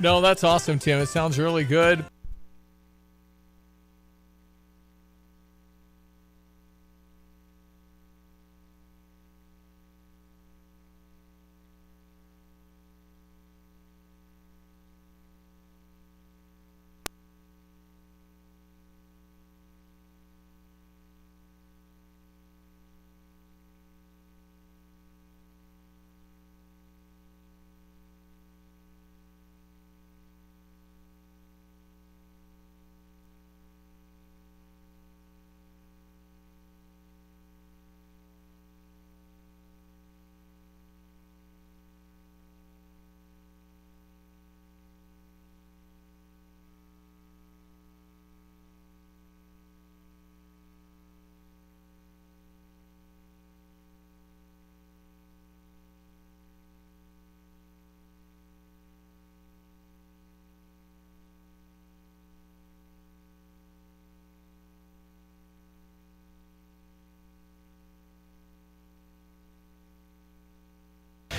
No, that's awesome, Tim. It sounds really good.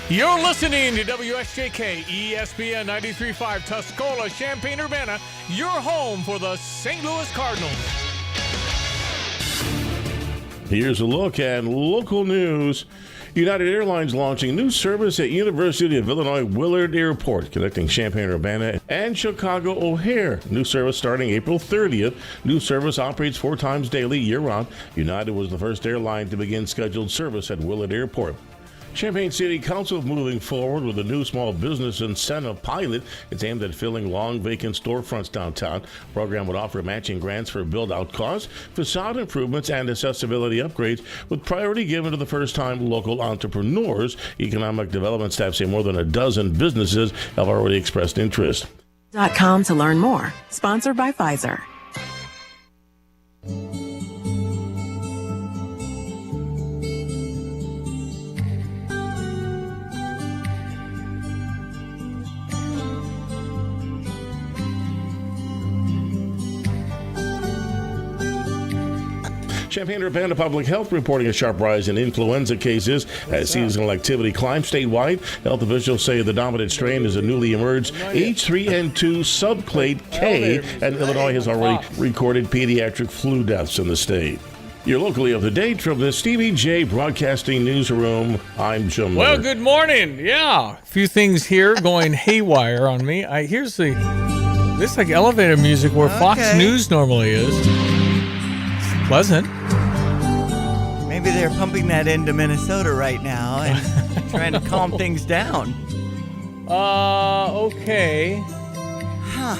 You're listening to WSJK ESPN 93.5 Tuscola, Champaign-Urbana, your home for the St. Louis Cardinals. Here's a look at local news. United Airlines launching new service at University of Illinois Willard Airport, connecting Champaign-Urbana and Chicago O'Hare. New service starting April 30th. New service operates 4 times daily, year-round. United was the first airline to begin scheduled service at Willard Airport. Champaign City Council moving forward with a new small business incentive pilot. It's aimed at filling long vacant storefronts downtown. The program would offer matching grants for build-out costs, facade improvements, and accessibility upgrades, with priority given to the first-time local entrepreneurs. Economic development staff say more than a dozen businesses have already expressed interest. .com to learn more. Sponsored by Pfizer. Champaign-Urbana Public Health reporting a sharp rise in influenza cases as seasonal activity climbs statewide. Health officials say the dominant strain is a newly emerged H3N2 subclade K, and Illinois has already recorded pediatric flu deaths in the state. You're locally up to date from the Stevie J Broadcasting Newsroom. I'm Jim Miller. Well, good morning. Yeah, a few things here going haywire on me. Here's this is like elevator music where Fox News normally is. It's pleasant. Maybe they're pumping that into Minnesota right now and trying to calm things down. Okay. Huh.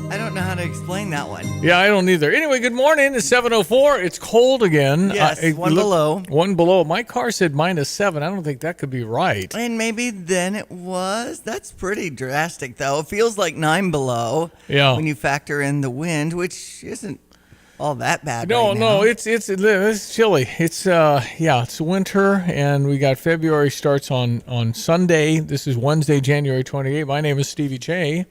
I don't know how to explain that one. Yeah, I don't either. Anyway, good morning. It's 7:04. It's cold again. Yes, below. One below. My car said -7. I don't think that could be right. And maybe then it was. That's pretty drastic, though. It feels like 9 below. Yeah. When you factor in the wind, which isn't all that bad. No, right now. it's chilly. It's winter, and we got February starts on Sunday. This is Wednesday, January 28th. My name is Stevie J.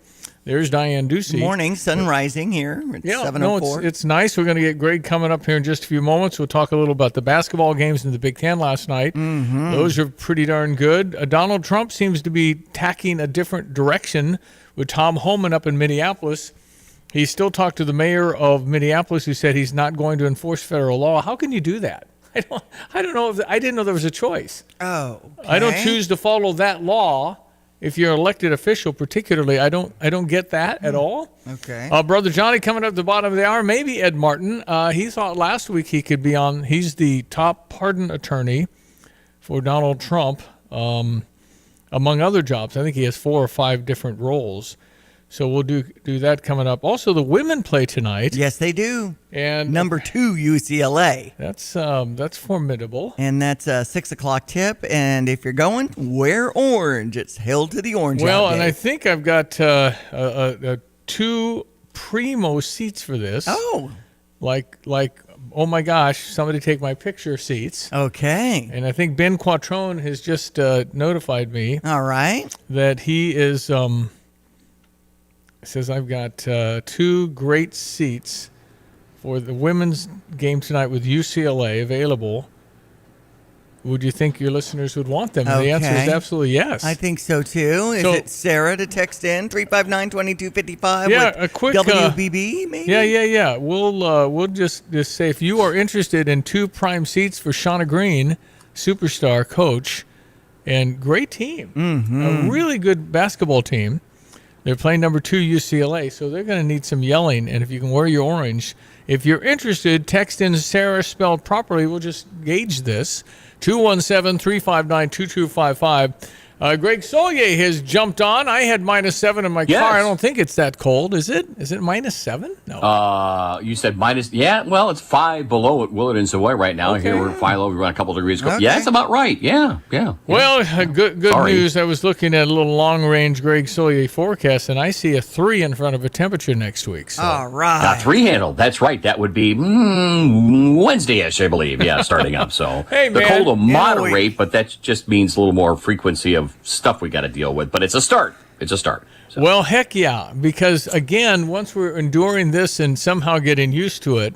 There's Diane Ducey. Morning, sun rising here. It's 7:04. It's nice. We're going to get Greg coming up here in just a few moments. We'll talk a little about the basketball games in the Big Ten last night. Mm-hmm. Those are pretty darn good. Donald Trump seems to be tacking a different direction with Tom Homan up in Minneapolis. He still talked to the mayor of Minneapolis, who said he's not going to enforce federal law. How can you do that? I don't know. I didn't know there was a choice. Oh, okay. I don't choose to follow that law. If you're an elected official, particularly, I don't get that at all. Okay. Brother Johnny coming up at the bottom of the hour. Maybe Ed Martin. He thought last week he could be on. He's the top pardon attorney for Donald Trump, among other jobs. I think he has 4 or 5 different roles. So we'll do that coming up. Also, the women play tonight. Yes, they do. And number 2 UCLA. That's formidable. And that's a 6:00 tip. And if you're going, wear orange. It's held to the orange. Well, and I think I've got 2 primo seats for this. Oh, like oh my gosh, somebody take my picture seats. Okay. And I think Ben Quattrone has just notified me. All right. That he is. Says I've got 2 great seats for the women's game tonight with UCLA available. would you think your listeners would want them? And the answer is Okay. absolutely yes. I think so too. Is So- it Sarah to text in 359-2255? Yeah, with a quick WBB maybe. Yeah. We'll just say if you are interested in 2 prime seats for Shauna Green, superstar coach, and great team, a really good basketball team. They're playing number 2 UCLA, so they're going to need some yelling. And if you can wear your orange, if you're interested, text in Sarah spelled properly. We'll just gauge this. 217-359-2255. Greg Solier has jumped on. I had -7 in my Yes. car. I don't think it's that cold. Is it? Is it -7? No. You said minus, yeah, well, it's 5 below at Willard and Savoy right now. Okay. Here we're 5 low, we run a couple degrees. Okay. Yeah, that's about right. Yeah. Well, good Sorry. news. I was looking at a little long-range Greg Solier forecast, and I see a 3 in front of a temperature next week. So. All right. 3 handle. That's right. That would be Wednesday-ish, I believe. Yeah, starting up. So Hey, the man. cold will Yeah, moderate, but that just means a little more frequency of stuff we got to deal with. But it's a start. It's a start. So. Well, heck yeah, because again, once we're enduring this and somehow getting used to it,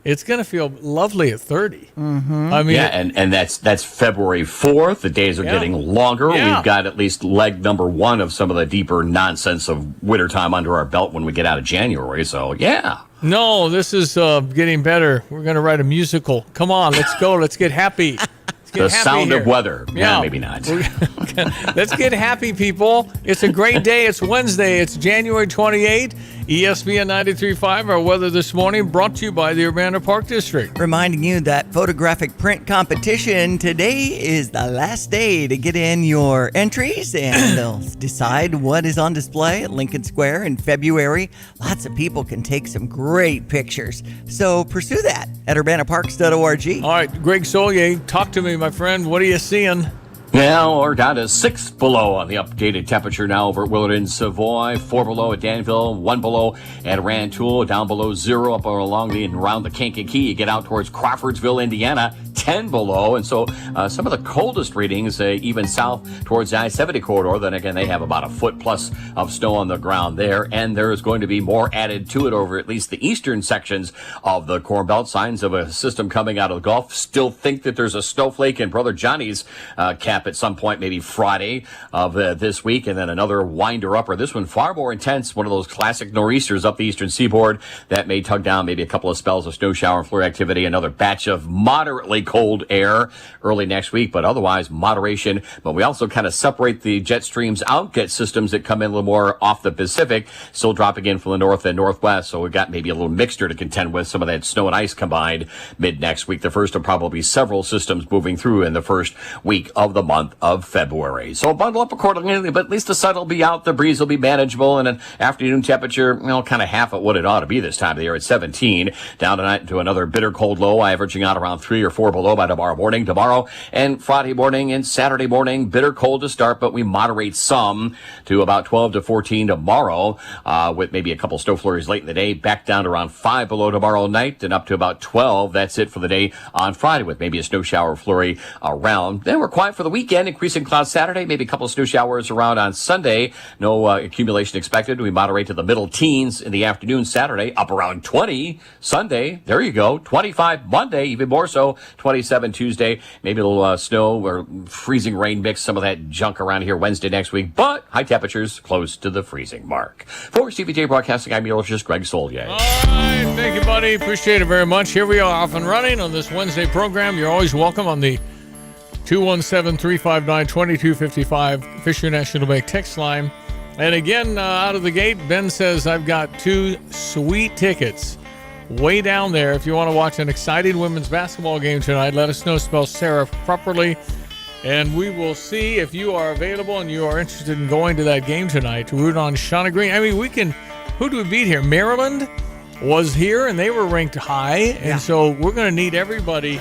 it's going to feel lovely at 30. Mm-hmm. I mean, Yeah, and that's February 4th. The days are Yeah. getting longer. Yeah. We've got at least leg number 1 of some of the deeper nonsense of wintertime under our belt when we get out of January. So, yeah. no, this is getting better. We're going to write a musical. Come on, let's go. Let's get happy. Let's get The happy sound here. of weather. Yeah. Maybe not. Let's get happy, people. It's a great day. It's Wednesday. It's January 28th. ESPN 93.5, our weather this morning, brought to you by the Urbana Park District. Reminding you that photographic print competition today is the last day to get in your entries, and they'll decide what is on display at Lincoln Square in February. Lots of people can take some great pictures, so pursue that at urbanaparks.org. All right, Greg Solier, talk to me, my friend. What are you seeing? Now we're down to 6 below on the updated temperature now over at Willard and Savoy, 4 below at Danville, 1 below at Rantoul, down below 0 up along the and around the Kankakee. You get out towards Crawfordsville, Indiana, 10 below. And so some of the coldest readings, even south towards the I-70 corridor. Then again, they have about a foot plus of snow on the ground there. And there is going to be more added to it over at least the eastern sections of the Corn Belt. Signs of a system coming out of the Gulf. Still think that there's a snowflake in Brother Johnny's cap at some point, maybe Friday of this week, and then another winder-upper. This one far more intense, one of those classic nor'easters up the eastern seaboard that may tug down maybe a couple of spells of snow shower and flurry activity, another batch of moderately cold air early next week, but otherwise moderation. But we also kind of separate the jet streams out, get systems that come in a little more off the Pacific, still dropping in from the north and northwest, so we've got maybe a little mixture to contend with, some of that snow and ice combined mid next week. The first of probably several systems moving through in the first week of the month of February. So bundle up accordingly, but at least the sun will be out, the breeze will be manageable, and an afternoon temperature, kind of half of what it ought to be this time of the year at 17. Down tonight to another bitter cold low, averaging out around 3 or 4 below by tomorrow morning. Tomorrow and Friday morning and Saturday morning, bitter cold to start, but we moderate some to about 12 to 14 tomorrow, with maybe a couple snow flurries late in the day, back down to around 5 below tomorrow night and up to about 12. That's it for the day on Friday with maybe a snow shower flurry around. Then we're quiet for the weekend. Increasing clouds Saturday, maybe a couple of snow showers around on Sunday. No accumulation expected. We moderate to the middle teens in the afternoon Saturday, up around 20 Sunday. There you go. 25 Monday, even more so. 27 Tuesday. Maybe a little snow or freezing rain mix, some of that junk around here Wednesday next week. But high temperatures close to the freezing mark. For CVJ Broadcasting, I'm meteorologist Greg Solier. All right, thank you, buddy. Appreciate it very much. Here we are off and running on this Wednesday program. You're always welcome on the 217-359-2255 Fisher National Bank text line. And again, out of the gate, Ben says, I've got 2 sweet tickets way down there. If you want to watch an exciting women's basketball game tonight, let us know. Spell Sarah properly. And we will see if you are available and you are interested in going to that game tonight to root on Shauna Green. I mean, who do we beat here? Maryland was here, and they were ranked high. And so we're going to need everybody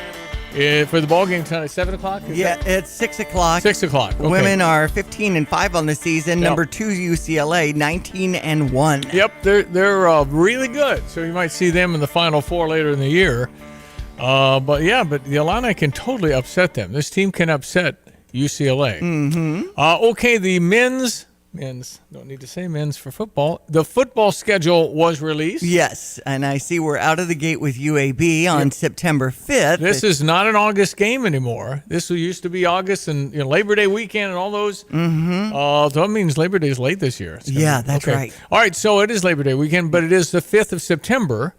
for the ball game tonight, 7 o'clock? It's 6 o'clock. 6 o'clock. Okay. Women are 15-5 on the season. Yep. Number 2 UCLA, 19-1. Yep, they're really good. So you might see them in the Final Four later in the year. But the Illini can totally upset them. This team can upset UCLA. Mm-hmm. Okay, the men's Men's. Don't need to say men's for football. The football schedule was released. Yes, and I see we're out of the gate with UAB on September 5th. This is not an August game anymore. This used to be August and Labor Day weekend and all those. Mm-hmm. So that means Labor Day is late this year. That's right. All right, so it is Labor Day weekend, but it is the 5th of September.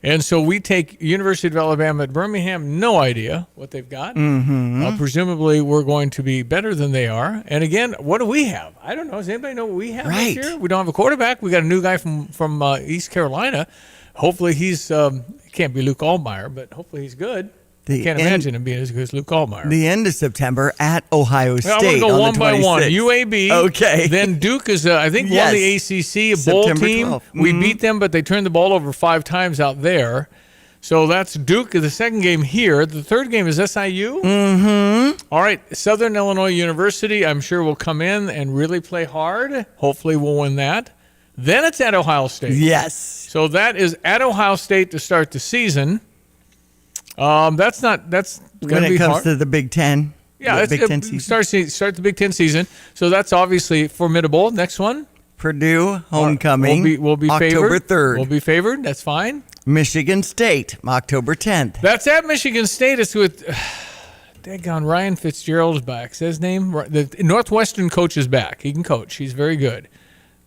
And so we take University of Alabama at Birmingham, no idea what they've got. Mm-hmm. Presumably we're going to be better than they are. And again, what do we have? I don't know. Does anybody know what we have this year? We don't have a quarterback. We got a new guy from East Carolina. Hopefully he's can't be Luke Allmeyer, but hopefully he's good. Can't imagine him being as good as Luke Allmeyer. The end of September at Ohio State. I'm going to go one by one. UAB. Okay. Then Duke is, I think, won the ACC, a bowl September team. 12th. We beat them, but they turned the ball over 5 times out there. So that's Duke. The second game here. The third game is SIU. Mm-hmm. All right. Southern Illinois University, I'm sure, will come in and really play hard. Hopefully we'll win that. Then it's at Ohio State. Yes. So that is at Ohio State to start the season. That's going to be hard. When it comes to the Big Ten. Yeah, Big Ten season. Start the Big Ten season. So that's obviously formidable. Next one. Purdue, homecoming. We'll be October favored. 3rd. We'll be favored. That's fine. Michigan State, October 10th. That's at Michigan State. It's with daggone Ryan Fitzgerald is back. Is that his name? The Northwestern coach is back. He can coach. He's very good.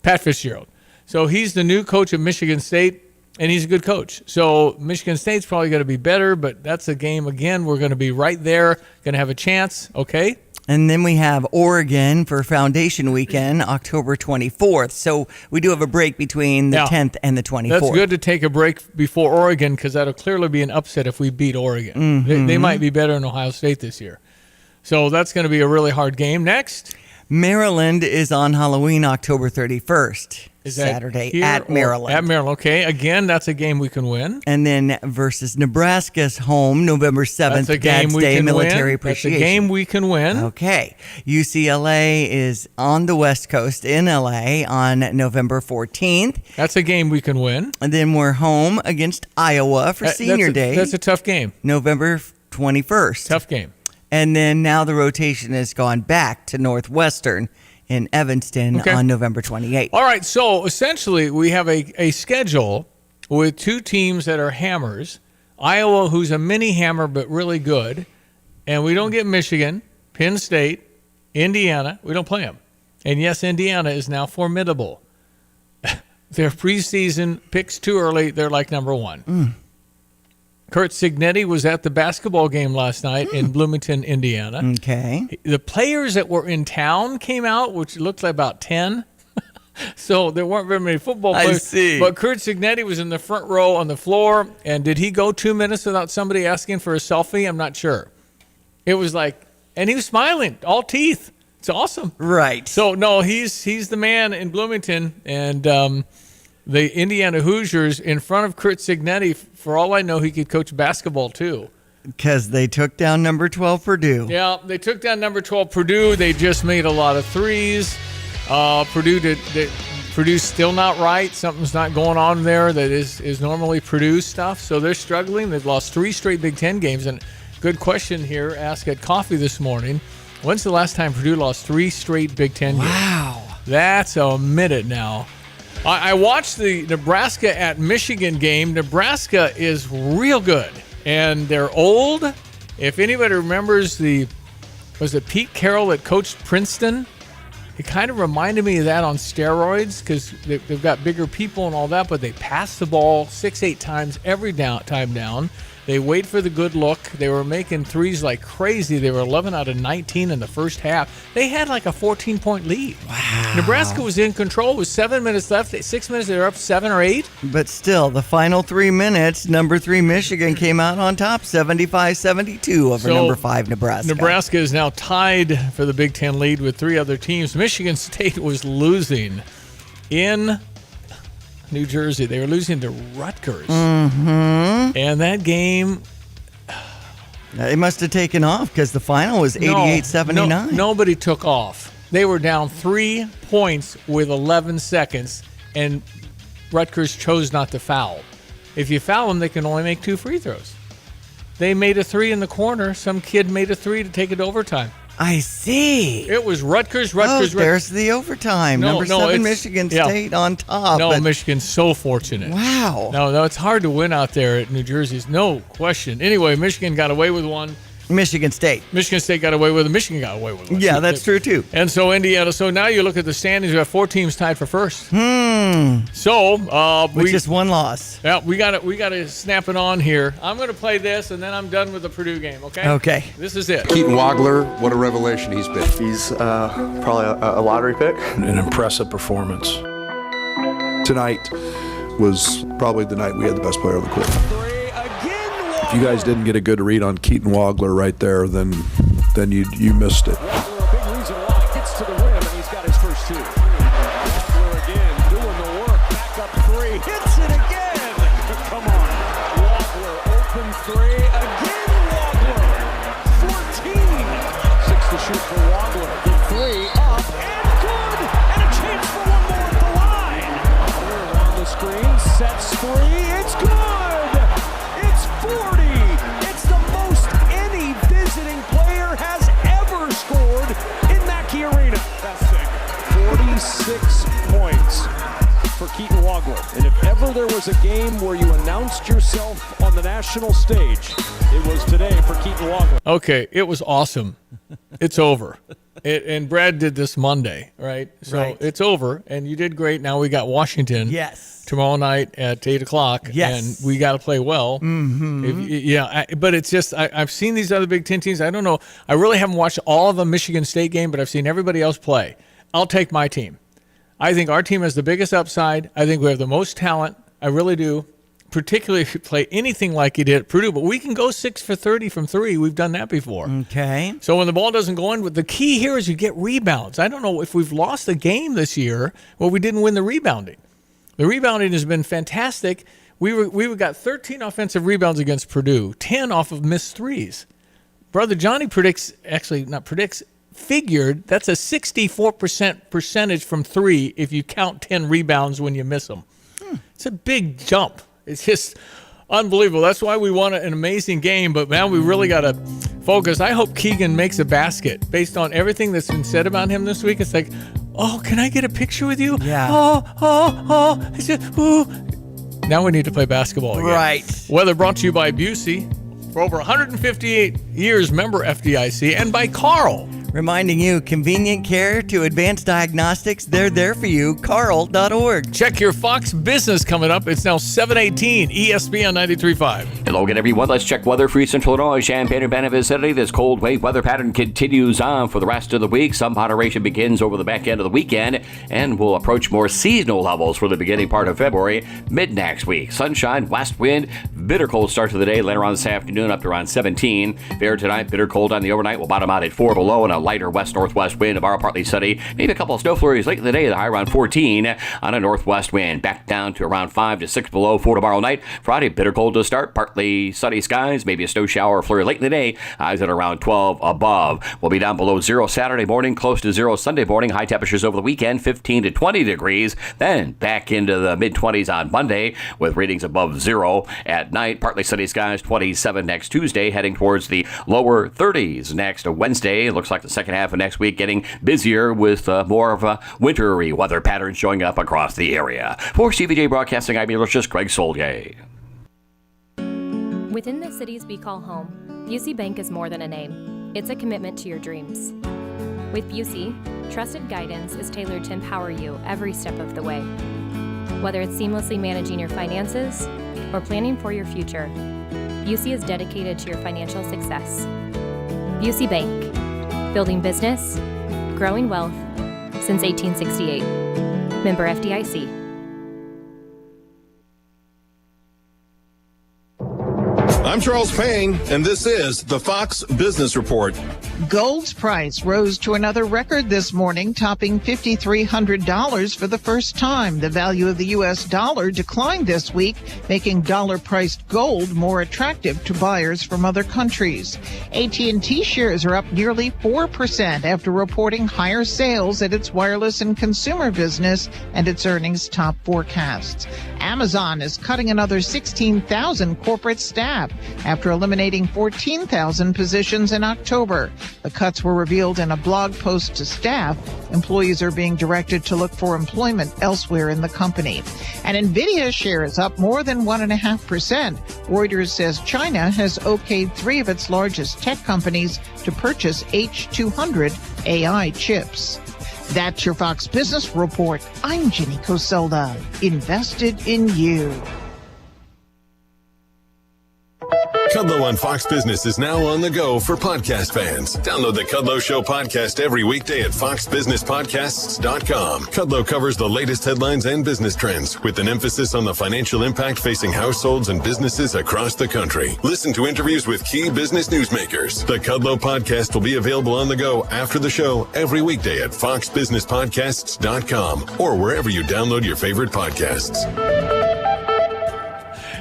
Pat Fitzgerald. So he's the new coach of Michigan State, and he's a good coach. So Michigan State's probably going to be better, but that's a game, again, we're going to be right there, going to have a chance, okay? And then we have Oregon for Foundation Weekend, October 24th. So we do have a break between the 10th and the 24th. That's good to take a break before Oregon because that'll clearly be an upset if we beat Oregon. Mm-hmm. They might be better than Ohio State this year. So that's going to be a really hard game. Next. Maryland is on Halloween, October 31st. Is that Saturday at Maryland. At Maryland, okay. Again, that's a game we can win. And then versus Nebraska's home, November 7th, That's a game Dad's we Day can Military win. Appreciation. That's a game we can win. Okay. UCLA is on the West Coast in LA on November 14th. That's a game we can win. And then we're home against Iowa for Senior Day. That's a tough game. November 21st. Tough game. And then now the rotation has gone back to Northwestern in Evanston on November 28th. All right, so essentially we have a schedule with 2 teams that are hammers. Iowa, who's a mini hammer but really good. And we don't get Michigan, Penn State, Indiana. We don't play them. And yes, Indiana is now formidable. Their preseason picks too early. They're like number 1. Kurt Signetti was at the basketball game last night in Bloomington, Indiana. Okay. The players that were in town came out, which looked like about 10. So there weren't very many football players. I see. But Kurt Signetti was in the front row on the floor. And did he go 2 minutes without somebody asking for a selfie? I'm not sure. It was like, and he was smiling, all teeth. It's awesome. Right. So, no, he's the man in Bloomington. And the Indiana Hoosiers in front of Kurt Signetti, for all I know, he could coach basketball too. Because they took down number 12 Purdue. Yeah, they took down number 12 Purdue. They just made a lot of threes. Purdue's still not right. Something's not going on there that is normally Purdue's stuff. So they're struggling. They've lost 3 straight Big Ten games. And good question here, asked at coffee this morning. When's the last time Purdue lost 3 straight Big Ten games? Wow. That's a minute now. I watched the Nebraska at Michigan game. Nebraska is real good, and they're old. If anybody remembers was it Pete Carroll that coached Princeton? It kind of reminded me of that on steroids because they've got bigger people and all that, but they pass the ball 6-8 times every time down. They wait for the good look. They were making threes like crazy. They were 11 out of 19 in the first half. They had like a 14-point lead. Wow. Nebraska was in control with 7 minutes left. 6 minutes, they were up 7 or 8. But still, the final 3 minutes, number 3 Michigan came out on top, 75-72 over number 5 Nebraska. Nebraska is now tied for the Big Ten lead with 3 other teams. Michigan State was losing in New Jersey. They were losing to Rutgers. Mm-hmm. And that game... It must have taken off because the final was 88-79. No, nobody took off. They were down 3 points with 11 seconds, and Rutgers chose not to foul. If you foul them, they can only make 2 free throws. They made a 3 in the corner. Some kid made a 3 to take it to overtime. I see. It was Rutgers. There's the overtime. Number 7, Michigan State on top. No, Michigan's so fortunate. Wow. No, it's hard to win out there at New Jersey's. No question. Anyway, Michigan got away with one. Michigan State got away with it. Michigan got away with one. Yeah, that's true, too. And so Indiana. So now you look at the standings. We have 4 teams tied for first. So with just one loss. Yeah, we got to snap it on here. I'm going to play this, and then I'm done with the Purdue game. Okay. Okay. This is it. Keaton Wagler, what a revelation he's been. He's probably a lottery pick. An impressive performance. Tonight was probably the night we had the best player on the court. If you guys didn't get a good read on Keaton Wagler right there, then you missed it. Wagler, a big reason why, gets to the rim, and he's got his first 2. Wagler again, doing the work, back up 3, hits it again. Come on, Wagler, open 3, again Wagler, 14. 6 to shoot for Wagler, good 3, up, and good, and a chance for one more at the line. Wagler around the screen, sets 3, it's good. 40. It's the most any visiting player has ever scored in Mackey Arena. That's sick. 46 points for Keaton Wagler. And if ever there was a game where you announced yourself on the national stage, it was today for Keaton Wagler. Okay, it was awesome. It's over. And Brad did this Monday, right? So It's over, and you did great. Now we got Washington. Yes. Tomorrow night at 8 o'clock. Yes. And we got to play well. Mm-hmm. But it's just, I've seen these other Big Ten teams. I don't know. I really haven't watched all of the Michigan State game, but I've seen everybody else play. I'll take my team. I think our team has the biggest upside. I think we have the most talent. I really do. Particularly if you play anything like you did at Purdue. But we can go 6 for 30 from 3. We've done that before. Okay. So when the ball doesn't go in, the key here is you get rebounds. I don't know if we've lost a game this year where we didn't win the rebounding. The rebounding has been fantastic. We got 13 offensive rebounds against Purdue, 10 off of missed threes. Brother Johnny figured that's a 64% percentage from 3 if you count 10 rebounds when you miss them. It's a big jump. It's just unbelievable. That's why we won an amazing game, but now we really got to focus. I hope Keegan makes a basket based on everything that's been said about him this week. It's like, oh, can I get a picture with you? Yeah. Oh. It's just, ooh. Now we need to play basketball again. Right. Weather brought to you by Busey. For over 158 years, member FDIC, and by Carl. Reminding you, convenient care to advanced diagnostics, they're there for you, carl.org. Check your Fox Business coming up. It's now 7:18, ESPN 93.5. Hello again, everyone. Let's check weather for Central Illinois, Champaign-Urbana vicinity. This cold wave weather pattern continues on for the rest of the week. Some moderation begins over the back end of the weekend and will approach more seasonal levels for the beginning part of February, mid-next week. Sunshine, west wind, bitter cold start to the day. Later on this afternoon, up to around 17. Fair tonight, bitter cold on the overnight. Will bottom out at 4 below and a lighter west-northwest wind. Tomorrow, partly sunny. Maybe a couple of snow flurries late in the day. The high around 14 on a northwest wind. Back down to around 5 to 6 below for tomorrow night. Friday, bitter cold to start. Partly sunny skies. Maybe a snow shower or flurry late in the day. Highs at around 12 above. We'll be down below 0 Saturday morning. Close to 0 Sunday morning. High temperatures over the weekend, 15 to 20 degrees. Then back into the mid-20s on Monday with readings above 0 at night. Partly sunny skies, 27 next Tuesday. Heading towards the lower 30s next Wednesday. Looks like the second half of next week getting busier with more of a wintry weather pattern showing up across the area. For CVJ Broadcasting, I'm meteorologist Greg Soldier. Within the cities we call home, Busey Bank is more than a name. It's a commitment to your dreams. With Busey, trusted guidance is tailored to empower you every step of the way. Whether it's seamlessly managing your finances or planning for your future, Busey is dedicated to your financial success. Busey Bank, building business, growing wealth since 1868. Member FDIC. I'm Charles Payne, and this is the Fox Business Report. Gold's price rose to another record this morning, topping $5,300 for the first time. The value of the U.S. dollar declined this week, making dollar-priced gold more attractive to buyers from other countries. AT&T shares are up nearly 4% after reporting higher sales at its wireless and consumer business and its earnings top forecasts. Amazon is cutting another 16,000 corporate staff after eliminating 14,000 positions in October. The cuts were revealed in a blog post to staff. Employees are being directed to look for employment elsewhere in the company. And NVIDIA share is up more than 1.5%. Reuters says China has okayed 3 of its largest tech companies to purchase H200 AI chips. That's your Fox Business Report. I'm Jenny Coselda, invested in you. Kudlow on Fox Business is now on the go for podcast fans. Download the Kudlow Show podcast every weekday at foxbusinesspodcasts.com. Kudlow covers the latest headlines and business trends with an emphasis on the financial impact facing households and businesses across the country. Listen to interviews with key business newsmakers. The Kudlow podcast will be available on the go after the show every weekday at foxbusinesspodcasts.com or wherever you download your favorite podcasts.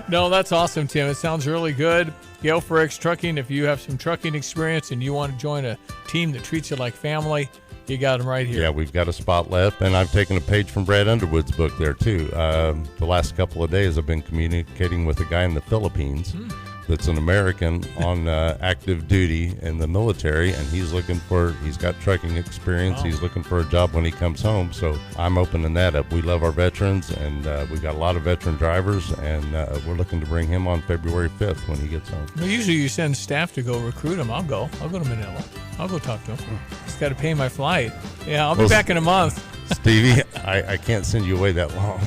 No, that's awesome, Tim. It sounds really good. Gail for X Trucking, if you have some trucking experience and you want to join a team that treats you like family, you got them right here. Yeah, we've got a spot left, and I've taken a page from Brad Underwood's book there, too. The last couple of days, I've been communicating with a guy in the Philippines that's an American on active duty in the military, and he's got trucking experience. Wow. He's looking for a job when he comes home, so I'm opening that up. We love our veterans, and we've got a lot of veteran drivers, and we're looking to bring him on February 5th when he gets home. Well, usually you send staff to go recruit him. I'll go to Manila. I'll go talk to him. Just got to pay my flight. Yeah, I'll be back in a month. Stevie, I can't send you away that long.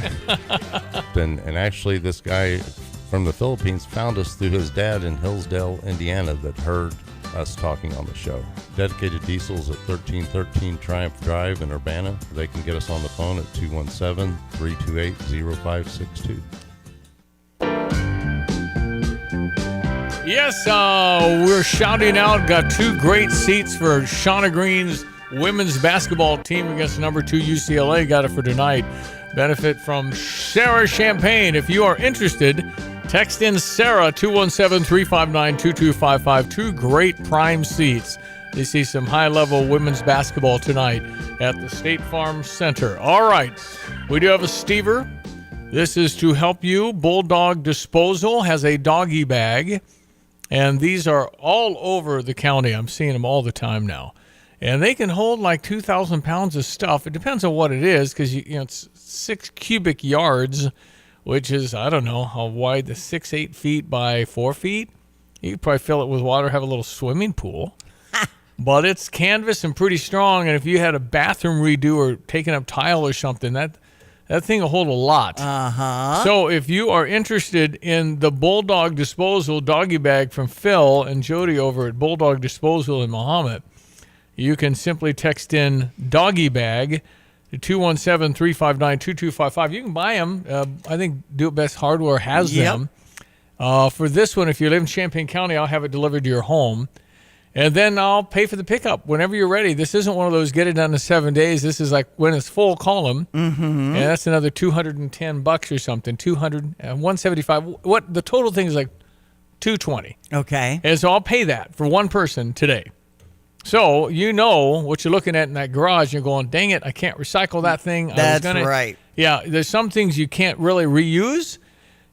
and actually, this guy from the Philippines found us through his dad in Hillsdale, Indiana, that heard us talking on the show. Dedicated Diesels at 1313 Triumph Drive in Urbana. They can get us on the phone at 217-328-0562. Yes, we're shouting out. Got 2 great seats for Shauna Green's women's basketball team against number 2 UCLA. Got it for tonight. Benefit from Sarah Champagne. If you are interested, text in Sarah 217-359-2255. 2 great prime seats. You see some high-level women's basketball tonight at the State Farm Center. All right, we do have a Stever. This is to help you. Bulldog Disposal has a doggy bag, and these are all over the county. I'm seeing them all the time now. And they can hold like 2,000 pounds of stuff. It depends on what it is, because it's 6 cubic yards, which is, I don't know how wide, the 8 feet by 4 feet. You could probably fill it with water, have a little swimming pool. But it's canvas and pretty strong, and if you had a bathroom redo or taken up tile or something, that thing will hold a lot. Uh-huh. So if you are interested in the Bulldog Disposal doggy bag from Phil and Jody over at Bulldog Disposal in Mahomet, you can simply text in doggy bag to 217-359-2255. You can buy them. I think Do It Best Hardware has them. For this one, if you live in Champaign County, I'll have it delivered to your home. And then I'll pay for the pickup whenever you're ready. This isn't one of those get it done in 7 days. This is like when it's full, call them. Mm-hmm. And that's another $210 or something. $175. What the total thing is like $220. Okay. And so I'll pay that for one person today. So you know what you're looking at in that garage. You're going, dang it, I can't recycle that thing. That's right. Yeah, there's some things you can't really reuse,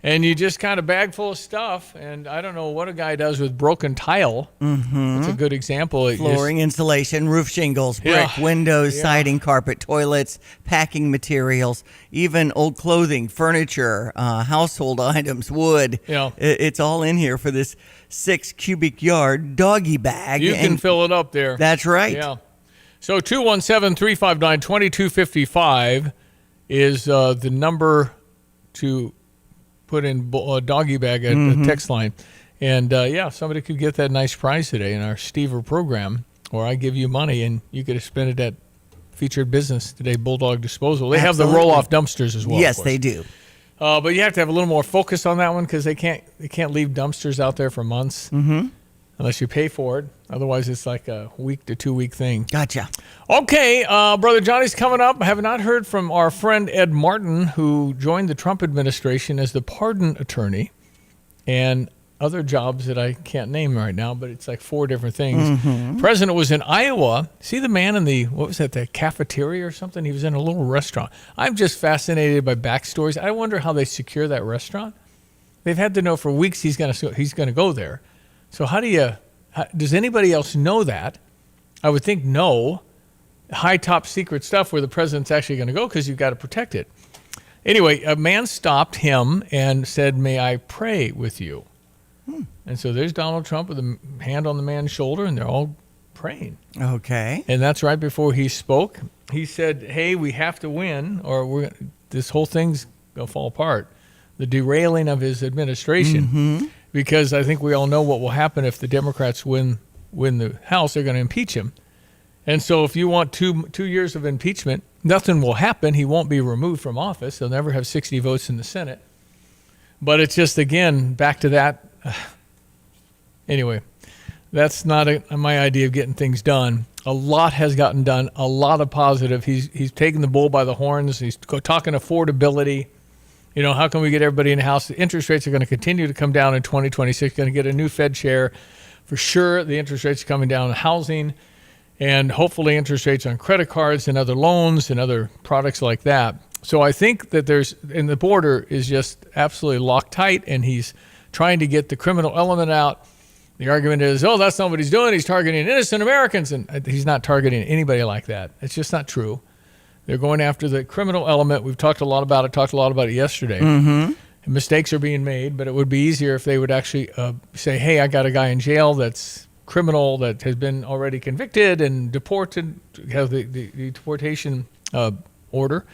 and you just kind of bag full of stuff. And I don't know what a guy does with broken tile. Mm-hmm. That's a good example. Flooring, insulation, roof shingles, brick, windows, siding, carpet, toilets, packing materials, even old clothing, furniture, household items, wood. Yeah. It's all in here for this 6 cubic yard doggy bag. You can fill it up there. That's right. Yeah. So 217-359-2255 is the number to put in a doggy bag at the text line. And, somebody could get that nice prize today in our Stever program, where I give you money and you get to spend it at featured business today, Bulldog Disposal. They have the roll-off dumpsters as well. Yes, they do. But you have to have a little more focus on that one, because they can't leave dumpsters out there for months unless you pay for it. Otherwise, it's like a 1 to 2 week thing. Gotcha. Okay, Brother Johnny's coming up. I have not heard from our friend Ed Martin, who joined the Trump administration as the pardon attorney, and other jobs that I can't name right now, but it's like 4 different things. President was in Iowa. See the man in the cafeteria or something? He was in a little restaurant. I'm just fascinated by backstories. I wonder how they secure that restaurant. They've had to know for weeks he's going to go there. So does anybody else know that? I would think no. High top secret stuff where the president's actually going to go because you've got to protect it. Anyway, a man stopped him and said, "May I pray with you?" And so there's Donald Trump with a hand on the man's shoulder, and they're all praying. Okay. And that's right before he spoke. He said, "Hey, we have to win, or this whole thing's going to fall apart." The derailing of his administration, because I think we all know what will happen if the Democrats win the House. They're going to impeach him. And so if you want two years of impeachment, nothing will happen. He won't be removed from office. He'll never have 60 votes in the Senate. But it's just, again, back to that. Anyway, that's not my idea of getting things done. A lot has gotten done, a lot of positive. He's taken the bull by the horns. He's talking affordability. You know, how can we get everybody in the house? The interest rates are going to continue to come down in 2026. Going to get a new Fed chair. For sure, the interest rates are coming down on housing, and hopefully interest rates on credit cards and other loans and other products like that. So I think that and the border is just absolutely locked tight, and he's trying to get the criminal element out. The argument is, oh, that's not what he's doing. He's targeting innocent Americans, and he's not targeting anybody like that. It's just not true. They're going after the criminal element. We've talked a lot about it yesterday. And mistakes are being made, but it would be easier if they would actually say, hey, I got a guy in jail that's criminal, that has been already convicted and deported, has the deportation order,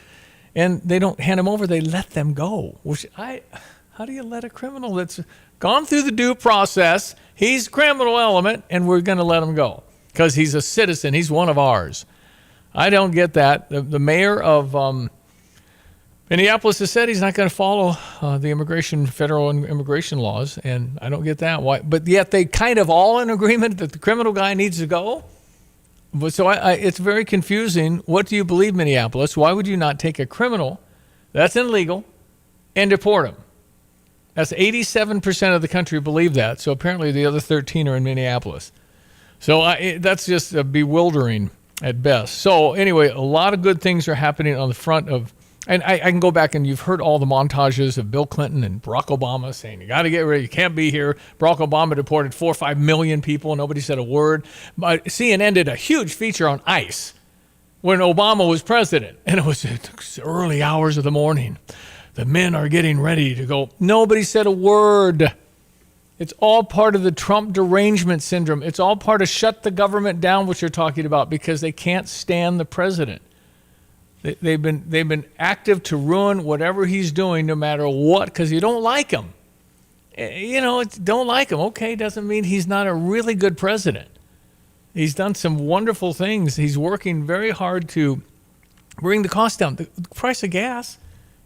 and they don't hand him over. They let them go. How do you let a criminal that's gone through the due process, he's criminal element, and we're going to let him go because he's a citizen. He's one of ours. I don't get that. The mayor of Minneapolis has said he's not going to follow the federal immigration laws, and I don't get that. Why? But yet they kind of all in agreement that the criminal guy needs to go. But so it's very confusing. What do you believe, Minneapolis? Why would you not take a criminal that's illegal and deport him? That's 87% of the country believe that. So apparently the other 13 are in Minneapolis. So that's just bewildering at best. So anyway, a lot of good things are happening on the front of, and I can go back and you've heard all the montages of Bill Clinton and Barack Obama saying, you got to get ready, you can't be here. Barack Obama deported 4 or 5 million people. Nobody said a word. But CNN did a huge feature on ICE when Obama was president. And it was early hours of the morning. The men are getting ready to go. Nobody said a word. It's all part of the Trump derangement syndrome. It's all part of shut the government down, which you're talking about, because they can't stand the president. They've been active to ruin whatever he's doing, no matter what, because you don't like him. You know, don't like him. Okay, doesn't mean he's not a really good president. He's done some wonderful things. He's working very hard to bring the cost down. The price of gas,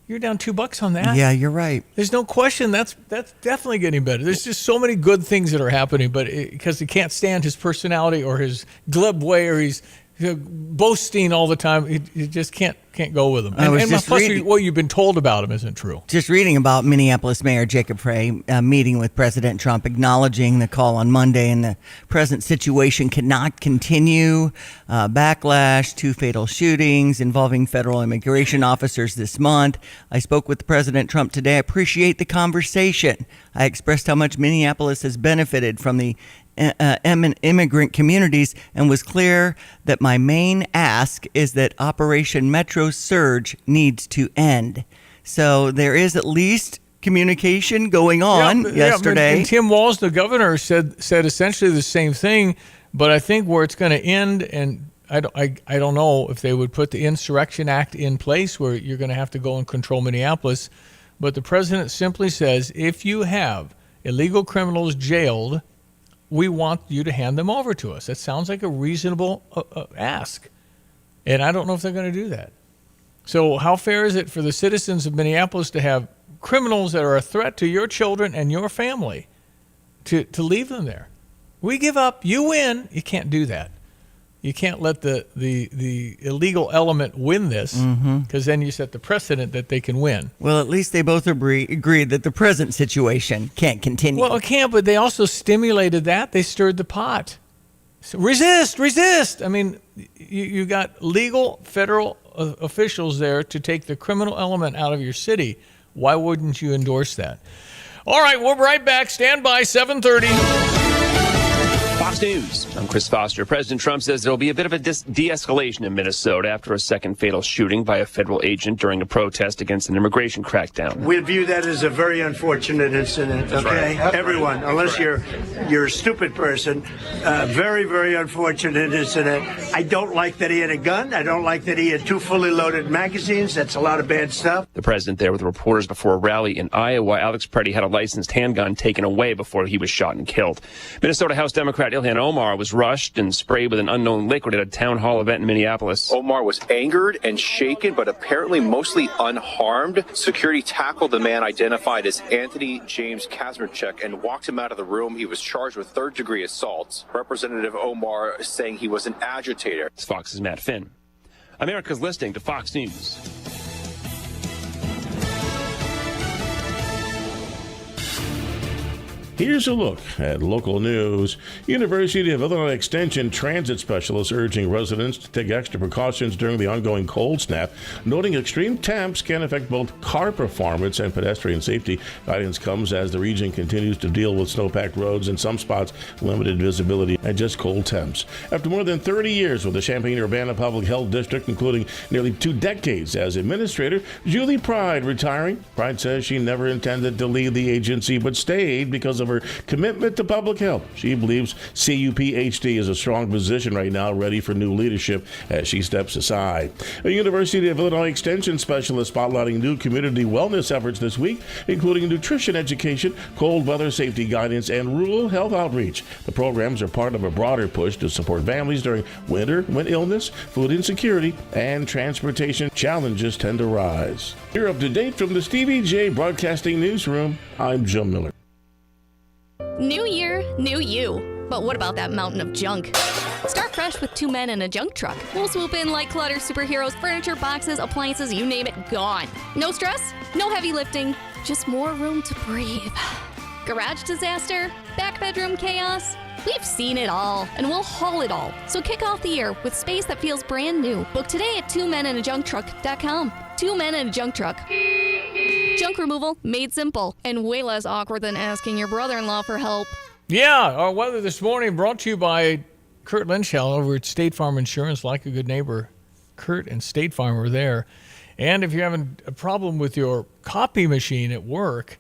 you're down $2 on that. Yeah, you're right. There's no question that's definitely getting better. There's just so many good things that are happening, but because he can't stand his personality or his glib way, or he's boasting all the time, you just can't go with him. And plus, what you've been told about him isn't true. Just reading about Minneapolis Mayor Jacob Frey meeting with President Trump, acknowledging the call on Monday, and the present situation cannot continue. Backlash, 2 fatal shootings involving federal immigration officers this month. I spoke with President Trump today. I appreciate the conversation. I expressed how much Minneapolis has benefited from the immigrant communities, and was clear that my main ask is that Operation Metro Surge needs to end. So there is at least communication going on yesterday. And Tim Walz, the governor, said essentially the same thing, but I think where it's going to end, and I don't know if they would put the Insurrection Act in place where you're going to have to go and control Minneapolis, but the president simply says, if you have illegal criminals jailed, we want you to hand them over to us. That sounds like a reasonable ask. And I don't know if they're going to do that. So how fair is it for the citizens of Minneapolis to have criminals that are a threat to your children and your family to leave them there? We give up, you win. You can't do that. You can't let the illegal element win this, because then you set the precedent that they can win. Well, at least they both agreed that the present situation can't continue. Well, it can't, but they also stimulated that. They stirred the pot. So resist. I mean, you got legal federal officials there to take the criminal element out of your city. Why wouldn't you endorse that? All right, we'll be right back. Stand by, 7:30. Fox News, I'm Chris Foster. President Trump says there will be a bit of a de-escalation in Minnesota after a second fatal shooting by a federal agent during a protest against an immigration crackdown. We view that as a very unfortunate incident, okay? Right. Everyone, unless you're a stupid person, very, very unfortunate incident. I don't like that he had a gun. I don't like that he had 2 fully loaded magazines. That's a lot of bad stuff. The president there with reporters before a rally in Iowa. Alex Preddy had a licensed handgun taken away before he was shot and killed. Minnesota House Democrat Ilhan Omar was rushed and sprayed with an unknown liquid at a town hall event in Minneapolis. Omar was angered and shaken, but apparently mostly unharmed. Security tackled the man identified as Anthony James Kazmarchuk and walked him out of the room. He was charged with third-degree assault. Representative Omar saying he was an agitator. It's Fox's Matt Finn. America's listening to Fox News. Here's a look at local news. University of Illinois Extension transit specialists urging residents to take extra precautions during the ongoing cold snap, noting extreme temps can affect both car performance and pedestrian safety. Guidance comes as the region continues to deal with snow-packed roads, in some spots limited visibility and just cold temps. After more than 30 years with the Champaign-Urbana Public Health District, including nearly 2 decades as administrator, Julie Pride retiring. Pride says she never intended to leave the agency but stayed because of her commitment to public health. She believes CUPHD is a strong position right now, ready for new leadership as she steps aside. A University of Illinois Extension specialist spotlighting new community wellness efforts this week, including nutrition education, cold weather safety guidance, and rural health outreach. The programs are part of a broader push to support families during winter when illness, food insecurity, and transportation challenges tend to rise. You're up to date from the Stevie J Broadcasting Newsroom. I'm Jim Miller. New year, new you. But what about that mountain of junk? Start fresh with 2 men in a junk truck. We'll swoop in like clutter superheroes, furniture, boxes, appliances, you name it, gone. No stress, no heavy lifting, just more room to breathe. Garage disaster? Back bedroom chaos? We've seen it all, and we'll haul it all. So kick off the year with space that feels brand new. Book today at 2meninajuncktruck.com. 2 men in a junk truck. Junk removal made simple and way less awkward than asking your brother-in-law for help. Yeah, our weather this morning brought to you by Kurt Lynchell over at State Farm Insurance. Like a good neighbor, Kurt and State Farm are there. And if you're having a problem with your copy machine at work,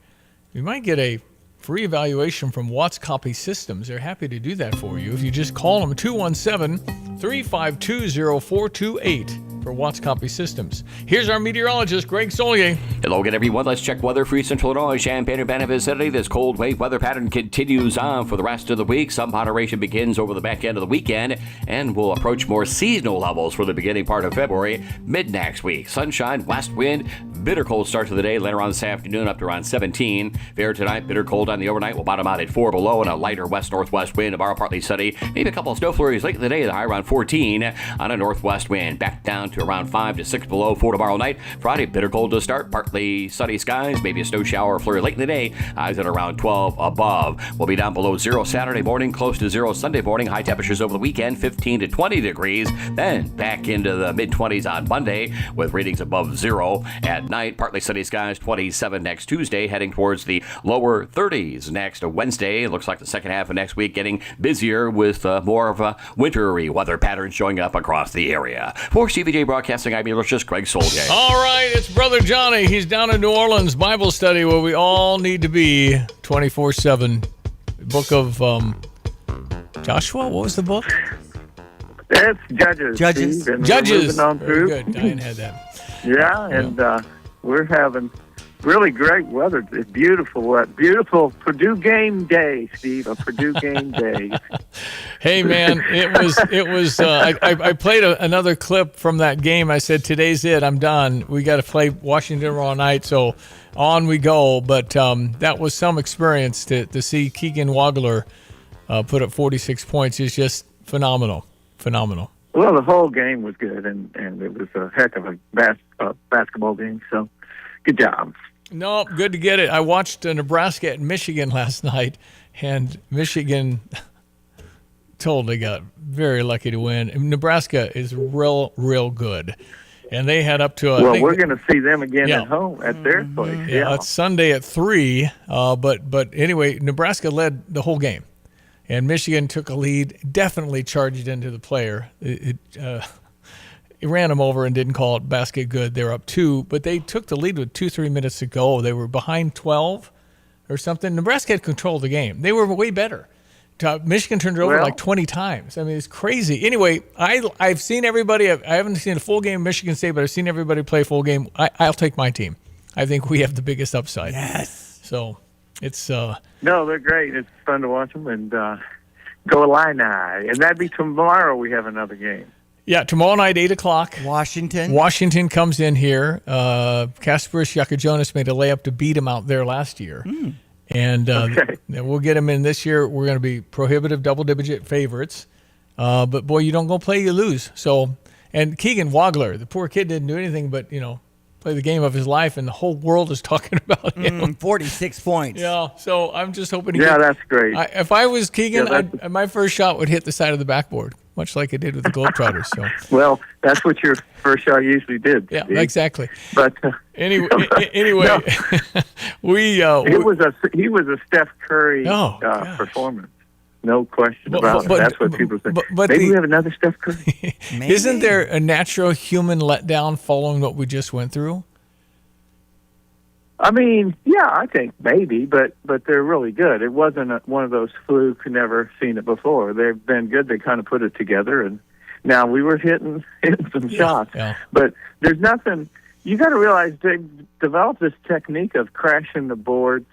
you might get a free evaluation from Watts Copy Systems. They're happy to do that for you. If you just call them 217-352-0428 for Watts Copy Systems. Here's our meteorologist, Greg Solier. Hello again, everyone. Let's check weather for Central Illinois, Champaign-Urbana vicinity. This cold wave weather pattern continues on for the rest of the week. Some moderation begins over the back end of the weekend and will approach more seasonal levels for the beginning part of February, mid next week. Sunshine, west wind, bitter cold start to the day, later on this afternoon up to around 17. Fair tonight, bitter cold on the overnight will bottom out at 4 below, and a lighter west-northwest wind, tomorrow partly sunny. Maybe a couple of snow flurries late in the day, the high around 14 on a northwest wind. Back down to around 5 to 6 below for tomorrow night. Friday, bitter cold to start, partly sunny skies, maybe a snow shower or flurry late in the day. Highs at around 12 above. We'll be down below 0 Saturday morning, close to 0 Sunday morning. High temperatures over the weekend, 15 to 20 degrees. Then back into the mid-20s on Monday with readings above 0 at night. Partly sunny skies, 27 next Tuesday, heading towards the lower 30s next Wednesday. It looks like the second half of next week getting busier with more of a wintry weather pattern showing up across the area. For CVJ Broadcasting, I'm meteorologist Greg Solier. All right, it's Brother Johnny. He's down in New Orleans, Bible study where we all need to be 24/7. Book of Joshua, what was the book? It's Judges. Judges. Steve, Judges. Moving on through. Very good. Diane had that. Yeah, and we're having really great weather. It's beautiful. Beautiful Purdue game day, Steve. A Purdue game day. Hey, man, it was. I played another clip from that game. I said, today's it. I'm done. We got to play Washington tomorrow night, so on we go. But that was some experience to see Keegan Wagler put up 46 points. Is just phenomenal. Phenomenal. Well, the whole game was good, and it was a heck of a basketball game. So, good job. No, good to get it. I watched Nebraska at Michigan last night, and Michigan totally got very lucky to win. Nebraska is real good, and they had up to a. Well, we're going to see them again at home at their place. Yeah, it's Sunday at 3. But anyway, Nebraska led the whole game. and Michigan took a lead, definitely charged into the player. It ran him over and didn't call it basket good. They were up 2, but they took the lead with 2-3 minutes to go. They were behind 12 or something. Nebraska had control of the game. They were way better. Michigan turned it over like 20 times. I mean, it's crazy. Anyway, I've seen everybody. I haven't seen a full game of Michigan State, but I've seen everybody play full game. I'll take my team. I think we have the biggest upside. Yes. So it's No, they're great. It's fun to watch them, and go Illini. And that'd be tomorrow. We have another game. Yeah, tomorrow night, 8 o'clock. Washington comes in here. Kasparis Yakajonas made a layup to beat him out there last year. And we'll get him in this year. We're going to be prohibitive double-digit favorites. But, boy, you don't go play, you lose. So, and Keegan Wagler, the poor kid didn't do anything but, play the game of his life, and the whole world is talking about him. 46 points. Yeah, so I'm just hoping that's great. If I was Keegan, my first shot would hit the side of the backboard, much like it did with the Globetrotters. So. Well, that's what your first shot usually did. Yeah, Steve. Exactly. But anyway, no. he was a Steph Curry performance. No question about it. That's what people say. But maybe we have another Steph Curry. Isn't there a natural human letdown following what we just went through? I mean, yeah, I think maybe, but they're really good. It wasn't one of those fluke, never seen it before. They've been good. They kind of put it together, and now we were hitting some shots. Yeah. But there's nothing. You got to realize they developed this technique of crashing the boards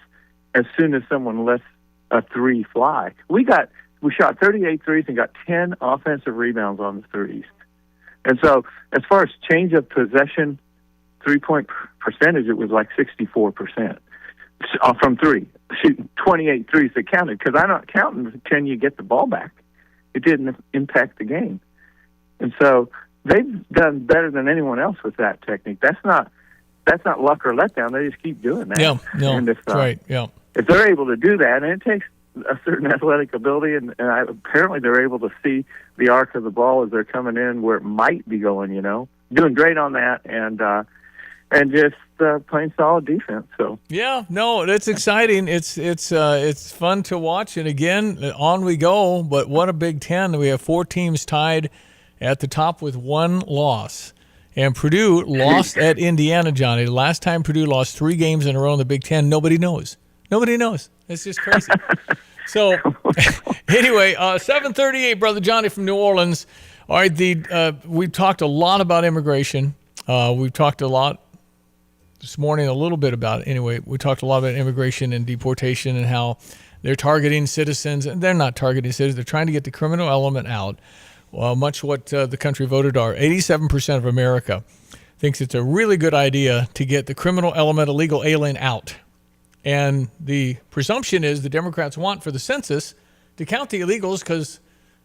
as soon as someone lets a three fly. We shot 38 threes and got 10 offensive rebounds on the threes. And so as far as change of possession, 3-point percentage, it was like 64% from three. Shooting 28 threes that counted, because I'm not counting can you get the ball back. It didn't impact the game. And so they've done better than anyone else with that technique. That's not luck or letdown. They just keep doing that. Yeah, no, and that's right. Yeah. If they're able to do that, and it takes a certain athletic ability, and apparently they're able to see the arc of the ball as they're coming in where it might be going, doing great on that, and just playing solid defense. So yeah, no, that's exciting. It's fun to watch, and again, on we go. But what a Big Ten! We have 4 teams tied at the top with 1 loss. And Purdue lost at Indiana, Johnny. The last time Purdue lost 3 games in a row in the Big Ten, nobody knows. Nobody knows. It's just crazy. So, anyway, 7:38, Brother Johnny from New Orleans. All right, we've talked a lot about immigration. We've talked a lot this morning, a little bit about it. Anyway, we talked a lot about immigration and deportation and how they're targeting citizens. And they're not targeting citizens. They're trying to get the criminal element out. Well, much what the country voted are. 87% of America thinks it's a really good idea to get the criminal element, illegal alien, out. And the presumption is the Democrats want for the census to count the illegals because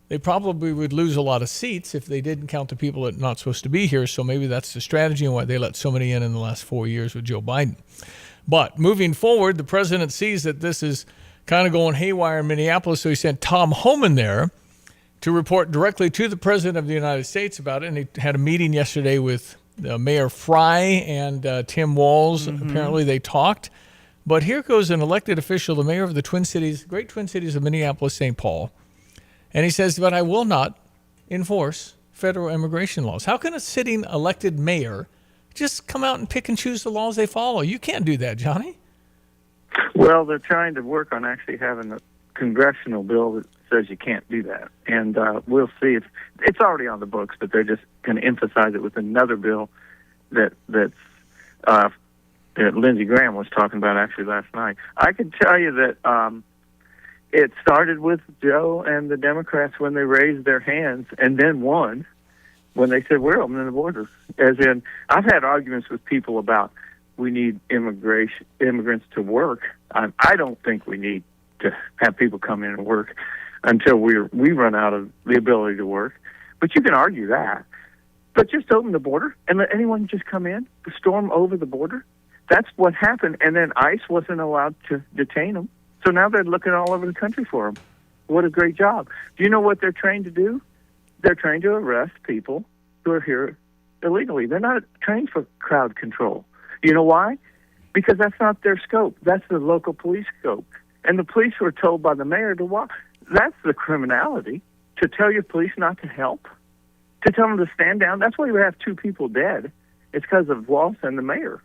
they probably would lose a lot of seats if they didn't count the people that are not supposed to be here. So maybe that's the strategy and why they let so many in the last 4 years with Joe Biden. But moving forward, the president sees that this is kind of going haywire in Minneapolis, so he sent Tom Homan there to report directly to the President of the United States about it. And he had a meeting yesterday with Mayor Fry and Tim Walz. Mm-hmm. Apparently they talked. But here goes an elected official, the mayor of the great Twin Cities of Minneapolis, St. Paul. And he says, but I will not enforce federal immigration laws. How can a sitting elected mayor just come out and pick and choose the laws they follow? You can't do that, Johnny. Well, they're trying to work on actually having a congressional bill that says you can't do that. And we'll see if it's already on the books, but they're just going to emphasize it with another bill that Lindsey Graham was talking about actually last night. I can tell you that it started with Joe and the Democrats when they raised their hands and then won when they said, we're opening the border. As in, I've had arguments with people about we need immigrants to work. I don't think we need to have people come in and work until we run out of the ability to work. But you can argue that. But just open the border and let anyone just come in, storm over the border. That's what happened. And then ICE wasn't allowed to detain them. So now they're looking all over the country for them. What a great job. Do you know what they're trained to do? They're trained to arrest people who are here illegally. They're not trained for crowd control. You know why? Because that's not their scope. That's the local police scope. And the police were told by the mayor to that's the criminality. To tell your police not to help, to tell them to stand down. That's why we have 2 people dead. It's because of Walsh and the mayor.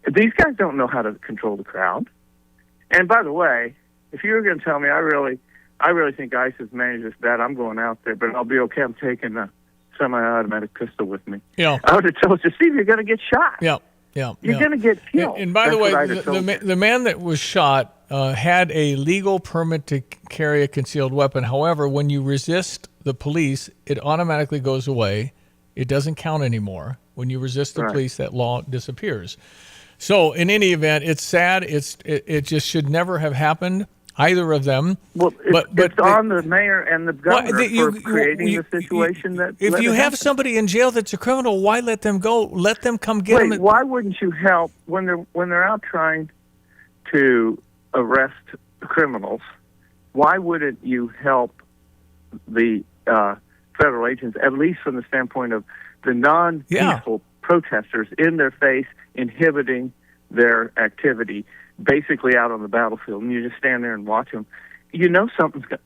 These guys don't know how to control the crowd. And by the way, if you were going to tell me, I really think ISIS managed this bad, I'm going out there, but I'll be okay. I'm taking a semi-automatic pistol with me. Yeah. I would have told you, Steve, you're going to get shot. Yeah. You're going to get killed. And by the That's way, what I'd have told you. the man that was shot had a legal permit to carry a concealed weapon. However, when you resist the police, it automatically goes away. It doesn't count anymore. When you resist the police, that law disappears. So in any event, it's sad. It just should never have happened, either of them. Well, it's on the mayor and the governor for creating the situation that. If you have somebody in jail that's a criminal, why let them go? Let them come get them. Why wouldn't you help when they're out trying to arrest criminals? Why wouldn't you help the federal agents, at least from the standpoint of the non-peaceful protesters in their face, inhibiting their activity, basically out on the battlefield, and you just stand there and watch them? You know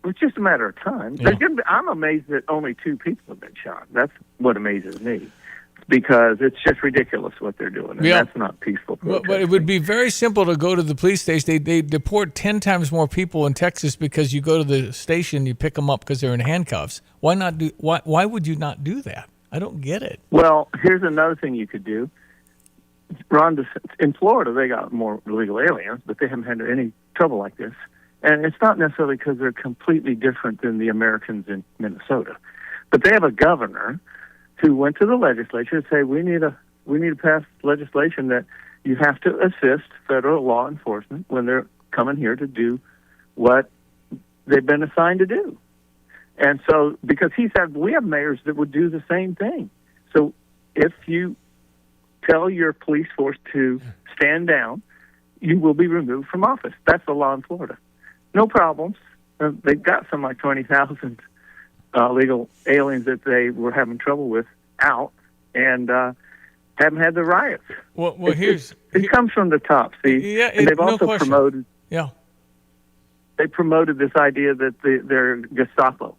it's just a matter of time. Yeah. I'm amazed that only 2 people have been shot. That's what amazes me, because it's just ridiculous what they're doing, and that's not peaceful protest. But it would be very simple to go to the police station. They deport 10 times more people in Texas because you go to the station, you pick them up because they're in handcuffs. Why would you not do that? I don't get it. Well, here's another thing you could do. In Florida, they got more illegal aliens, but they haven't had any trouble like this. And it's not necessarily because they're completely different than the Americans in Minnesota. But they have a governor who went to the legislature and say, we need to pass legislation that you have to assist federal law enforcement when they're coming here to do what they've been assigned to do. And so, because he said, we have mayors that would do the same thing. So if you tell your police force to stand down, you will be removed from office. That's the law in Florida. No problems. They've got some like 20,000 illegal aliens that they were having trouble with out, and haven't had the riots. Well, it comes from the top. See, yeah, and they've also promoted. Yeah, they promoted this idea that they're Gestapo.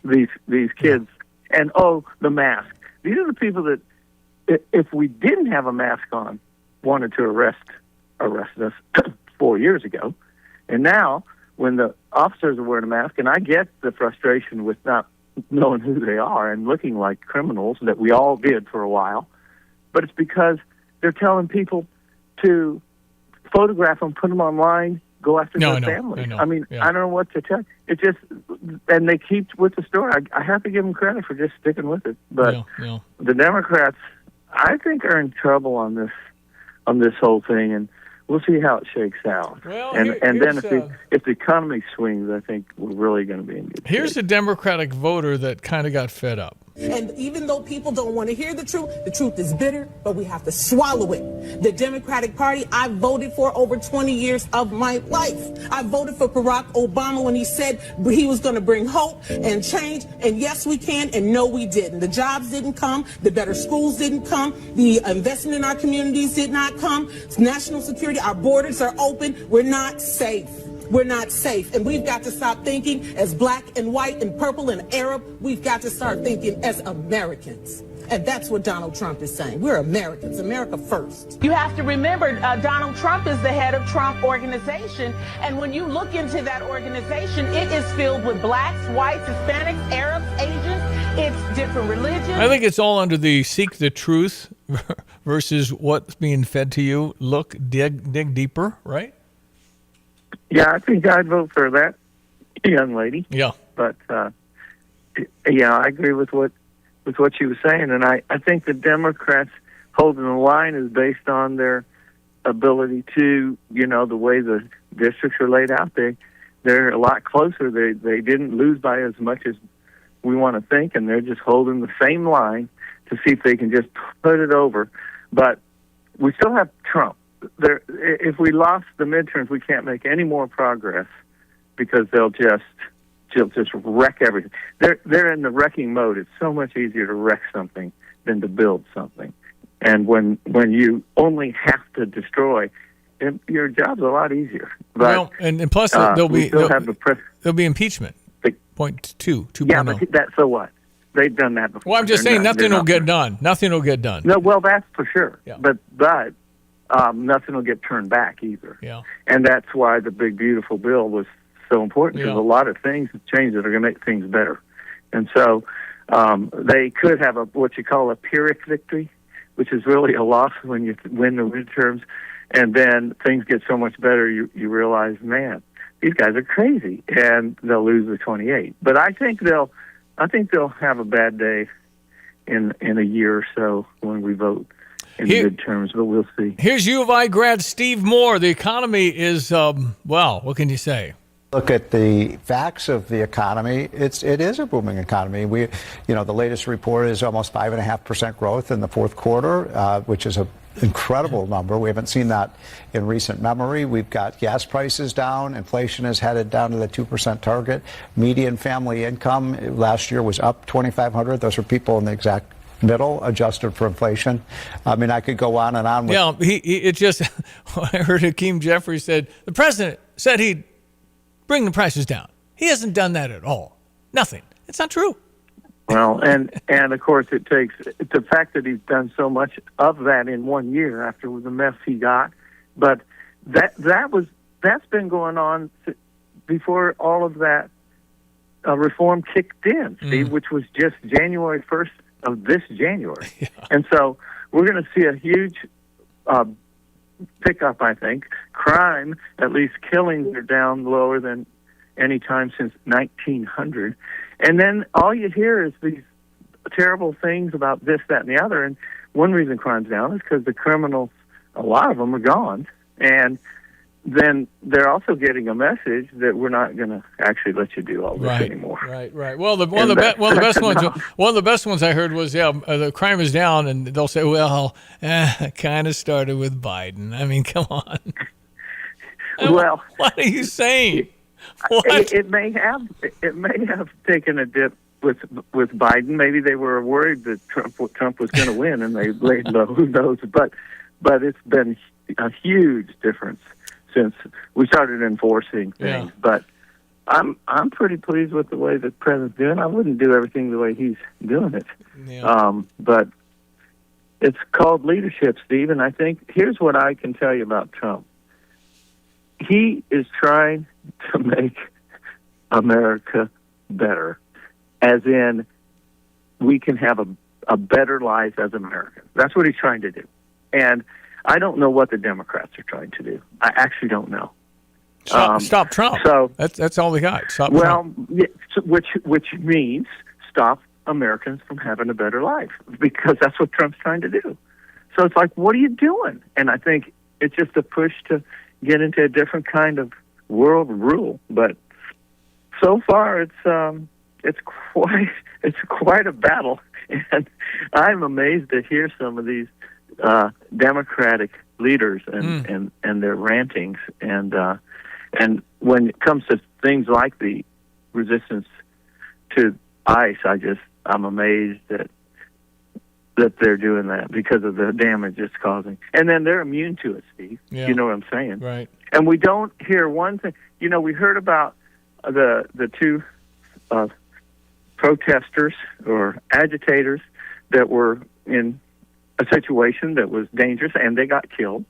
These kids, and the mask. These are the people that, if we didn't have a mask on, wanted to arrest us 4 years ago, and now when the officers are wearing a mask, and I get the frustration with not knowing who they are and looking like criminals that we all did for a while, but it's because they're telling people to photograph them, put them online, go after their families. I mean, I don't know what to tell you. It just, and they keep with the story. I have to give them credit for just sticking with it. But the Democrats, I think, are in trouble on this whole thing, and we'll see how it shakes out. Well, and then if the economy swings, I think we're really going to be in good shape. Here's a Democratic voter that kind of got fed up. And even though people don't want to hear the truth is bitter, but we have to swallow it. The Democratic Party, I voted for over 20 years of my life. I voted for Barack Obama when he said he was going to bring hope and change. And yes, we can. And no, we didn't. The jobs didn't come. The better schools didn't come. The investment in our communities did not come. National security, our borders are open. We're not safe. We're not safe. And we've got to stop thinking as black and white and purple and Arab. We've got to start thinking as Americans. And that's what Donald Trump is saying. We're Americans. America first. You have to remember, Donald Trump is the head of Trump Organization. And when you look into that organization, it is filled with blacks, whites, Hispanics, Arabs, Asians. It's different religions. I think it's all under the seek the truth versus what's being fed to you. Look, dig deeper, right? Yeah, I think I'd vote for that young lady. Yeah. But, I agree with what she was saying. And I think the Democrats holding the line is based on their ability to, the way the districts are laid out. They're a lot closer. They didn't lose by as much as we want to think, and they're just holding the same line to see if they can just put it over. But we still have Trump. If we lost the midterms, we can't make any more progress because they'll just wreck everything. They're in the wrecking mode. It's so much easier to wreck something than to build something. And when you only have to destroy, your job's a lot easier. But, and plus there'll there'll be impeachment. Point two. Yeah, but that's so what? They've done that before. Well, I'm just saying nothing will get done. Nothing will get done. No, well, that's for sure. Yeah. But nothing will get turned back either. Yeah. And that's why the big, beautiful bill was so important, because a lot of things have changed that are going to make things better. And so they could have what you call a Pyrrhic victory, which is really a loss when you win the midterms, and then things get so much better, you realize, man, these guys are crazy, and they'll lose the 28. But I think they'll have a bad day in a year or so when we vote in the midterms, but we'll see. Here's U of I grad Steve Moore. The economy is, what can you say? Look at the facts of the economy. It is a booming economy. The latest report is almost 5.5% growth in the fourth quarter, which is an incredible number. We haven't seen that in recent memory. We've got gas prices down. Inflation is headed down to the 2% target. Median family income last year was up $2,500. Those are people in the exact middle, adjusted for inflation. I mean, I could go on and on. Yeah, I heard Hakeem Jeffries said, the president said he'd bring the prices down. He hasn't done that at all. Nothing. It's not true. Well, and of course it takes the fact that he's done so much of that in 1 year after the mess he got. But that's been going on before all of that reform kicked in, Steve, which was just January 1st of this January. Yeah. And so we're going to see a huge pickup, I think. Crime, at least killings, are down lower than any time since 1900. And then all you hear is these terrible things about this, that, and the other. And one reason crime's down is because the criminals, a lot of them are gone. And then they're also getting a message that we're not going to actually let you do all this anymore. Right. Well, one of the best ones I heard was, the crime is down, and they'll say, well, kind of started with Biden. I mean, come on. Well, what are you saying? It may have taken a dip with Biden. Maybe they were worried that Trump was going to win, and they laid low. Who knows? But it's been a huge difference since we started enforcing things. Yeah. But I'm pretty pleased with the way the president's doing. I wouldn't do everything the way he's doing it. Yeah. But it's called leadership, Steve, and I think here's what I can tell you about Trump. He is trying to make America better, as in we can have a better life as Americans. That's what he's trying to do. And I don't know what the Democrats are trying to do. I actually don't know. Stop Trump. So that's all they got. Stop Trump. Yeah, which means stop Americans from having a better life, because that's what Trump's trying to do. So it's like, what are you doing? And I think it's just a push to get into a different kind of world rule. But so far, it's quite a battle, and I'm amazed to hear some of these Democratic leaders and their rantings, and when it comes to things like the resistance to ICE, I'm amazed that they're doing that because of the damage it's causing. And then they're immune to it, Steve. Yeah. You know what I'm saying? Right. And we don't hear one thing. You know, we heard about the two protesters or agitators that were in a situation that was dangerous, and they got killed.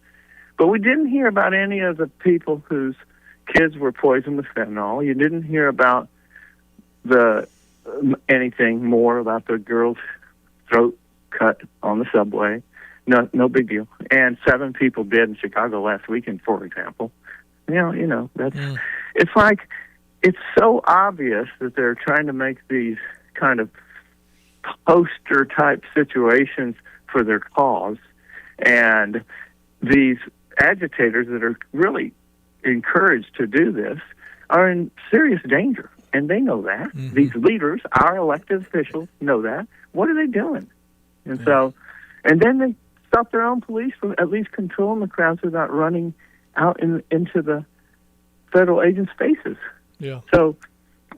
But we didn't hear about any of the people whose kids were poisoned with fentanyl. You didn't hear about anything more about the girl's throat cut on the subway. No big deal. And 7 people dead in Chicago last weekend, for example. You know that's. It's like it's so obvious that they're trying to make these kind of poster type situations for their cause, and these agitators that are really encouraged to do this are in serious danger, and they know that. Mm-hmm. These leaders, our elected officials, know that. What are they doing? And so, and then they stop their own police from at least controlling the crowds without running out into the federal agents' faces. Yeah. So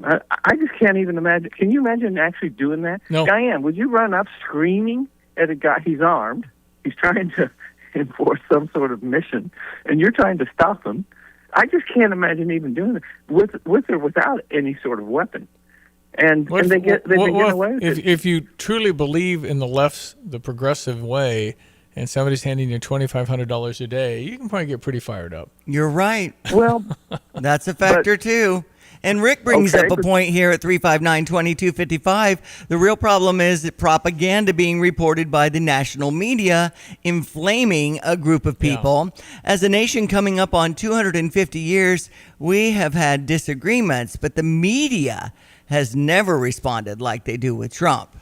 I just can't even imagine. Can you imagine actually doing that? No. Diane, would you run up screaming at a guy? He's armed. He's trying to enforce some sort of mission, and you're trying to stop him. I just can't imagine even doing it with or without any sort of weapon. And they've been getting away with it. If you truly believe in the progressive way, and somebody's handing you $2,500 a day, you can probably get pretty fired up. You're right. Well, that's a factor too. And Rick brings up a point here at 359-2255. The real problem is that propaganda being reported by the national media inflaming a group of people. Yeah. As a nation coming up on 250 years, we have had disagreements, but the media has never responded like they do with Trump.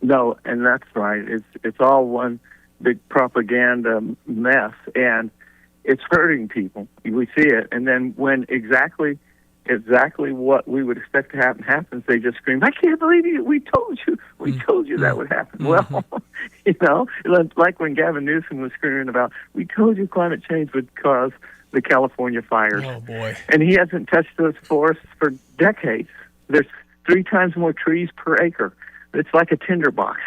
No, and that's right. It's all one big propaganda mess, and it's hurting people. We see it, and then when exactly what we would expect to happen happens, they just scream, "I can't believe you! We told you! We told you that would happen." Well, like when Gavin Newsom was screaming about, "We told you climate change would cause the California fires." Oh boy! And he hasn't touched those forests for decades. There's 3 times more trees per acre. It's like a tinderbox.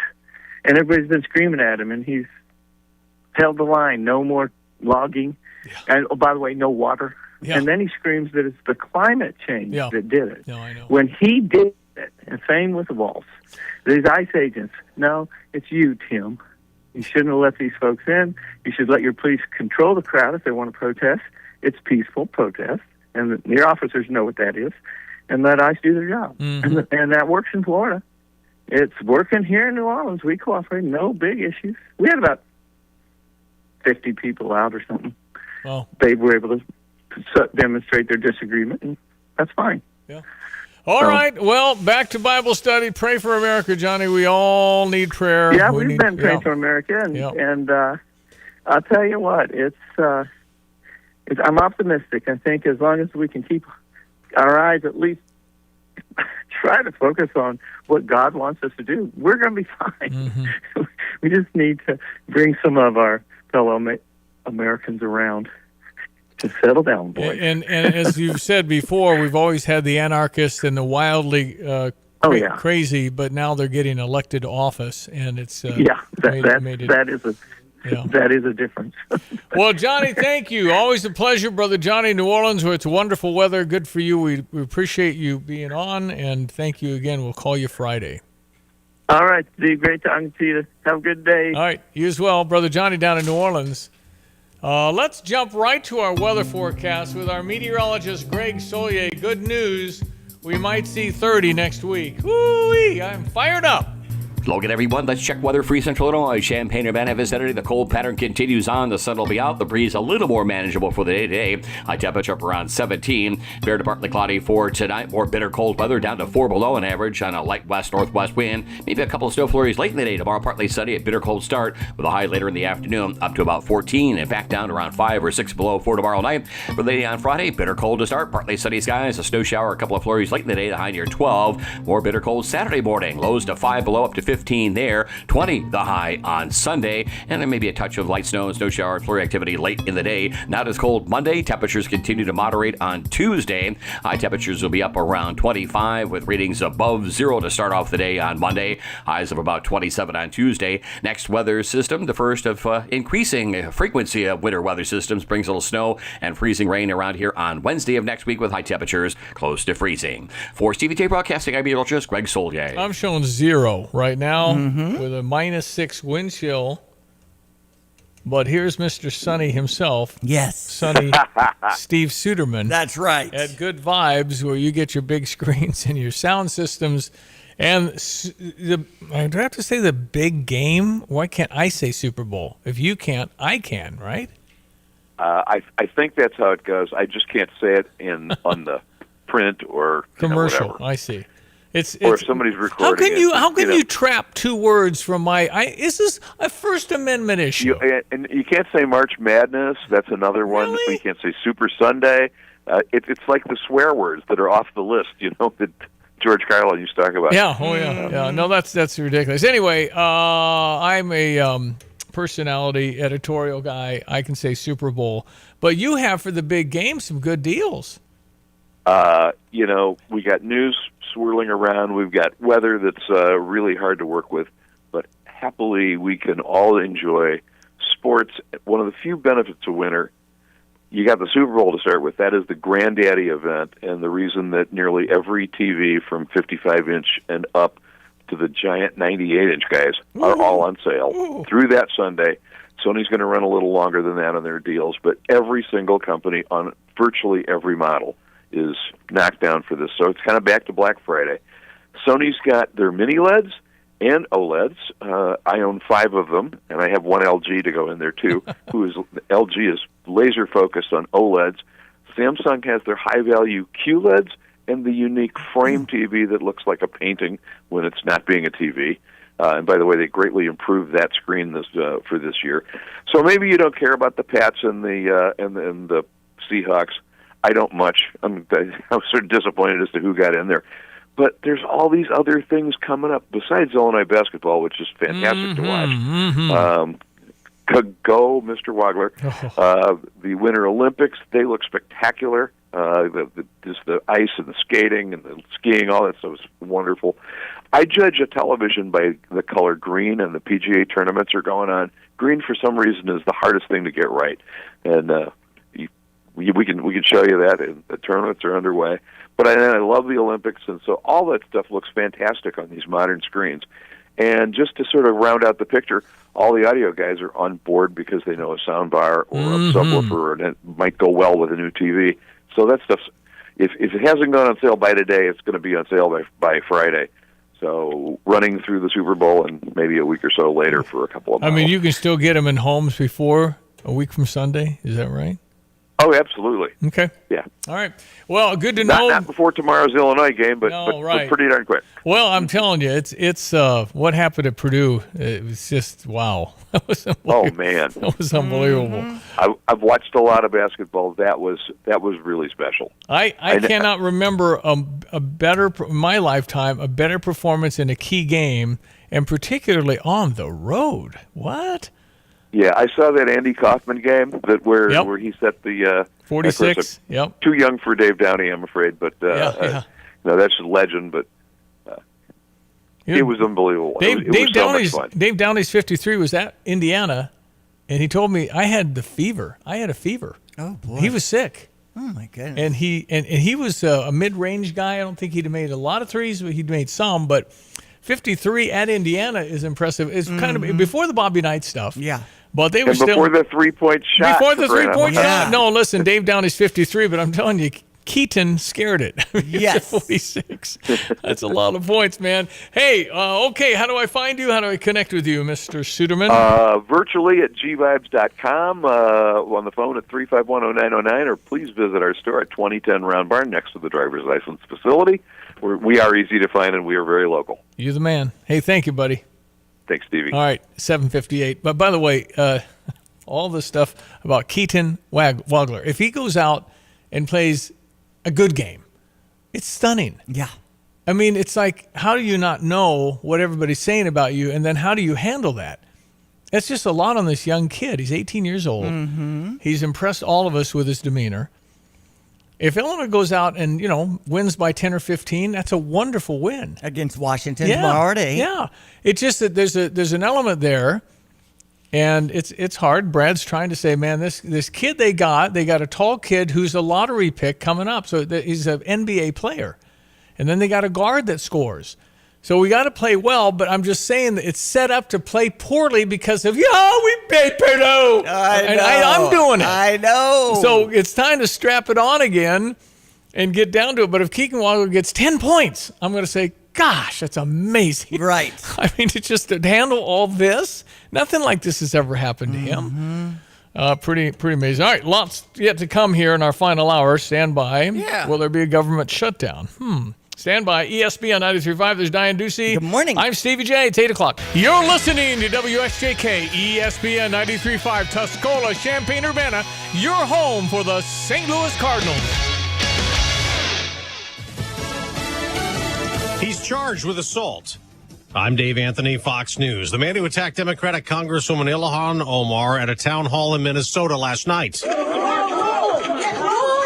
And everybody's been screaming at him, and he's held the line, no more logging. Yeah. And, oh, by the way, no water. Yeah. And then he screams that it's the climate change that did it. No, I know. When he did it, and same with the walls, these ICE agents, no, it's you, Tim. You shouldn't have let these folks in. You should let your police control the crowd if they want to protest. It's peaceful protest, and your officers know what that is, and let ICE do their job. Mm-hmm. And that works in Florida. It's working here in New Orleans. We cooperate. No big issues. We had about 50 people out or something. Well, they were able to demonstrate their disagreement, and that's fine. Yeah. All right. Well, back to Bible study. Pray for America, Johnny. We all need prayer. Yeah, we've been praying for America, and I'll tell you what, it's I'm optimistic. I think as long as we can keep our eyes at least try to focus on what God wants us to do, we're going to be fine. Mm-hmm. We just need to bring some of our fellow Americans around to settle down, boys. And as you've said before, we've always had the anarchists and the wildly crazy, but now they're getting elected to office, and it's that is a difference. Well, Johnny, thank you. Always a pleasure, Brother Johnny. New Orleans, where it's wonderful weather. Good for you. We appreciate you being on, and thank you again. We'll call you Friday. All right, Steve. Great talking to you. Have a good day. All right, you as well, Brother Johnny down in New Orleans. Let's jump right to our weather forecast with our meteorologist, Greg Solier. Good news. We might see 30 next week. Woo-wee, I'm fired up. Logan, everyone. Let's check weather for Central Illinois. Champaign-Urbana vicinity. The cold pattern continues on. The sun will be out. The breeze a little more manageable for the day today. High temperature up around 17. Fair to partly cloudy for tonight. More bitter cold weather down to 4 below an average on a light west-northwest wind. Maybe a couple of snow flurries late in the day. Tomorrow partly sunny. A bitter cold start with a high later in the afternoon up to about 14 and back down to around 5 or 6 below for tomorrow night. For the day on Friday, bitter cold to start. Partly sunny skies. A snow shower. A couple of flurries late in the day. The high near 12. More bitter cold Saturday morning. Lows to 5 below up to 15 there. 20 the high on Sunday, and there may be a touch of light snow and snow shower and flurry activity late in the day. Not as cold Monday. Temperatures continue to moderate on Tuesday. High temperatures will be up around 25 with readings above 0 to start off the day on Monday. Highs of about 27 on Tuesday. Next weather system, the first of increasing frequency of winter weather systems, brings a little snow and freezing rain around here on Wednesday of next week with high temperatures close to freezing. For Stevie J Broadcasting, I'm meteorologist Greg Solier. I'm showing 0 right now. With a -6 wind chill. But here's Mr. Sunny himself. Yes. Sunny Steve Suderman. That's right. At Good Vibes, where you get your big screens and your sound systems. And do I have to say the big game? Why can't I say Super Bowl? If you can't, I can, right? I think that's how it goes. I just can't say it on the print or commercial. Whatever. I see. Or if somebody's recording. How can you trap 2 words from my? Is this a First Amendment issue? And you can't say March Madness. That's another one. Really? You can't say Super Sunday. It's like the swear words that are off the list. That George Carlin used to talk about. Yeah. Oh yeah. Yeah. No, that's ridiculous. Anyway, I'm a personality editorial guy. I can say Super Bowl, but you have for the big game some good deals. We got news swirling around. We've got weather that's really hard to work with, but happily we can all enjoy sports. One of the few benefits of winter, you got the Super Bowl to start with. That is the granddaddy event, and the reason that nearly every TV from 55-inch and up to the giant 98-inch guys are all on sale through that Sunday. Sony's going to run a little longer than that on their deals, but every single company on virtually every model is knocked down for this. So it's kind of back to Black Friday. Sony's got their mini LEDs and OLEDs. I own 5 of them, and I have one LG to go in there too. LG is laser focused on OLEDs. Samsung has their high-value QLEDs and the unique frame TV that looks like a painting when it's not being a TV. And by the way, they greatly improved that screen for this year. So maybe you don't care about the Pats and the Seahawks. I don't much. I'm sort of disappointed as to who got in there. But there's all these other things coming up besides Illinois basketball, which is fantastic to watch. Go, Mr. Wagler. The Winter Olympics, they look spectacular. Just the ice and the skating and the skiing, all that stuff is wonderful. I judge a television by the color green, and the PGA tournaments are going on. Green, for some reason, is the hardest thing to get right, and we can show you that. And the tournaments are underway. But I love the Olympics, and so all that stuff looks fantastic on these modern screens. And just to sort of round out the picture, all the audio guys are on board because they know a sound bar or a subwoofer, and it might go well with a new TV. So that stuff's, if it hasn't gone on sale by today, it's going to be on sale by Friday. So running through the Super Bowl and maybe a week or so later for a couple of months. I mean, you can still get them in homes before a week from Sunday. Is that right? Oh, absolutely. Okay. Yeah. All right. Well, good to know. Not before tomorrow's Illinois game, but pretty darn quick. Well, I'm telling you, it's what happened at Purdue. It was just wow. That was oh man, that was unbelievable. I've watched a lot of basketball. That was really special. I cannot remember a better in my lifetime a better performance in a key game, and particularly on the road. What? Yeah, I saw that Andy Kaufman game where he set the 46. Yep. Too young for Dave Downey, I'm afraid, but no, that's a legend. But it was unbelievable. Dave Downey's 53 was at Indiana, and he told me I had the fever. I had a fever. Oh boy, he was sick. Oh my goodness. And he was a mid-range guy. I don't think he'd made a lot of threes, but he'd made some. But 53 at Indiana is impressive. It's kind of before the Bobby Knight stuff. Yeah. But they were before the 3-point shot. Before the 3-point shot. No, listen, Dave Downey's 53, but I'm telling you, Keaton scared it. Yes. 46. That's a lot of points, man. Hey, okay, how do I find you? How do I connect with you, Mr. Suderman? Virtually at gvibes.com, on the phone at 3510909, or please visit our store at 2010 Round Barn next to the driver's license facility. We are easy to find, and we are very local. You're the man. Hey, thank you, buddy. Thanks, Stevie. All right, 7:58. But by the way, all this stuff about Keaton Wagler, if he goes out and plays a good game, it's stunning. Yeah. I mean, it's like, how do you not know what everybody's saying about you, and then how do you handle that? That's just a lot on this young kid. He's 18 years old. Mm-hmm. He's impressed all of us with his demeanor. If Illinois goes out and, wins by 10 or 15, that's a wonderful win. Against Washington tomorrow at 8. Yeah. It's just that there's an element there, and it's hard. Brad's trying to say, man, this kid they got a tall kid who's a lottery pick coming up. So he's an NBA player. And then they got a guard that scores. So we got to play well, but I'm just saying that it's set up to play poorly because of, we beat Purdue. I'm doing it. I know. So it's time to strap it on again and get down to it. But if Keegan Wagler gets 10 points, I'm going to say, gosh, that's amazing. Right. I mean, to handle all this, nothing like this has ever happened to him. Pretty amazing. All right, lots yet to come here in our final hour. Stand by. Yeah. Will there be a government shutdown? Stand by. ESPN 93.5. There's Diane Ducey. Good morning. I'm Stevie J. It's 8 o'clock. You're listening to WSJK, ESPN 93.5, Tuscola, Champaign-Urbana, your home for the St. Louis Cardinals. He's charged with assault. I'm Dave Anthony, Fox News. The man who attacked Democratic Congresswoman Ilhan Omar at a town hall in Minnesota last night.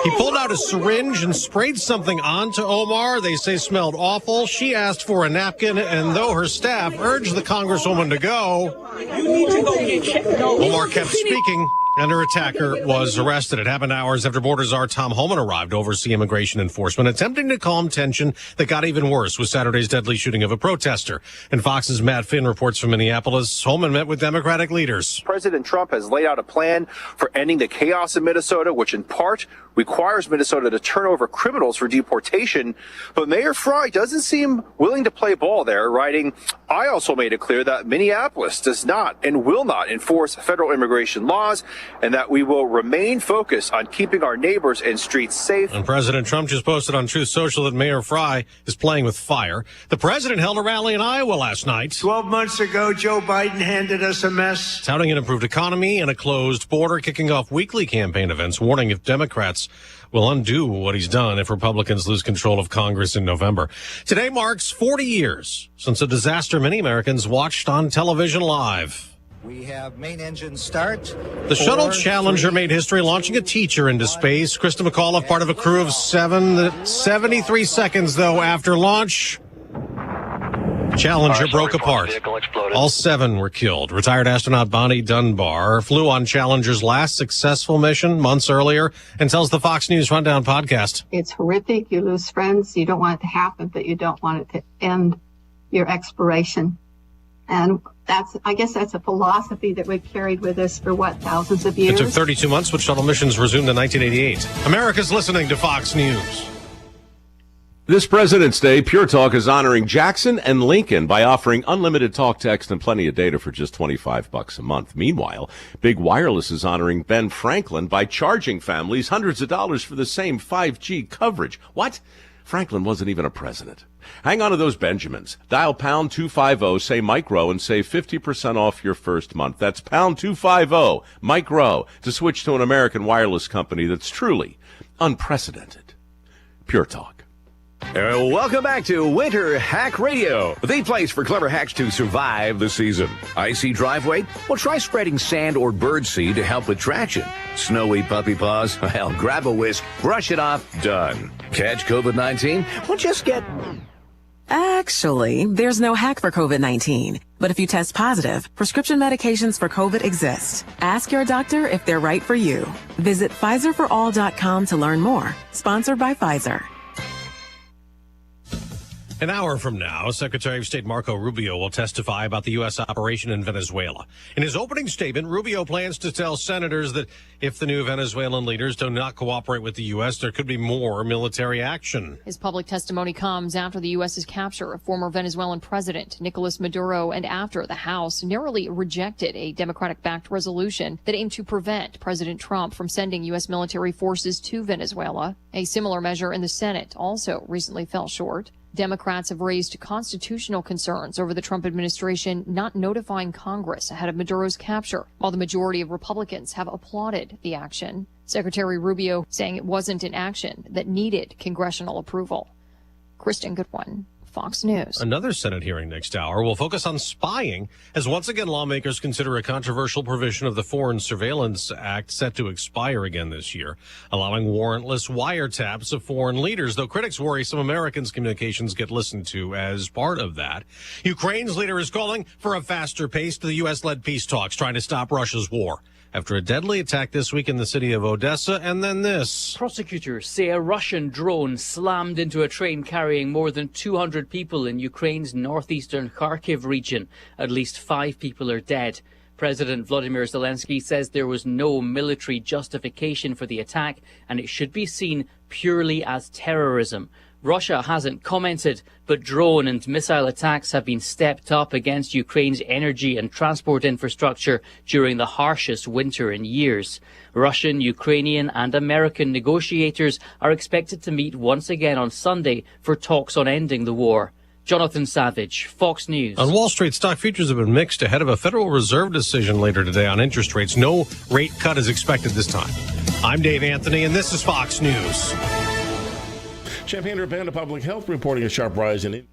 He pulled out a syringe and sprayed something onto Omar. They say smelled awful. She asked for a napkin, and though her staff urged the Congresswoman to go, you need to go get checked. No. Omar kept speaking And her attacker was arrested. It happened hours after border czar Tom Homan arrived to oversee immigration enforcement, attempting to calm tension that got even worse with Saturday's deadly shooting of a protester. And Fox's Matt Finn reports from Minneapolis. Homan met with Democratic leaders. President Trump has laid out a plan for ending the chaos in Minnesota, which in part requires Minnesota to turn over criminals for deportation. But Mayor Fry doesn't seem willing to play ball there, writing, "I also made it clear that Minneapolis does not and will not enforce federal immigration laws, and that we will remain focused on keeping our neighbors and streets safe." And President Trump just posted on Truth Social that Mayor Fry is playing with fire. The president held a rally in Iowa last night. 12 months ago, Joe Biden handed us a mess. Touting an improved economy and a closed border, kicking off weekly campaign events, warning if Democrats will undo what he's done if Republicans lose control of Congress in November. Today marks 40 years since a disaster many Americans watched on television live. We have main engine start. The shuttle Challenger made history, launching a teacher into space. Krista McAuliffe, part of a crew of 73 seconds, though, after launch, Challenger broke apart. All 7 were killed. Retired astronaut Bonnie Dunbar flew on Challenger's last successful mission months earlier and tells the Fox News Rundown podcast. It's horrific. You lose friends. You don't want it to happen, but you don't want it to end your exploration. And I guess that's a philosophy that we've carried with us for, thousands of years? It took 32 months, but shuttle missions resumed in 1988. America's listening to Fox News. This President's Day, Pure Talk is honoring Jackson and Lincoln by offering unlimited talk, text, and plenty of data for just $25 a month. Meanwhile, Big Wireless is honoring Ben Franklin by charging families hundreds of dollars for the same 5G coverage. What? Franklin wasn't even a president. Hang on to those Benjamins. Dial pound 250, say Mike Rowe, and save 50% off your first month. That's pound 250, Mike Rowe, to switch to an American wireless company that's truly unprecedented. Pure Talk. Welcome back to Winter Hack Radio, the place for clever hacks to survive the season. Icy driveway? Well, try spreading sand or birdseed to help with traction. Snowy puppy paws? Well, grab a whisk, brush it off, done. Catch COVID-19? Well, just get... Actually, there's no hack for COVID-19. But if you test positive, prescription medications for COVID exist. Ask your doctor if they're right for you. Visit PfizerForAll.com to learn more. Sponsored by Pfizer. An hour from now, Secretary of State Marco Rubio will testify about the U.S. operation in Venezuela. In his opening statement, Rubio plans to tell senators that if the new Venezuelan leaders do not cooperate with the U.S., there could be more military action. His public testimony comes after the U.S.'s capture of former Venezuelan President Nicolas Maduro and after the House narrowly rejected a Democratic-backed resolution that aimed to prevent President Trump from sending U.S. military forces to Venezuela. A similar measure in the Senate also recently fell short. Democrats have raised constitutional concerns over the Trump administration not notifying Congress ahead of Maduro's capture, while the majority of Republicans have applauded the action. Secretary Rubio saying it wasn't an action that needed congressional approval. Kristen Goodwin, Fox News. Another Senate hearing next hour will focus on spying as once again lawmakers consider a controversial provision of the Foreign Surveillance Act set to expire again this year, allowing warrantless wiretaps of foreign leaders, though critics worry some Americans' communications get listened to as part of that. Ukraine's leader is calling for a faster pace to the U.S.-led peace talks, trying to stop Russia's war. After a deadly attack this week in the city of Odessa, and then this. Prosecutors say a Russian drone slammed into a train carrying more than 200 people in Ukraine's northeastern Kharkiv region. At least 5 people are dead. President Vladimir Zelensky says there was no military justification for the attack, and it should be seen purely as terrorism. Russia hasn't commented, but drone and missile attacks have been stepped up against Ukraine's energy and transport infrastructure during the harshest winter in years. Russian, Ukrainian and American negotiators are expected to meet once again on Sunday for talks on ending the war. Jonathan Savage, Fox News. On Wall Street, stock futures have been mixed ahead of a Federal Reserve decision later today on interest rates. No rate cut is expected this time. I'm Dave Anthony, and this is Fox News. Champaign-Urbana Public Health reporting a sharp rise in...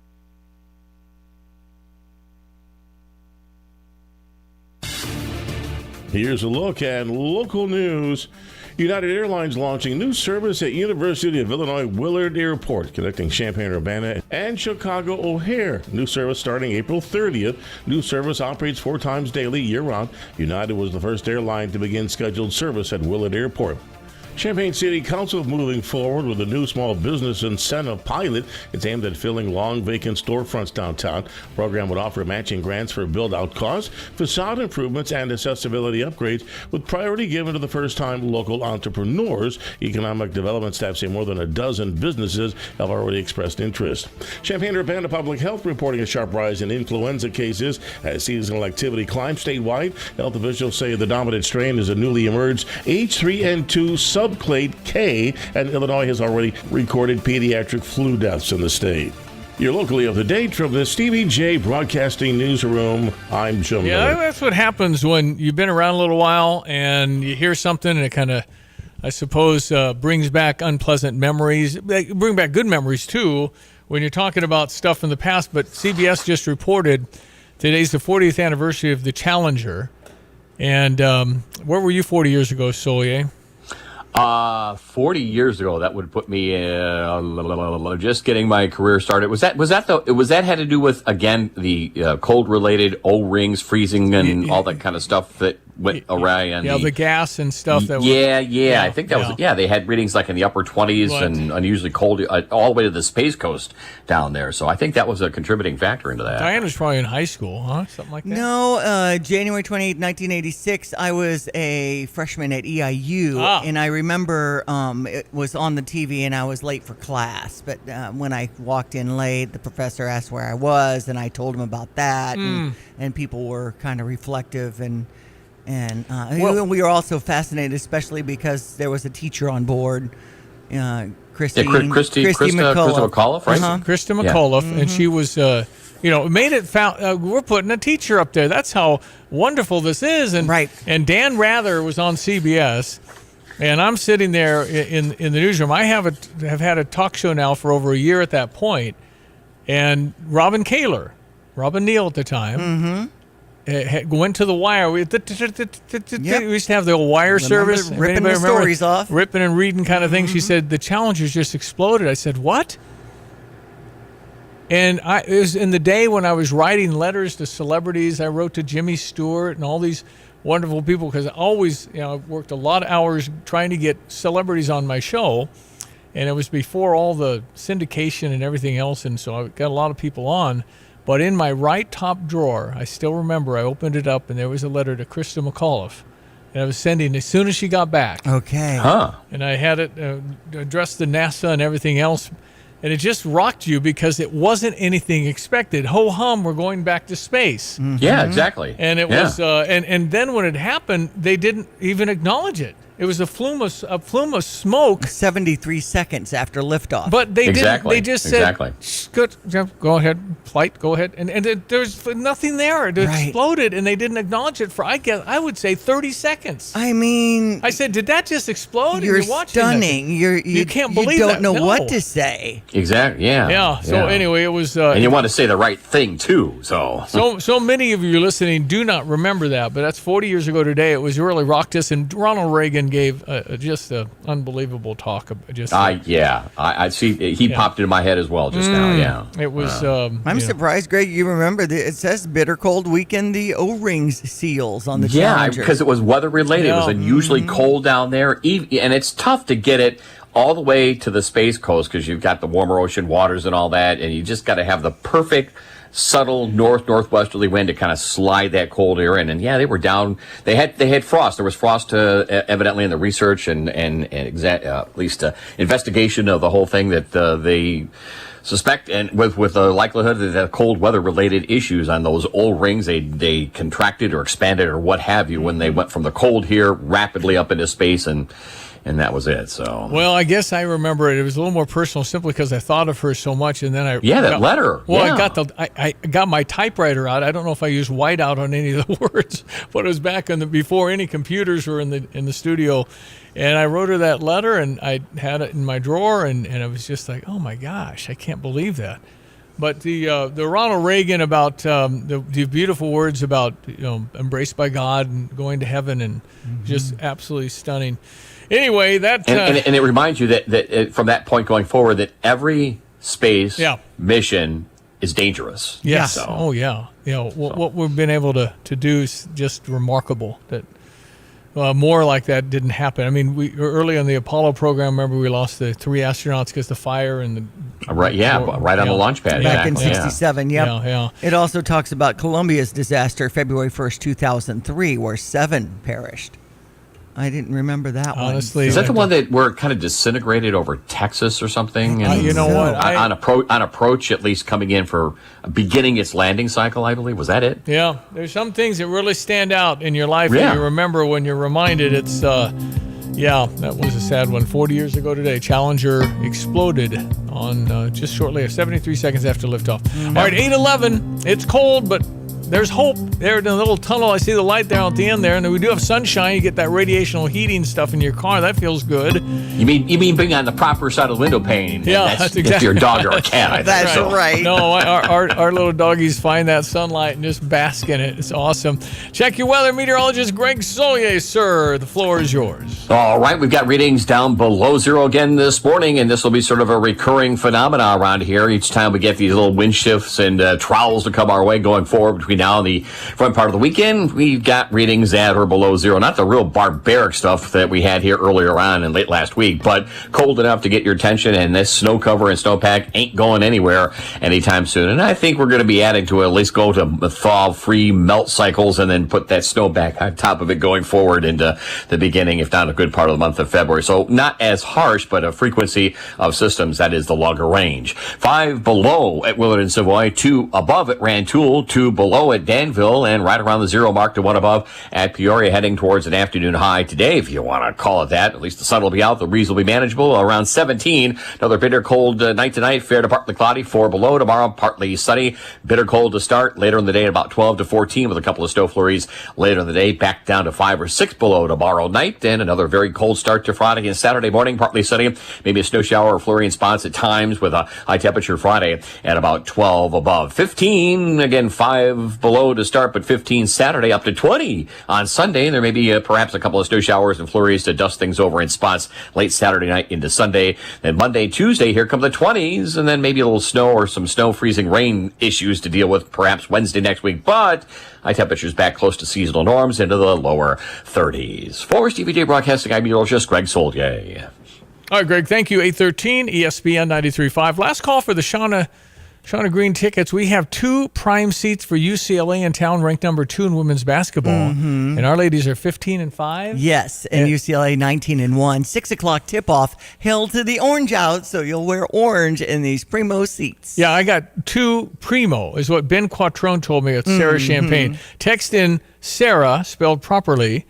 Here's a look at local news. United Airlines launching new service at University of Illinois Willard Airport, connecting Champaign-Urbana and Chicago O'Hare. New service starting April 30th. New service operates 4 times daily, year-round. United was the first airline to begin scheduled service at Willard Airport. Champaign City Council moving forward with a new small business incentive pilot. It's aimed at filling long vacant storefronts downtown. The program would offer matching grants for build-out costs, facade improvements, and accessibility upgrades, with priority given to the first-time local entrepreneurs. Economic development staff say more than a dozen businesses have already expressed interest. Champaign-Urbana Public Health reporting a sharp rise in influenza cases as seasonal activity climbs statewide. Health officials say the dominant strain is a newly emerged H3N2 subclade K, and Illinois has already recorded pediatric flu deaths in the state. You're locally up to date from the Stevie J Broadcasting Newsroom. I'm Jim Yeah, Miller. that's what happens when you've been around a little while and you hear something and it kind of, I suppose, brings back unpleasant memories. Bring back good memories, too, when you're talking about stuff in the past. But CBS just reported today's the 40th anniversary of the Challenger. And where were you 40 years ago, Solier? 40 years ago, that would put me just getting my career started. Was that had to do with, again, the cold related O-rings freezing and all that kind of stuff that went awry? And the gas and stuff. That I think that was they had readings like in the upper 20s and unusually cold all the way to the Space Coast down there. So I think that was a contributing factor into that. Diane was probably in high school, huh? Something like that. No, January 28, 1986, I was a freshman at EIU, and I remember it was on the TV and I was late for class. But when I walked in late, the professor asked where I was, and I told him about that, and people were kind of reflective and we were also fascinated, especially because there was a teacher on board, Christy McAuliffe, right? Krista McAuliffe, and she was, made it. We're putting a teacher up there. That's how wonderful this is. And And Dan Rather was on CBS, and I'm sitting there in the newsroom. I have had a talk show now for over a year at that point, and Robin Neal at the time. Went to the wire. We used to have the old wire service. Ripping the stories off. Ripping and reading kind of thing. She said, the Challengers just exploded. I said, what? And it was in the day when I was writing letters to celebrities. I wrote to Jimmy Stewart and all these wonderful people because I always, worked a lot of hours trying to get celebrities on my show. And it was before all the syndication and everything else. And so I got a lot of people on. But in my right top drawer, I still remember I opened it up and there was a letter to Krista McAuliffe. And I was sending as soon as she got back. Okay. And I had it addressed to NASA and everything else. And it just rocked you because it wasn't anything expected. Ho-hum, we're going back to space. Yeah, exactly. And it was, and then when it happened, they didn't even acknowledge it. It was a plume of smoke. 73 seconds after liftoff. But they didn't. They just said, "Good, go ahead, flight, go ahead." And there's nothing there. It exploded, and they didn't acknowledge it for I would say 30 seconds. I mean, I said, "Did that just explode?" You're and you're watching stunning. You can't believe you that. don't know what to say. Exactly. Yeah. Yeah. So anyway, it was. And you want to say the right thing too. So many of you listening do not remember that, but that's 40 years ago today. It was really rocked us, and Ronald Reagan gave just an unbelievable talk. I see. He popped into my head as well just now. Yeah, it was. I'm surprised, Greg. You remember it says bitter cold weekend. The O-rings seals on the Challenger. Because it was weather related. It was unusually cold down there, and it's tough to get it all the way to the Space Coast because you've got the warmer ocean waters and all that, and you just got to have the perfect subtle northwesterly wind to kind of slide that cold air in. And they were down. They had frost. There was frost evidently in the research and at least investigation of the whole thing that they suspect, and with the likelihood that the cold weather related issues on those old rings, they contracted or expanded or what have you when they went from the cold here rapidly up into space and that was it. So I guess I remember it. It was a little more personal, simply because I thought of her so much, and then that letter. Well, I got my typewriter out. I don't know if I used whiteout on any of the words, but it was back before any computers were in the studio, and I wrote her that letter, and I had it in my drawer, and I was just like, oh my gosh, I can't believe that. But the Ronald Reagan about the beautiful words about embraced by God and going to heaven and just absolutely stunning. Anyway, that and it reminds you that from that point going forward that every space mission is dangerous. Yes. So. Oh yeah. What we've been able to do is just remarkable. That more like that didn't happen. I mean, we early on the Apollo program. Remember, we lost the 3 astronauts because the fire and the right on the launch pad back in '67. Yep. Yeah. It also talks about Columbia's disaster, February 1st, 2003, where 7 perished. I didn't remember that one. Honestly, is that the one that were kind of disintegrated over Texas or something? And you know what? On approach, at least coming in for beginning its landing cycle, I believe. Was that it? Yeah. There's some things that really stand out in your life Yeah. that you remember when you're reminded. It's that was a sad one. 40 years ago today, Challenger exploded on just shortly 73 seconds after liftoff. All right, 8:11. It's cold, but there's hope there in the little tunnel. I see the light there at the end there, and we do have sunshine. You get that radiational heating stuff in your car. That feels good. You mean being on the proper side of the window pane? Yeah, that's exactly. If your dog or a cat, I think. That's right. No, our little doggies find that sunlight and just bask in it. It's awesome. Check your weather, meteorologist Greg Solier, sir. The floor is yours. All right, we've got readings down below zero again this morning, and this will be sort of a recurring phenomenon around here. Each time we get these little wind shifts and trowels to come our way going forward between now and the front part of the weekend, we've got readings at or below zero. Not the real barbaric stuff that we had here earlier on and late last week, but cold enough to get your attention, and this snow cover and snowpack ain't going anywhere anytime soon. And I think we're going to be adding to at least go to thaw-free melt cycles and then put that snow back on top of it going forward into the beginning, if not a good part of the month of February. So not as harsh, but a frequency of systems that is the longer range. 5 below at Willard and Savoy, 2 above at Rantoul, 2 below at Danville, and right around the 0 mark to 1 above at Peoria, heading towards an afternoon high today, if you want to call it that. At least the sun will be out, the breeze will be manageable, around 17. Another bitter cold night tonight, fair to partly cloudy, 4 below. Tomorrow, partly sunny, bitter cold to start. Later in the day, at about 12 to 14 with a couple of snow flurries. Later in the day, back down to 5 or 6 below tomorrow night, and another very cold start to Friday and Saturday morning, partly sunny, maybe a snow shower or flurry in spots at times with a high temperature Friday at about 12 above. 15, again, 5 below to start, but 15 Saturday, up to 20 on Sunday. There may be perhaps a couple of snow showers and flurries to dust things over in spots late Saturday night into Sunday. Then Monday, Tuesday, here come the 20s, and then maybe a little snow or some snow freezing rain issues to deal with perhaps Wednesday next week, but high temperatures back close to seasonal norms into the lower 30s. For Stevie J Broadcasting, I'm meteorologist Greg Solier. All right, Greg, thank you. 813 ESPN 93.5. Last call for the Shauna Green tickets. We have 2 prime seats for UCLA in town, ranked number 2 in women's basketball. And our ladies are 15-5. Yes, and UCLA 19-1. 6 o'clock tip-off. Hail to the orange out, so you'll wear orange in these primo seats. Yeah, I got 2 primo, is what Ben Quattrone told me at Sarah Champagne. Text in Sarah, spelled properly,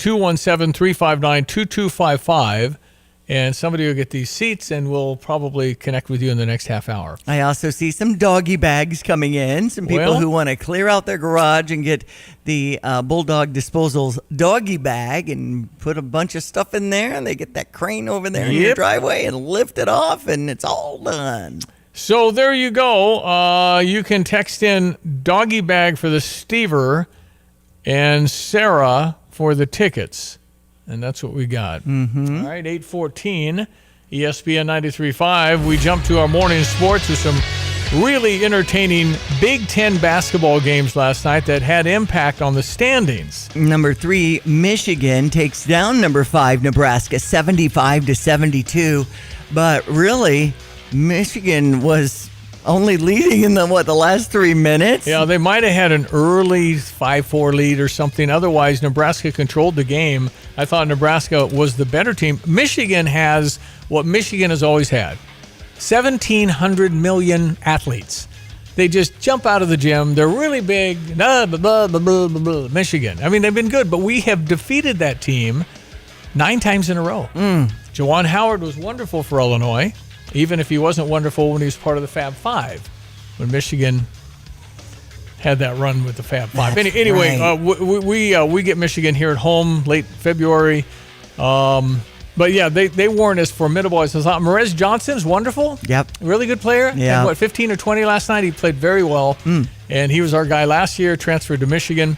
217-359-2255. And somebody will get these seats, and we'll probably connect with you in the next half hour. I also see some doggy bags coming in. Some people who want to clear out their garage and get the Bulldog Disposals doggy bag and put a bunch of stuff in there, and they get that crane over there in your driveway and lift it off, and it's all done. So there you go. You can text in doggy bag for the Stever and Sarah for the tickets. And that's what we got. All right, 8:14, ESPN 93.5. We jump to our morning sports with some really entertaining Big Ten basketball games last night that had impact on the standings. Number 3, Michigan takes down number 5, Nebraska, 75-72. But really, Michigan was only leading in the last 3 minutes? Yeah, they might have had an early 5-4 lead or something. Otherwise, Nebraska controlled the game. I thought Nebraska was the better team. Michigan has what Michigan has always had. 1,700 million athletes. They just jump out of the gym. They're really big. Blah, blah, blah, blah, blah, blah. Michigan. I mean, they've been good, but we have defeated that team 9 times in a row. Juwan Howard was wonderful for Illinois, even if he wasn't wonderful when he was part of the Fab Five, when Michigan had that run with the Fab Five. Anyway, we get Michigan here at home late February. But yeah, they weren't as formidable as I thought. Merez Johnson's wonderful. Yep. Really good player. Yeah. Had, 15 or 20 last night? He played very well. And he was our guy last year, transferred to Michigan.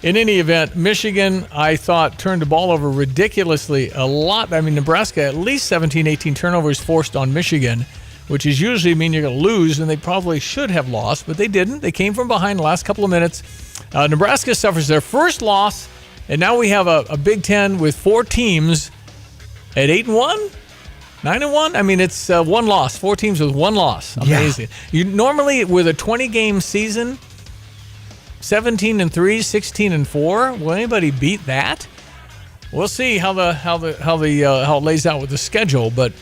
In any event, Michigan, I thought, turned the ball over ridiculously a lot. I mean, Nebraska, at least 17, 18 turnovers forced on Michigan, which is usually mean you're going to lose, and they probably should have lost, but they didn't. They came from behind the last couple of minutes. Nebraska suffers their first loss, and now we have a Big Ten with 4 teams at 8-1, 9-1. I mean, it's 1 loss. 4 teams with 1 loss. Amazing. You normally with a 20-game season, 17-3, 16-4. Will anybody beat that? We'll see how it lays out with the schedule. But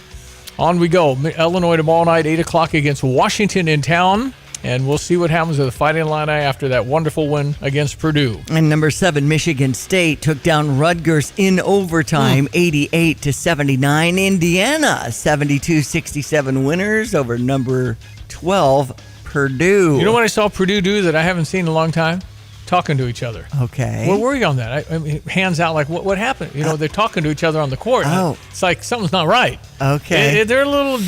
on we go. Illinois tomorrow night, 8:00 against Washington in town. And we'll see what happens with the Fighting Illini after that wonderful win against Purdue. And number 7, Michigan State took down Rutgers in overtime, 88-79. Indiana, 72-67 winners over number 12, Purdue. You know what I saw Purdue do that I haven't seen in a long time? Talking to each other. Okay. Where were you on that? I mean, hands out, like, what happened? You know, they're talking to each other on the court. Oh. It's like something's not right. Okay. They're a little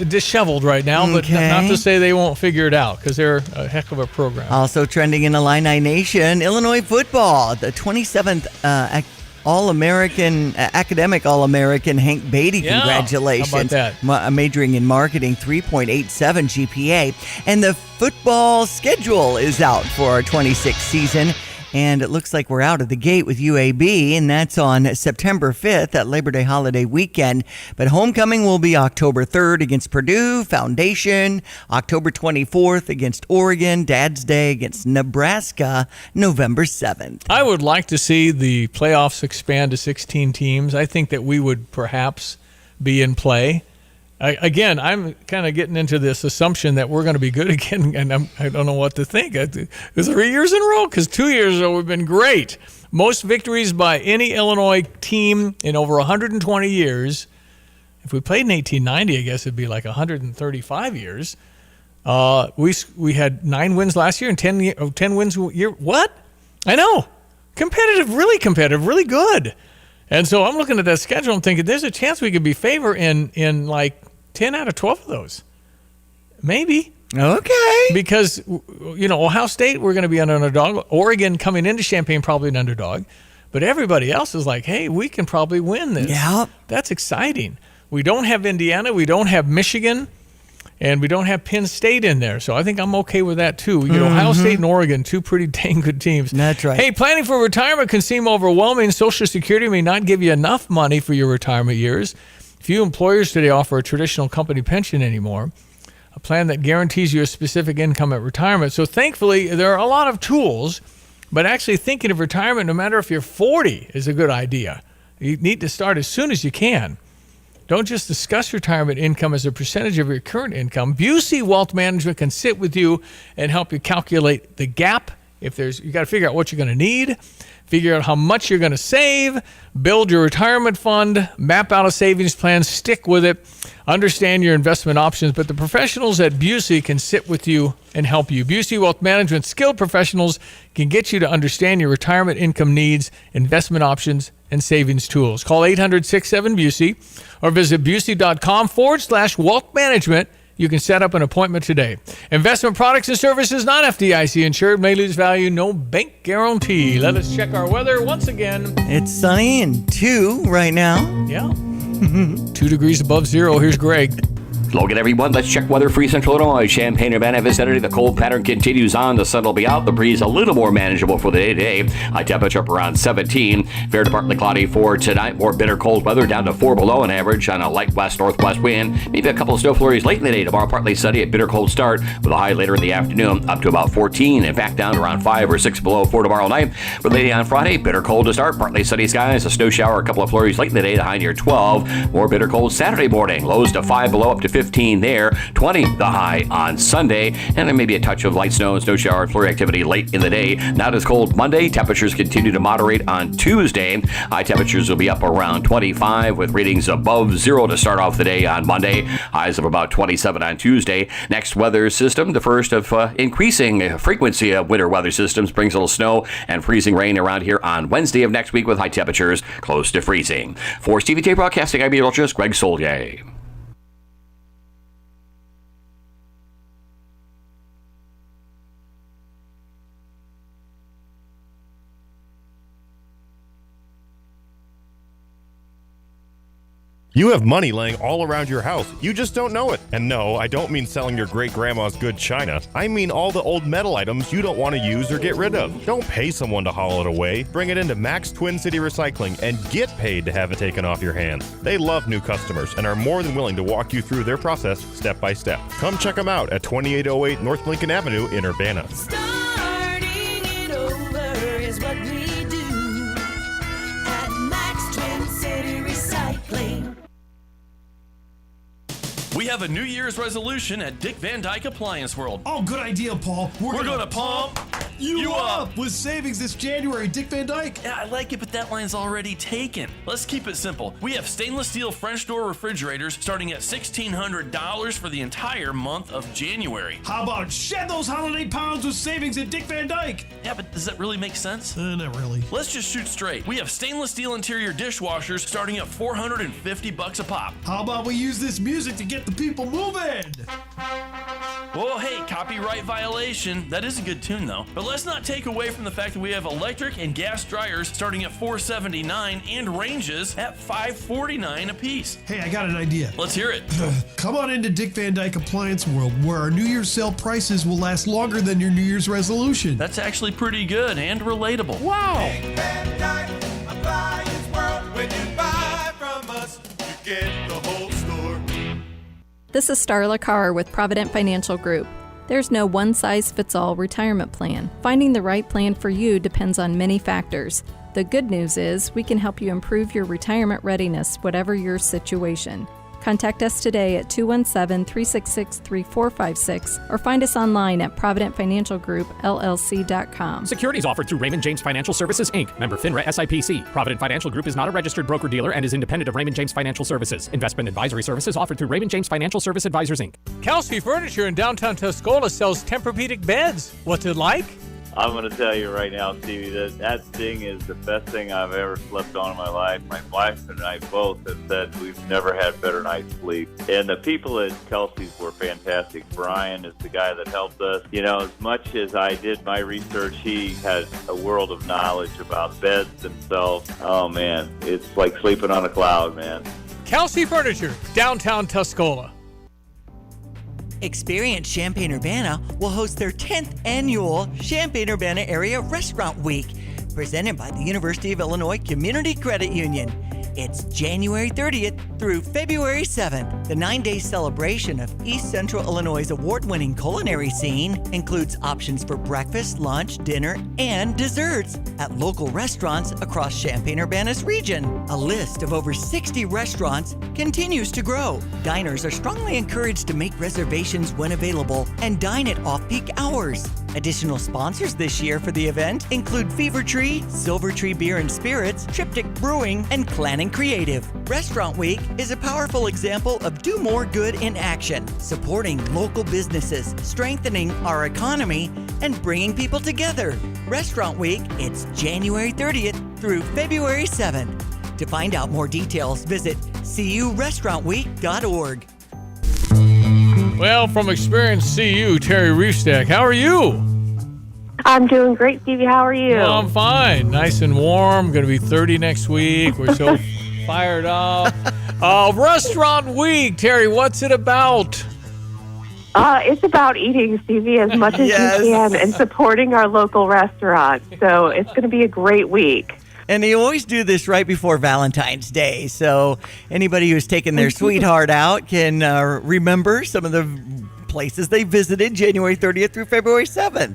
disheveled right now, but not to say they won't figure it out, because they're a heck of a program. Also trending in Illini Nation, Illinois football, the 27th All-American, academic All-American Hank Beatty. Yeah. Congratulations. How about that? Majoring in marketing, 3.87 GPA. And the football schedule is out for our 26th season. And it looks like we're out of the gate with UAB, and that's on September 5th, that Labor Day holiday weekend. But homecoming will be October 3rd against Purdue, Foundation, October 24th against Oregon, Dad's Day against Nebraska, November 7th. I would like to see the playoffs expand to 16 teams. I think that we would perhaps be in play. Again, I'm kind of getting into this assumption that we're going to be good again, and I don't know what to think. 3 years in a row, because 2 years ago we've been great. Most victories by any Illinois team in over 120 years. If we played in 1890, I guess it'd be like 135 years. We had 9 wins last year and 10 wins a year. What? I know. Competitive, really good. And so I'm looking at that schedule and thinking there's a chance we could be favored in like 10 out of 12 of those. Maybe. Okay. Because, you know, Ohio State, we're going to be an underdog. Oregon coming into Champaign, probably an underdog. But everybody else is like, hey, we can probably win this. Yeah. That's exciting. We don't have Indiana. We don't have Michigan. And we don't have Penn State in there. So I think I'm okay with that, too. You know, Ohio State and Oregon, 2 pretty dang good teams. That's right. Hey, planning for retirement can seem overwhelming. Social Security may not give you enough money for your retirement years. Few employers today offer a traditional company pension anymore, a plan that guarantees you a specific income at retirement. So thankfully, there are a lot of tools, but actually thinking of retirement, no matter if you're 40, is a good idea. You need to start as soon as you can. Don't just discuss retirement income as a percentage of your current income. Busey Wealth Management can sit with you and help you calculate the gap. You got to figure out what you're going to need, figure out how much you're going to save, build your retirement fund, map out a savings plan, stick with it, understand your investment options. But the professionals at Busey can sit with you and help you. Busey Wealth Management skilled professionals can get you to understand your retirement income needs, investment options, and savings tools. Call 800-67-BUSEY or visit busey.com/wealth management. You can set up an appointment today. Investment products and services not FDIC insured, may lose value, no bank guarantee. Let us check our weather once again. It's sunny and 2 right now. Yeah. 2 degrees above zero. Here's Greg. Look at everyone. Let's check weather. Free Central Illinois, Champaign-Urbana vicinity. The cold pattern continues on. The sun will be out. The breeze a little more manageable for the day today. High temperature up around 17. Fair to partly cloudy for tonight. More bitter cold weather down to 4 below an average on a light west-northwest wind. Maybe a couple of snow flurries late in the day. Tomorrow partly sunny. A bitter cold start with a high later in the afternoon up to about 14. In fact, down to around 5 or 6 below for tomorrow night. For late on Friday, bitter cold to start. Partly sunny skies. A snow shower. A couple of flurries late in the day to high near 12. More bitter cold Saturday morning. Lows to 5 below up to 15. 15 there, 20 the high on Sunday, and then maybe a touch of light snow and snow shower flurry activity late in the day. Not as cold Monday. Temperatures continue to moderate on Tuesday. High temperatures will be up around 25 with readings above zero to start off the day on Monday. Highs of about 27 on Tuesday. Next weather system, the first of increasing frequency of winter weather systems, brings a little snow and freezing rain around here on Wednesday of next week with high temperatures close to freezing. For Stevie J Broadcasting, I'm meteorologist Greg Solier. You have money laying all around your house. You just don't know it. And no, I don't mean selling your great-grandma's good china. I mean all the old metal items you don't want to use or get rid of. Don't pay someone to haul it away. Bring it into Max Twin City Recycling and get paid to have it taken off your hands. They love new customers and are more than willing to walk you through their process step by step. Come check them out at 2808 North Lincoln Avenue in Urbana. Starting it over is what we do at Max Twin City Recycling. We have a New Year's resolution at Dick Van Dyke Appliance World. Oh, good idea, Paul. We're going to pump you up with savings this January, Dick Van Dyke. Yeah, I like it, but that line's already taken. Let's keep it simple. We have stainless steel French door refrigerators starting at $1,600 for the entire month of January. How about shed those holiday pounds with savings at Dick Van Dyke? Yeah, but does that really make sense? Not really. Let's just shoot straight. We have stainless steel interior dishwashers starting at $450 a pop. How about we use this music to get the people moving? Well, hey, copyright violation. That is a good tune, though. But let's not take away from the fact that we have electric and gas dryers starting at $479 and ranges at $549 a piece. Hey, I got an idea. Let's hear it. Come on into Dick Van Dyke Appliance World, where our New Year's sale prices will last longer than your New Year's resolution. That's actually pretty good and relatable. Wow. Dick Van Dyke Appliance World. When you buy from us, you get the whole store. This is Starla Carr with Provident Financial Group. There's no one-size-fits-all retirement plan. Finding the right plan for you depends on many factors. The good news is we can help you improve your retirement readiness, whatever your situation. Contact us today at 217-366-3456 or find us online at providentfinancialgroupllc.com. Securities offered through Raymond James Financial Services, Inc., member FINRA SIPC. Provident Financial Group is not a registered broker-dealer and is independent of Raymond James Financial Services. Investment advisory services offered through Raymond James Financial Service Advisors, Inc. Kelsey Furniture in downtown Tuscola sells Tempur-Pedic beds. What's it like? I'm going to tell you right now, Stevie, that thing is the best thing I've ever slept on in my life. My wife and I both have said we've never had better night's sleep. And the people at Kelsey's were fantastic. Brian is the guy that helped us. You know, as much as I did my research, he has a world of knowledge about beds themselves. Oh, man, it's like sleeping on a cloud, man. Kelsey Furniture, downtown Tuscola. Experience Champaign-Urbana will host their 10th annual Champaign-Urbana Area Restaurant Week, presented by the University of Illinois Community Credit Union. It's January 30th through February 7th. The 9-day celebration of East Central Illinois' award-winning culinary scene includes options for breakfast, lunch, dinner, and desserts at local restaurants across Champaign-Urbana's region. A list of over 60 restaurants continues to grow. Diners are strongly encouraged to make reservations when available and dine at off-peak hours. Additional sponsors this year for the event include Fever Tree, Silver Tree Beer and Spirits, Triptych Brewing, and Clan & Creative. Restaurant Week is a powerful example of do more good in action, supporting local businesses, strengthening our economy, and bringing people together. Restaurant Week, it's January 30th through February 7th. To find out more details, visit curestaurantweek.org. Well, from Experience CU, Terry Reefstack, how are you? I'm doing great, Stevie. How are you? Well, I'm fine. Nice and warm. Going to be 30 next week. We're so fired up. Restaurant Week, Terry, what's it about? It's about eating, Stevie, as much as you can and supporting our local restaurants. So it's going to be a great week. And they always do this right before Valentine's Day. So anybody who's taken their sweetheart out can remember some of the places they visited January 30th through February 7th.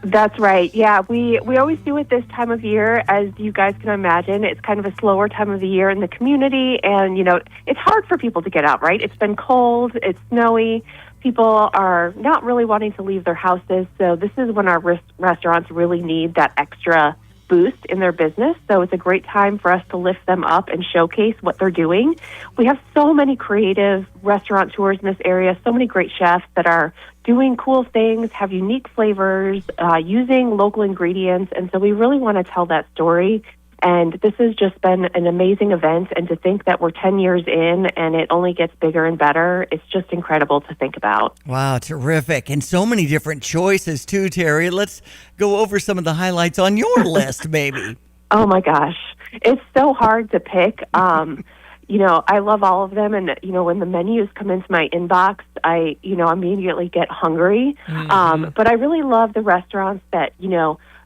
That's right. Yeah, we always do it this time of year, as you guys can imagine. It's kind of a slower time of the year in the community, and, it's hard for people to get out, right? It's been cold, it's snowy. People are not really wanting to leave their houses, so this is when our restaurants really need that extra boost in their business. So it's a great time for us to lift them up and showcase what they're doing. We have so many creative restaurateurs in this area, so many great chefs that are doing cool things, have unique flavors, using local ingredients. And so we really want to tell that story. And this has just been an amazing event. And to think that we're 10 years in and it only gets bigger and better, it's just incredible to think about. Wow, terrific. And so many different choices, too, Terry. Let's go over some of the highlights on your list, maybe. Oh, my gosh. It's so hard to pick. I love all of them. And, when the menus come into my inbox, I immediately get hungry. Mm-hmm. But I really love the restaurants that,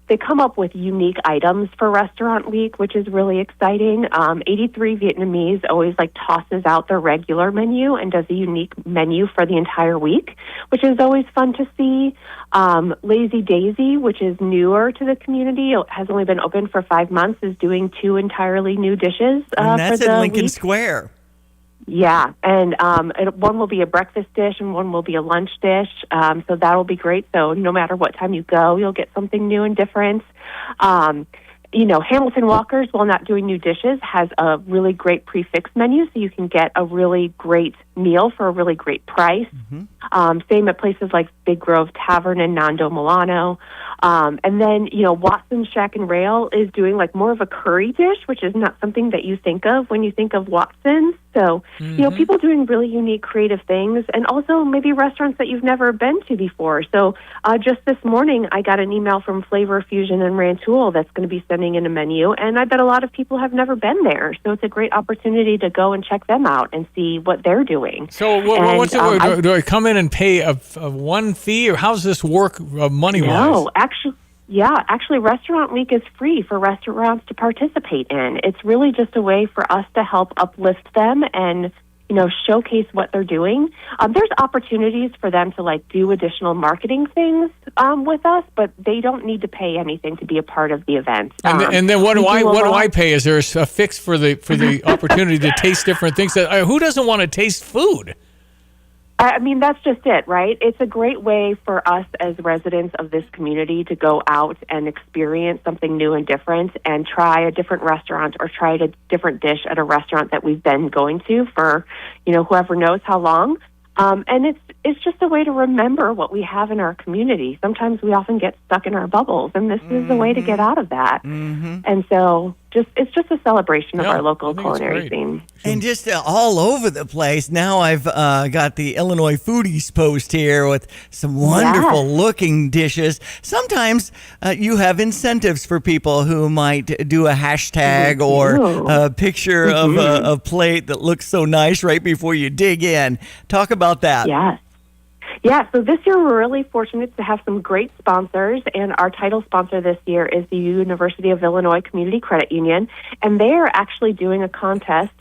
they come up with unique items for Restaurant Week, which is really exciting. 83 Vietnamese always tosses out their regular menu and does a unique menu for the entire week, which is always fun to see. Lazy Daisy, which is newer to the community, has only been open for 5 months, is doing 2 entirely new dishes And that's for the at Lincoln week. Square. Yeah, and one will be a breakfast dish and one will be a lunch dish, so that'll be great. So no matter what time you go, you'll get something new and different. Hamilton Walker's, while not doing new dishes, has a really great prefix menu, so you can get a really great meal for a really great price. Same at places like Big Grove Tavern and Nando Milano. And then, Watson's Shack and Rail is doing more of a curry dish, which is not something that you think of when you think of Watson's. So, people doing really unique, creative things, and also maybe restaurants that you've never been to before. So, just this morning, I got an email from Flavor Fusion in Rantoul that's going to be sending in a menu, and I bet a lot of people have never been there. So, it's a great opportunity to go and check them out and see what they're doing. So, what's it? Do I come in and pay a one fee, or how's this work money-wise? No, actually, Restaurant Week is free for restaurants to participate in. It's really just a way for us to help uplift them and, showcase what they're doing. There's opportunities for them to do additional marketing things with us, but they don't need to pay anything to be a part of the event. And then what do I pay? Is there a fix for the opportunity to taste different things? Who doesn't want to taste food? I mean, that's just it, right? It's a great way for us as residents of this community to go out and experience something new and different and try a different restaurant or try a different dish at a restaurant that we've been going to for, whoever knows how long. And it's just a way to remember what we have in our community. Sometimes we often get stuck in our bubbles, and this is a way to get out of that. And so it's just a celebration of our local culinary scene. And just all over the place. Now I've got the Illinois Foodies post here with some wonderful looking dishes. Sometimes you have incentives for people who might do a hashtag or a picture of a plate that looks so nice right before you dig in. Talk about that. Yes. Yeah, so this year we're really fortunate to have some great sponsors, and our title sponsor this year is the University of Illinois Community Credit Union, and they are actually doing a contest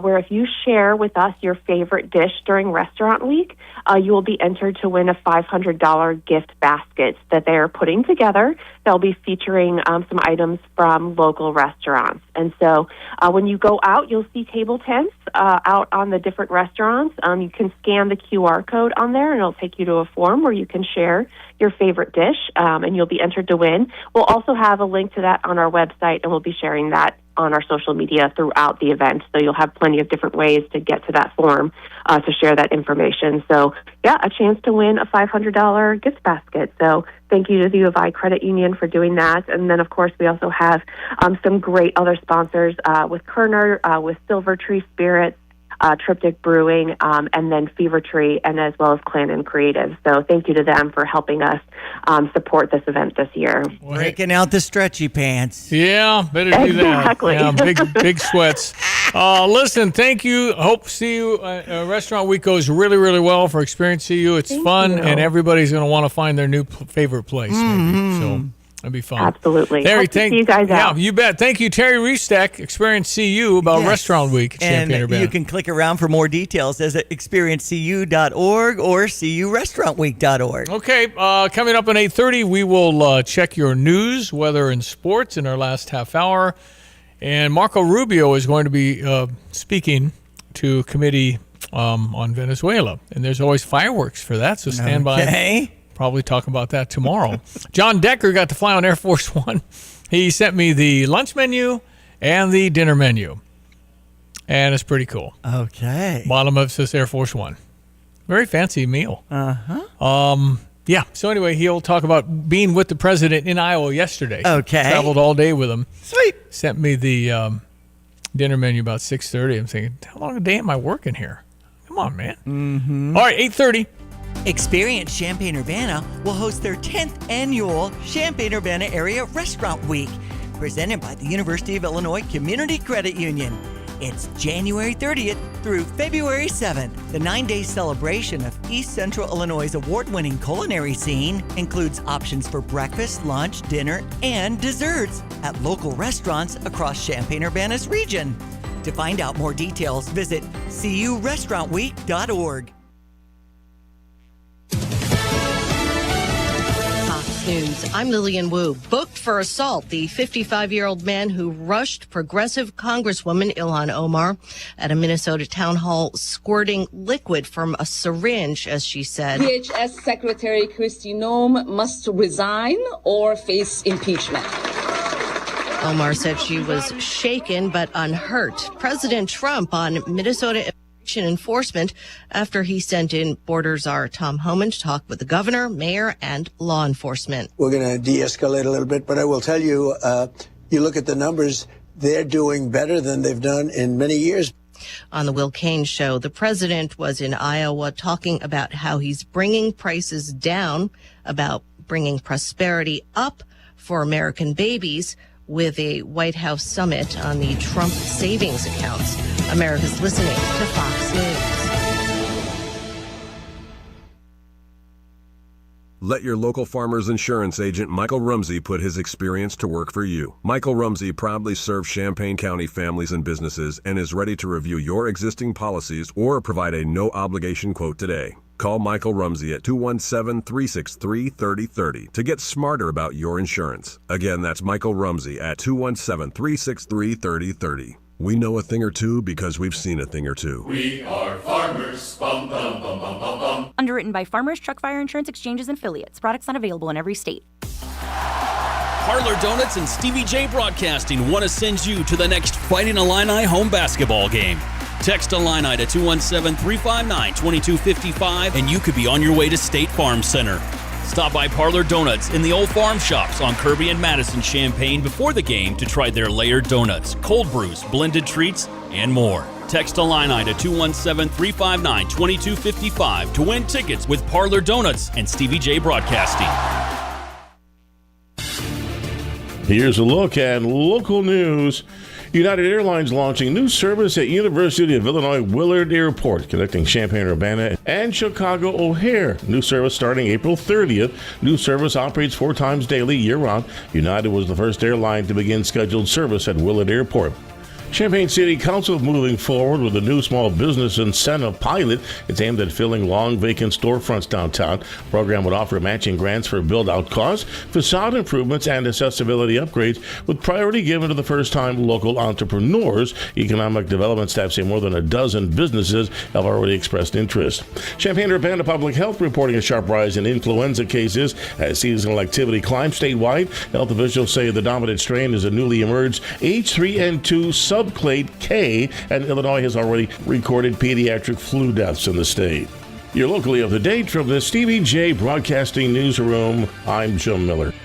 where if you share with us your favorite dish during Restaurant Week, you will be entered to win a $500 gift basket that they are putting together. They'll be featuring some items from local restaurants. And so when you go out, you'll see table tents out on the different restaurants. You can scan the QR code on there, and it'll take you to a form where you can share your favorite dish, and you'll be entered to win. We'll also have a link to that on our website, and we'll be sharing that on our social media throughout the event. So you'll have plenty of different ways to get to that form to share that information. So, a chance to win a $500 gift basket. So thank you to the U of I Credit Union for doing that. And then, of course, we also have some great other sponsors with Kerner, with Silver Tree Spirits, Triptych Brewing, and then Fever Tree, and as well as Clannon Creative. So thank you to them for helping us support this event this year. Breaking out the stretchy pants. Yeah, better do that. Exactly. Yeah, big sweats. Listen, thank you. Hope to see you. Restaurant Week goes really, really well for experiencing you. It's fun, and everybody's going to want to find their new favorite place. Maybe. So That'd be fun. Absolutely. Terry, Hope to see you guys out. Yeah, you bet. Thank you, Terry Restack, Experience CU, about Restaurant Week at And Champaign-Urbana. you can click around for more details as at experiencecu.org or curestaurantweek.org. Okay, coming up at 8:30, we will check your news, weather, and sports in our last half hour. And Marco Rubio is going to be speaking to committee on Venezuela. And there's always fireworks for that, so stand by. Probably talk about that tomorrow. John Decker got to fly on Air Force One. He sent me the lunch menu and the dinner menu. And it's pretty cool. Okay. Bottom of it says Air Force One. Very fancy meal. Yeah. So anyway, he'll talk about being with the president in Iowa yesterday. Okay. Traveled all day with him. Sweet. Sent me the dinner menu about 6:30. I'm thinking, how long a day am I working here? Come on, man. Mm-hmm. All right, 8:30. Experience Champaign-Urbana will host their 10th annual Champaign-Urbana Area Restaurant Week, presented by the University of Illinois Community Credit Union. It's January 30th through February 7th. The 9-day celebration of East Central Illinois' award-winning culinary scene includes options for breakfast, lunch, dinner, and desserts at local restaurants across Champaign-Urbana's region. To find out more details, visit curestaurantweek.org. News. I'm Lillian Wu. Booked for assault, the 55-year-old man who rushed progressive Congresswoman Ilhan Omar at a Minnesota town hall, squirting liquid from a syringe, as she said. DHS Secretary Kristi Noem must resign or face impeachment. Omar said she was shaken but unhurt. President Trump on Minnesota enforcement after he sent in Border Czar Tom Homan to talk with the governor, mayor, and law enforcement. We're going to de-escalate a little bit, but I will tell you, you look at the numbers, they're doing better than they've done in many years. On the Will Cain Show, the president was in Iowa talking about how he's bringing prices down, about bringing prosperity up for American babies, with a White House summit on the Trump savings accounts. America's listening to Fox News. Let your local farmer's insurance agent Michael Rumsey put his experience to work for you. Michael Rumsey proudly serves Champaign County families and businesses and is ready to review your existing policies or provide a no-obligation quote today. Call Michael Rumsey at 217-363-3030 to get smarter about your insurance. Again, that's Michael Rumsey at 217-363-3030. We know a thing or two because we've seen a thing or two. We are farmers. Bum, bum, bum, bum, bum, bum. Underwritten by Farmers Truck Fire Insurance Exchanges and Affiliates. Products not available in every state. Parlor Donuts and Stevie J Broadcasting want to send you to the next Fighting Illini home basketball game. Text Illini to 217-359-2255 and you could be on your way to State Farm Center. Stop by Parlor Donuts in the Old Farm Shops on Kirby and Madison Champaign before the game to try their layered donuts, cold brews, blended treats, and more. Text Illini to 217-359-2255 to win tickets with Parlor Donuts and Stevie J Broadcasting. Here's a look at local news. United Airlines launching new service at University of Illinois Willard Airport, connecting Champaign-Urbana and Chicago O'Hare. New service starting April 30th. New service operates 4 times daily, year-round. United was the first airline to begin scheduled service at Willard Airport. Champaign City Council moving forward with a new small business incentive pilot. It's aimed at filling long vacant storefronts downtown. The program would offer matching grants for build-out costs, facade improvements, and accessibility upgrades, with priority given to the first-time local entrepreneurs. Economic development staff say more than a dozen businesses have already expressed interest. Champaign-Urbana Public Health reporting a sharp rise in influenza cases as seasonal activity climbs statewide. Health officials say the dominant strain is a newly emerged H3N2 subclade K, and Illinois has already recorded pediatric flu deaths in the state. You're locally up to date from the Stevie J Broadcasting Newsroom. I'm Jim Miller.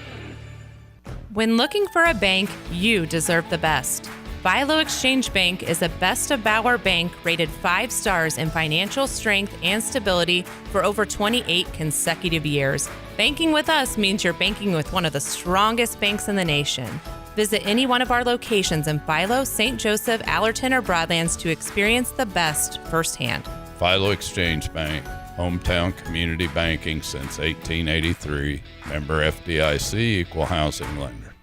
When looking for a bank, you deserve the best. Philo Exchange Bank is a Best of Bauer bank rated 5 stars in financial strength and stability for over 28 consecutive years. Banking with us means you're banking with one of the strongest banks in the nation. Visit any one of our locations in Philo, St. Joseph, Allerton, or Broadlands to experience the best firsthand. Philo Exchange Bank. Hometown community banking since 1883. Member FDIC, equal housing lender.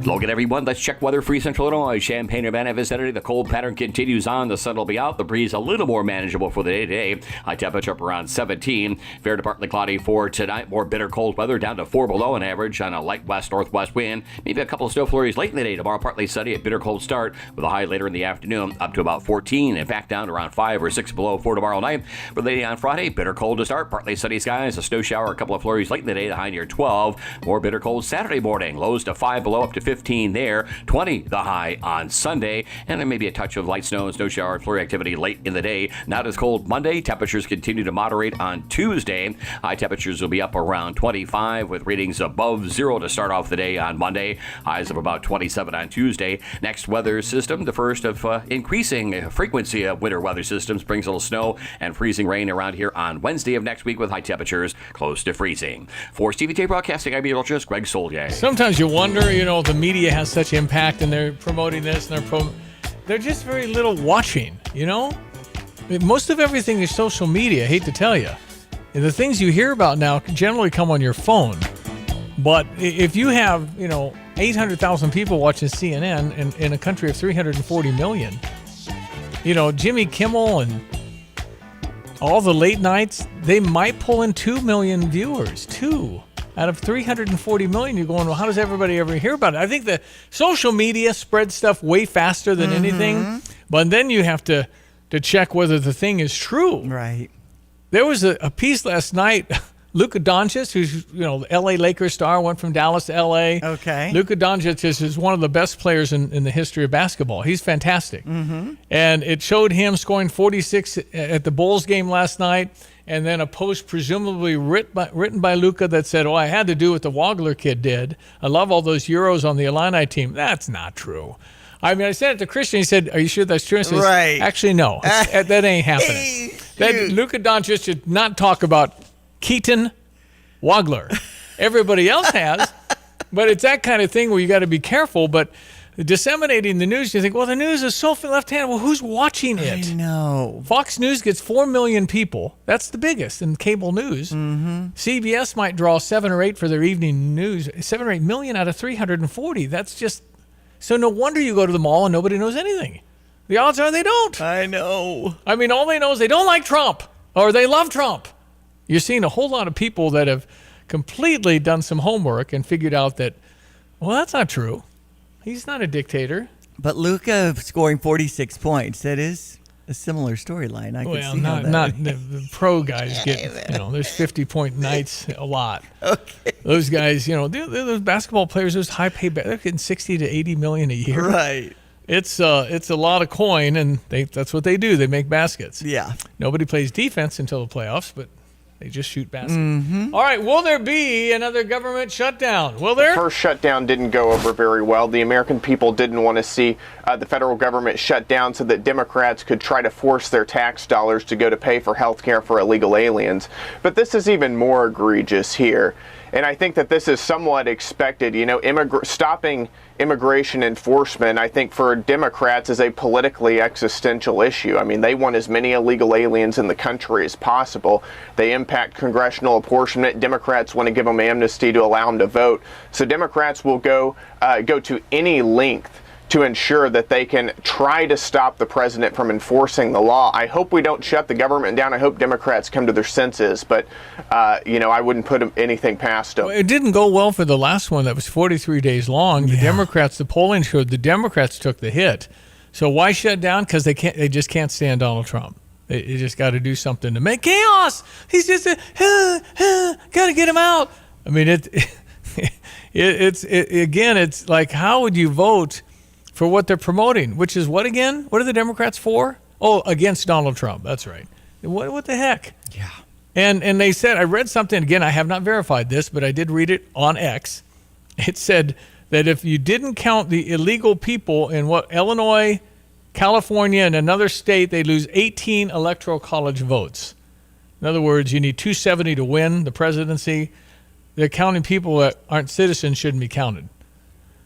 Hello again, everyone. Let's check weather for Central Illinois. Champaign-Urbana vicinity. The cold pattern continues on. The sun will be out. The breeze a little more manageable for the day today. High temperature up around 17. Fair to partly cloudy for tonight. More bitter cold weather down to 4 below an average on a light west-northwest wind. Maybe a couple of snow flurries late in the day. Tomorrow partly sunny. A bitter cold start with a high later in the afternoon up to about 14 and back down to around 5 or 6 below for tomorrow night. For the day on Friday, bitter cold to start. Partly sunny skies. A snow shower. A couple of flurries late in the day. The high near 12. More bitter cold Saturday morning. Lows to 5 below up to 15 there. 20 the high on Sunday, and there may be a touch of light snow and snow shower and flurry activity late in the day. Not as cold Monday. Temperatures continue to moderate on Tuesday. High temperatures will be up around 25 with readings above 0 to start off the day on Monday. Highs of about 27 on Tuesday. Next weather system, the first of increasing frequency of winter weather systems, brings a little snow and freezing rain around here on Wednesday of next week with high temperatures close to freezing. For Stevie J Broadcasting, I'm meteorologist Greg Soldier. Sometimes you wonder, the media has such impact and they're promoting this and they're just very little watching, Most of everything is social media, I hate to tell you. And the things you hear about now generally come on your phone. But if you have, 800,000 people watching CNN in a country of 340 million, Jimmy Kimmel and all the late nights, they might pull in 2 million viewers, 2 out of 340 million. You're going, well, how does everybody ever hear about it? I think the social media spreads stuff way faster than anything, but then you have to check whether the thing is true. Right. There was a piece last night. Luka Doncic, who's the L.A. Lakers star, went from Dallas to L.A. Okay. Luka Doncic is one of the best players in the history of basketball. He's fantastic. Mm-hmm. And it showed him scoring 46 at the Bulls game last night, and then a post presumably written by Luka that said, I had to do what the Wagler kid did. I love all those Euros on the Illini team. That's not true. I mean, I said it to Christian. He said, are you sure that's true? I said, right. Actually, no. That ain't happening. Luka Doncic should not talk about Keaton Wagler. Everybody else has, but it's that kind of thing where you got to be careful. But disseminating the news, you think, well, the news is so left-handed. Well, who's watching it? I know. Fox News gets 4 million people. That's the biggest in cable news. Mm-hmm. CBS might draw 7 or 8 for their evening news. 7 or 8 million out of 340. That's just so no wonder you go to the mall and nobody knows anything. The odds are they don't. I know. I mean, all they know is they don't like Trump or they love Trump. You're seeing a whole lot of people that have completely done some homework and figured out that, well, that's not true. He's not a dictator. But Luka scoring 46 points, that is a similar storyline. I can see not the pro guys get, there's 50-point nights a lot. Okay. Those guys, those basketball players, those high-paid, they're getting 60 to 80 million a year. Right. It's a lot of coin, and that's what they do. They make baskets. Yeah. Nobody plays defense until the playoffs, but they just shoot baskets. Mm-hmm. All right, will there be another government shutdown? Will there? The first shutdown didn't go over very well. The American people didn't want to see the federal government shut down so that Democrats could try to force their tax dollars to go to pay for health care for illegal aliens. But this is even more egregious here. And I think that this is somewhat expected. Stopping immigration enforcement, I think, for Democrats is a politically existential issue. I mean, they want as many illegal aliens in the country as possible. They impact congressional apportionment. Democrats want to give them amnesty to allow them to vote. So Democrats will go to any length to ensure that they can try to stop the president from enforcing the law. I hope we don't shut the government down. I hope Democrats come to their senses, but, I wouldn't put anything past them. Well, it didn't go well for the last one that was 43 days long. The Democrats, the polling showed the Democrats took the hit. So why shut down? Because they just can't stand Donald Trump. They just got to do something to make chaos. He's just got to get him out. I mean, it's like, how would you vote for what they're promoting, which is what again? What are the Democrats for? Oh, against Donald Trump. That's right. What the heck? Yeah. And they said, I read something, again, I have not verified this, but I did read it on X. It said that if you didn't count the illegal people in Illinois, California, and another state, they lose 18 electoral college votes. In other words, you need 270 to win the presidency. They're counting people that aren't citizens shouldn't be counted.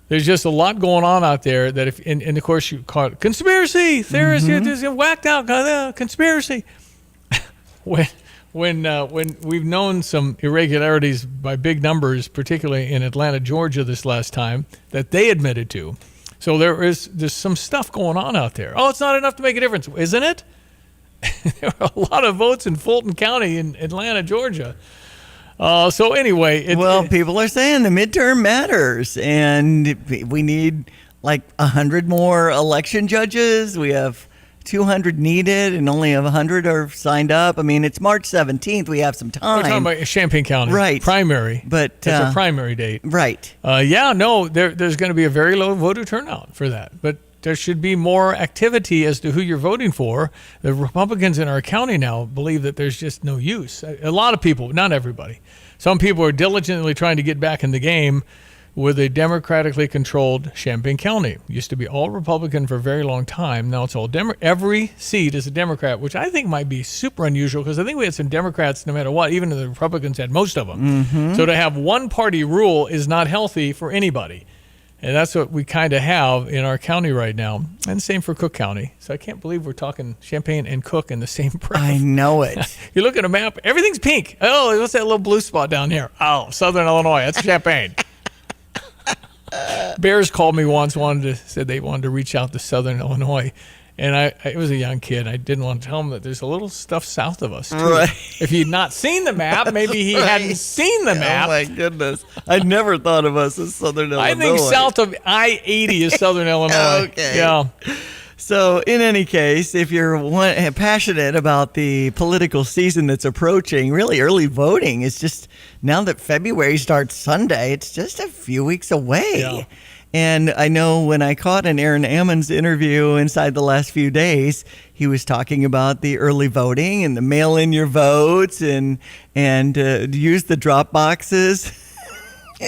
There's just a lot going on out there that if, and of course you call it conspiracy theorists, just whacked out, conspiracy. when we've known some irregularities by big numbers, particularly in Atlanta, Georgia, this last time that they admitted to. So there's some stuff going on out there. Oh, it's not enough to make a difference, isn't it? There are a lot of votes in Fulton County in Atlanta, Georgia. So anyway, people are saying the midterm matters, and we need like 100 more election judges. We have 200 needed, and only 100 are signed up. I mean, it's March 17th. We have some time. We're talking about Champaign County, right? Primary, but that's a primary date, right? There's going to be a very low voter turnout for that, but there should be more activity as to who you're voting for. The Republicans in our county now believe that there's just no use. A lot of people, not everybody, some people are diligently trying to get back in the game with a democratically controlled Champaign County. It used to be all Republican for a very long time. Now it's all every seat is a Democrat, which I think might be super unusual because I think we had some Democrats no matter what, even the Republicans had most of them. Mm-hmm. So to have one party rule is not healthy for anybody. And that's what we kind of have in our county right now. And same for Cook County. So I can't believe we're talking Champaign and Cook in the same breath. I know it. You look at a map, everything's pink. Oh, what's that little blue spot down here? Oh, Southern Illinois. That's Champaign. Bears called me once, said they wanted to reach out to Southern Illinois. And I was a young kid. I didn't want to tell him that there's a little stuff south of us, too. Right. If he'd not seen the map, maybe he hadn't seen the map. Oh, my goodness. I never thought of us as Southern Illinois. I think south of I-80 is Southern Illinois. Okay. Yeah. So, in any case, if you're passionate about the political season that's approaching, really early voting is just, now that February starts Sunday, it's just a few weeks away. Yeah. And I know when I caught an Aaron Ammons interview inside the last few days, he was talking about the early voting and the mail in your votes and use the drop boxes.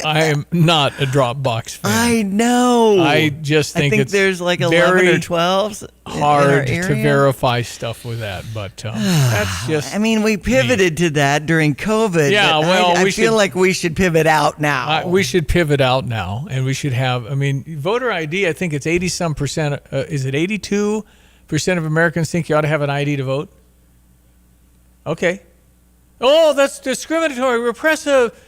I am not a Dropbox fan. I know. I just think it's there's like 11 or 12s hard to verify stuff with that, but that's just. I mean, we pivoted to that during COVID. Yeah, well, I feel like we should pivot out now. We should pivot out now, and we should have. I mean, voter ID. I think it's 80-some percent. Is it 82% of Americans think you ought to have an ID to vote? Okay. Oh, that's discriminatory, repressive.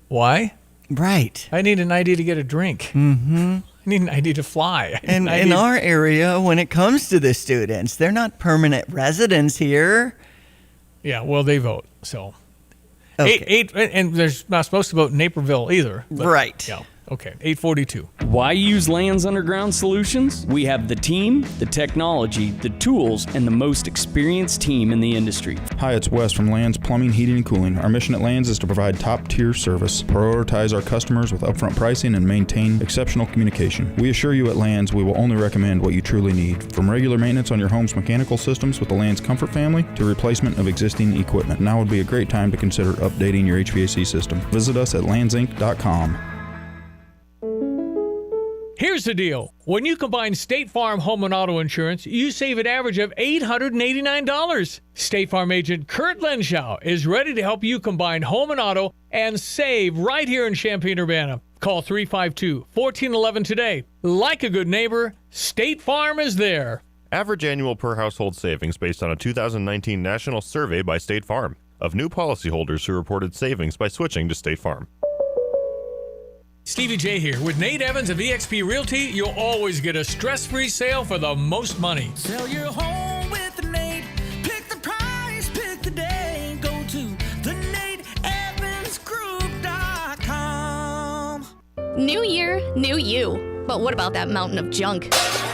Why? Right. I need an ID to get a drink. Mm-hmm. I need an ID to fly. And in our area, when it comes to the students, they're not permanent residents here. Yeah, well, they vote. So, okay. And they're not supposed to vote in Naperville either. Right. Yeah. Okay. 842. Why use Land's Underground Solutions? We have the team, the technology, the tools, and the most experienced team in the industry. Hi, it's Wes from Land's Plumbing, Heating, and Cooling. Our mission at Land's is to provide top-tier service, prioritize our customers with upfront pricing, and maintain exceptional communication. We assure you at Land's we will only recommend what you truly need, from regular maintenance on your home's mechanical systems with the Land's Comfort family to replacement of existing equipment. Now would be a great time to consider updating your HVAC system. Visit us at landsinc.com. Here's the deal. When you combine State Farm home and auto insurance, you save an average of $889. State Farm agent Kurt Lenschow is ready to help you combine home and auto and save right here in Champaign-Urbana. Call 352-1411 today. Like a good neighbor, State Farm is there. Average annual per household savings based on a 2019 national survey by State Farm of new policyholders who reported savings by switching to State Farm. Stevie J here. With Nate Evans of eXp Realty, you'll always get a stress-free sale for the most money. Sell your home with Nate. Pick the price, pick the day. Go to theNateEvansGroup.com. New year, new you. But what about that mountain of junk?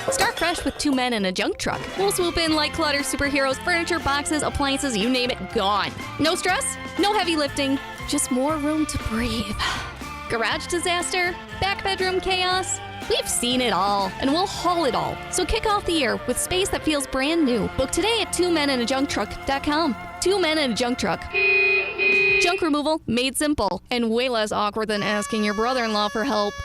Start fresh with 2 men in a junk truck. We'll swoop in like clutter superheroes, furniture, boxes, appliances, you name it, gone. No stress, no heavy lifting, just more room to breathe. Garage disaster? Back bedroom chaos? We've seen it all, and we'll haul it all. So kick off the year with space that feels brand new. Book today at 2meninajuncktruck.com. 2 Men in a Junk Truck. Junk removal made simple and way less awkward than asking your brother-in-law for help.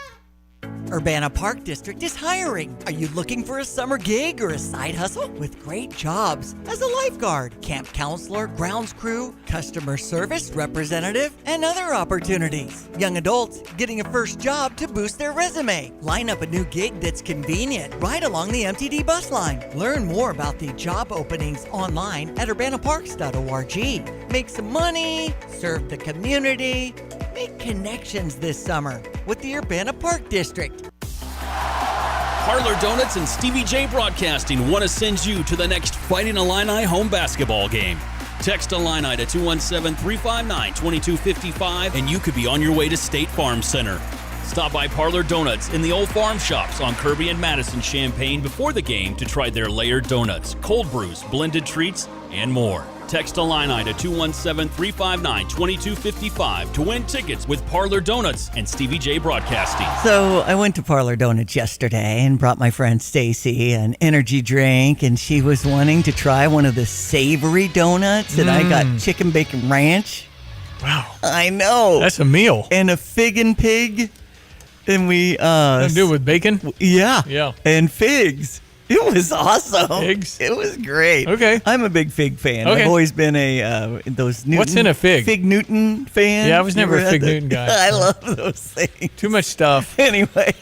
Urbana Park District is hiring. Are you looking for a summer gig or a side hustle? With great jobs as a lifeguard, camp counselor, grounds crew, customer service representative, and other opportunities. Young adults getting a first job to boost their resume. Line up a new gig that's convenient right along the MTD bus line. Learn more about the job openings online at urbanaparks.org. Make some money, serve the community, make connections this summer with the Urbana Park District. Parlor Donuts and Stevie J Broadcasting want to send you to the next Fighting Illini home basketball game. Text Illini to 217-359-2255 and you could be on your way to State Farm Center. Stop by Parlor Donuts in the Old Farm Shops on Kirby and Madison Champaign before the game to try their layered donuts, cold brews, blended treats, and more. Text Illini to 217-359-2255 to win tickets with Parlor Donuts and Stevie J Broadcasting. So I went to Parlor Donuts yesterday and brought my friend Stacy an energy drink, and she was wanting to try one of the savory donuts, and I got chicken bacon ranch. Wow. I know. That's a meal. And a fig and pig. And we do it with bacon? Yeah. Yeah. And figs. It was awesome. Figs? It was great. Okay. I'm a big fig fan. Okay. I've always been a those Newton. What's in a fig? Fig Newton fan. Yeah, I was never a Fig Newton guy. I love those things. Too much stuff. Anyway,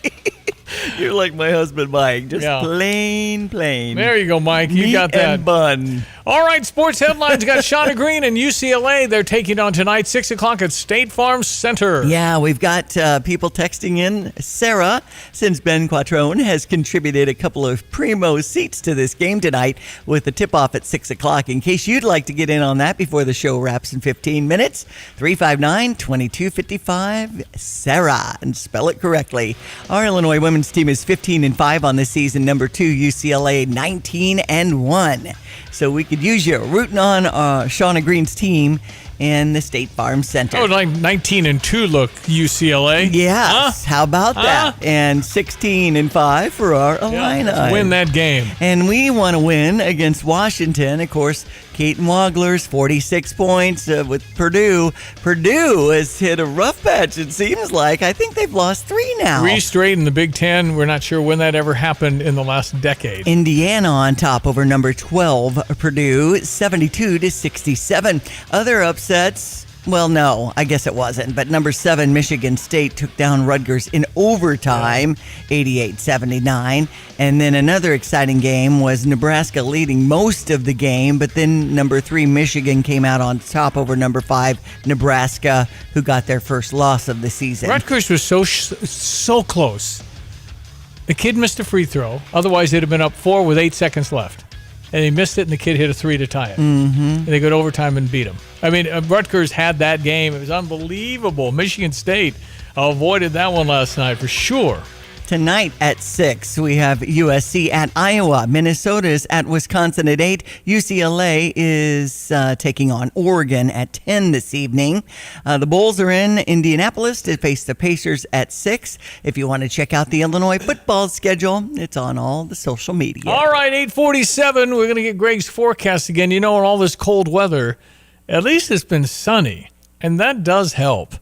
you're like my husband Mike. Just Yeah. plain. There you go, Mike. You Meat got that. and bun. All right, sports headlines got Shauna Green and UCLA. They're taking on tonight, 6 o'clock at State Farm Center. Yeah, we've got people texting in. Sarah, since Ben Quattrone has contributed a couple of primo seats to this game tonight with the tip-off at 6 o'clock. In case you'd like to get in on that before the show wraps in 15 minutes, 359-2255, Sarah, and spell it correctly. Our Illinois women's team is 15-5 on this season. Number 2, UCLA, 19-1. So we could use you rooting on Shauna Green's team in the State Farm Center. Oh, like 19-2 look, UCLA. Yes. How about that? And 16-5 for our Illini. Let's win that game. And we want to win against Washington. Of course, Keaton Wagler's 46 points with Purdue. Purdue has hit a rough patch, it seems like. I think they've lost 3 now. 3 straight in the Big Ten. We're not sure when that ever happened in the last decade. Indiana on top over number 12, Purdue, 72-67. Other upsets. Well, no, I guess it wasn't. But number 7, Michigan State took down Rutgers in overtime, 88-79. And then another exciting game was Nebraska leading most of the game. But then number 3, Michigan came out on top over number 5, Nebraska, who got their first loss of the season. Rutgers was so close. The kid missed a free throw. Otherwise, they'd have been up 4 with 8 seconds left. And he missed it, and the kid hit a 3 to tie it. Mm-hmm. And they go to overtime and beat him. I mean, Rutgers had that game. It was unbelievable. Michigan State avoided that one last night for sure. Tonight at 6, we have USC at Iowa. Minnesota's at Wisconsin at 8. UCLA is taking on Oregon at 10 this evening. The Bulls are in Indianapolis to face the Pacers at 6. If you want to check out the Illinois football schedule, it's on all the social media. All right, 8:47. We're going to get Greg's forecast again. You know, in all this cold weather, at least it's been sunny, and that does help.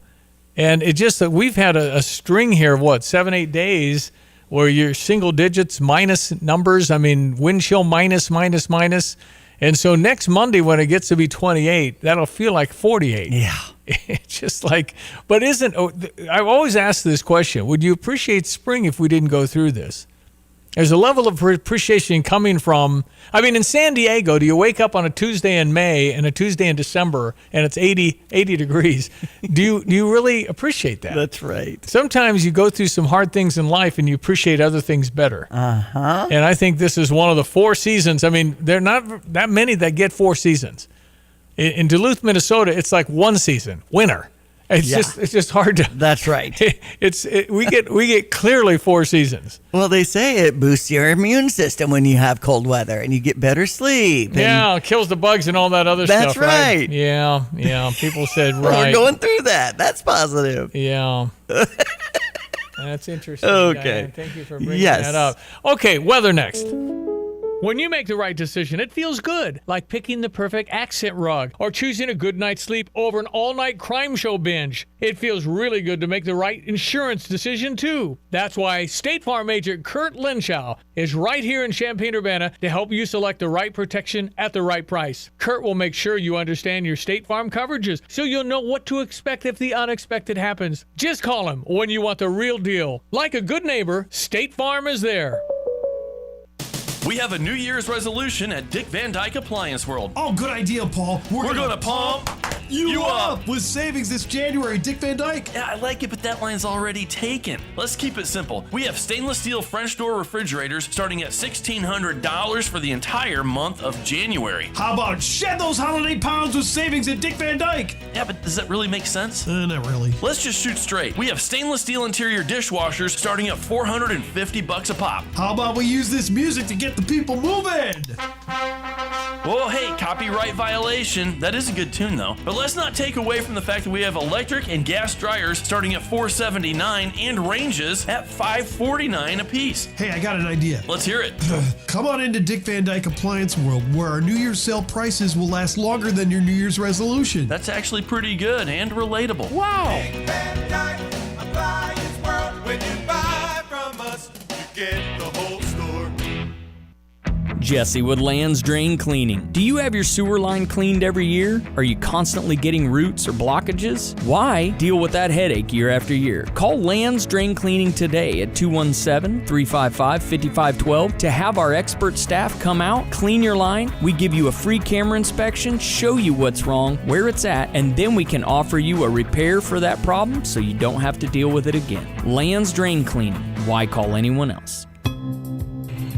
And it just that we've had a string here of 7-8 days where you're single digits minus numbers. I mean, wind chill minus. And so next Monday when it gets to be 28, that'll feel like 48. Yeah. It's just like, but I've always asked this question. Would you appreciate spring if we didn't go through this? There's a level of appreciation coming from, I mean, in San Diego, do you wake up on a Tuesday in May and a Tuesday in December and it's 80 degrees? Do you really appreciate that? That's right. Sometimes you go through some hard things in life and you appreciate other things better. Uh-huh. And I think this is one of the 4 seasons. I mean, there are not that many that get 4 seasons. In Duluth, Minnesota, it's like 1 season, winter. It's just hard to. That's right. We get clearly 4 seasons. Well, they say it boosts your immune system when you have cold weather, and you get better sleep. Yeah, it kills the bugs and all that other stuff. That's right. Yeah. People said right. We're going through that. That's positive. Yeah. That's interesting. Okay. Diane. Thank you for bringing that up. Okay, weather next. When you make the right decision, it feels good, like picking the perfect accent rug or choosing a good night's sleep over an all-night crime show binge. It feels really good to make the right insurance decision, too. That's why State Farm agent Kurt Lenschow is right here in Champaign-Urbana to help you select the right protection at the right price. Kurt will make sure you understand your State Farm coverages so you'll know what to expect if the unexpected happens. Just call him when you want the real deal. Like a good neighbor, State Farm is there. We have a New Year's resolution at Dick Van Dyke Appliance World. Oh, good idea, Paul. We're gonna pump you up with savings this January, Dick Van Dyke. Yeah, I like it, but that line's already taken. Let's keep it simple. We have stainless steel French door refrigerators starting at $1,600 for the entire month of January. How about shed those holiday pounds with savings at Dick Van Dyke? Yeah, but does that really make sense? Not really. Let's just shoot straight. We have stainless steel interior dishwashers starting at $450 a pop. How about we use this music to get the people moving? Well, hey, copyright violation. That is a good tune, though. But let's not take away from the fact that we have electric and gas dryers starting at $479 and ranges at $549 a piece. Hey, I got an idea. Let's hear it. Come on into Dick Van Dyke Appliance World, where our New Year's sale prices will last longer than your New Year's resolution. That's actually pretty good and relatable. Wow. Dick Van Dyke Appliance World. When you buy from us, you get the whole store. Jesse with Land's Drain Cleaning. Do you have your sewer line cleaned every year? Are you constantly getting roots or blockages? Why deal with that headache year after year? Call Land's Drain Cleaning today at 217-355-5512 to have our expert staff come out, clean your line. We give you a free camera inspection, show you what's wrong, where it's at, and then we can offer you a repair for that problem so you don't have to deal with it again. Land's Drain Cleaning. Why call anyone else?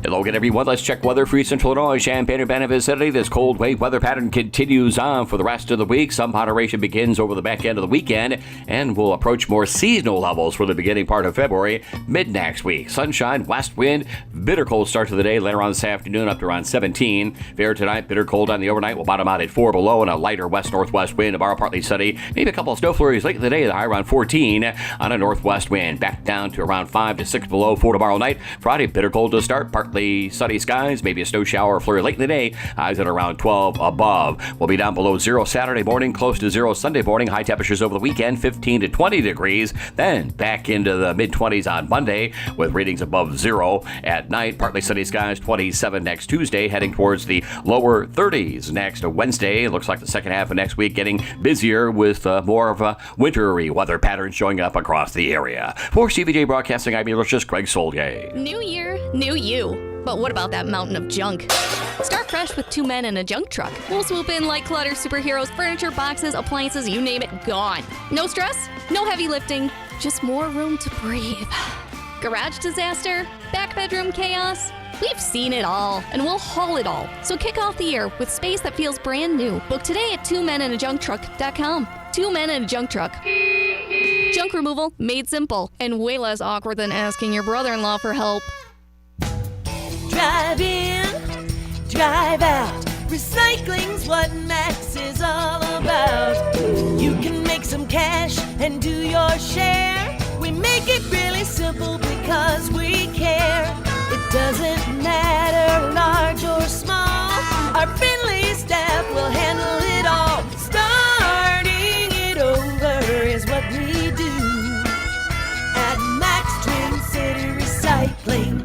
Hello again, everyone. Let's check weather for Central Illinois, Champaign-Urbana vicinity. This cold wave weather pattern continues on for the rest of the week. Some moderation begins over the back end of the weekend and will approach more seasonal levels for the beginning part of February, mid next week. Sunshine, west wind, bitter cold start to the day, later on this afternoon up to around 17. Fair tonight, bitter cold on the overnight will bottom out at 4 below and a lighter west-northwest wind. Tomorrow partly sunny, maybe a couple of snow flurries late in the day, the high around 14 on a northwest wind. Back down to around 5 to 6 below for tomorrow night. Friday, bitter cold to start, partly sunny skies, maybe a snow shower or flurry late in the day, highs at around 12 above. We'll be down below 0 Saturday morning, close to 0 Sunday morning. High temperatures over the weekend, 15 to 20 degrees. Then back into the mid-20s on Monday with readings above 0 at night. Partly sunny skies, 27 next Tuesday, heading towards the lower 30s next Wednesday. It looks like the second half of next week getting busier with more of a wintry weather pattern showing up across the area. For CVJ Broadcasting, I'm meteorologist Greg Solier. New year, new you. But what about that mountain of junk? Start fresh with 2 men in a junk truck. We'll swoop in like clutter superheroes, furniture, boxes, appliances, you name it, gone. No stress, no heavy lifting, just more room to breathe. Garage disaster? Back bedroom chaos? We've seen it all, and we'll haul it all. So kick off the year with space that feels brand new. Book today at 2meninajunktruck.com. 2 men in a junk truck. Junk removal made simple and way less awkward than asking your brother-in-law for help. Drive in, drive out. Recycling's what Max is all about. You can make some cash and do your share. We make it really simple because we care. It doesn't matter large or small. Our friendly staff will handle it all. Starting it over is what we do at Max Twin City Recycling.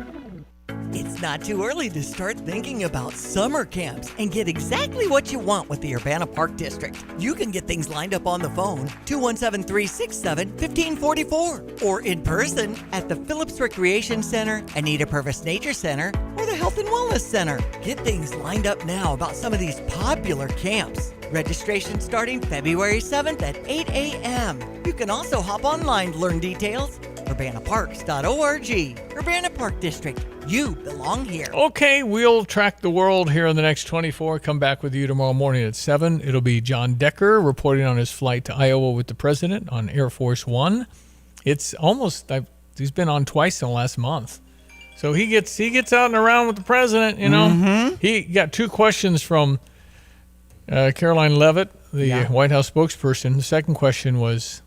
It's not too early to start thinking about summer camps and get exactly what you want with the Urbana Park District. You can get things lined up on the phone, 217-367-1544, or in person at the Phillips Recreation Center, Anita Purvis Nature Center, or the Health and Wellness Center. Get things lined up now about some of these popular camps. Registration starting February 7th at 8 a.m. You can also hop online to learn details. UrbanaParks.org. Urbana Park District. You belong here. Okay, we'll track the world here in the next 24. Come back with you tomorrow morning at 7. It'll be John Decker reporting on his flight to Iowa with the president on Air Force One. It's almost, he's been on twice in the last month. So he gets out and around with the president, you know. Mm-hmm. He got 2 questions from Caroline Leavitt, the White House spokesperson. The second question was,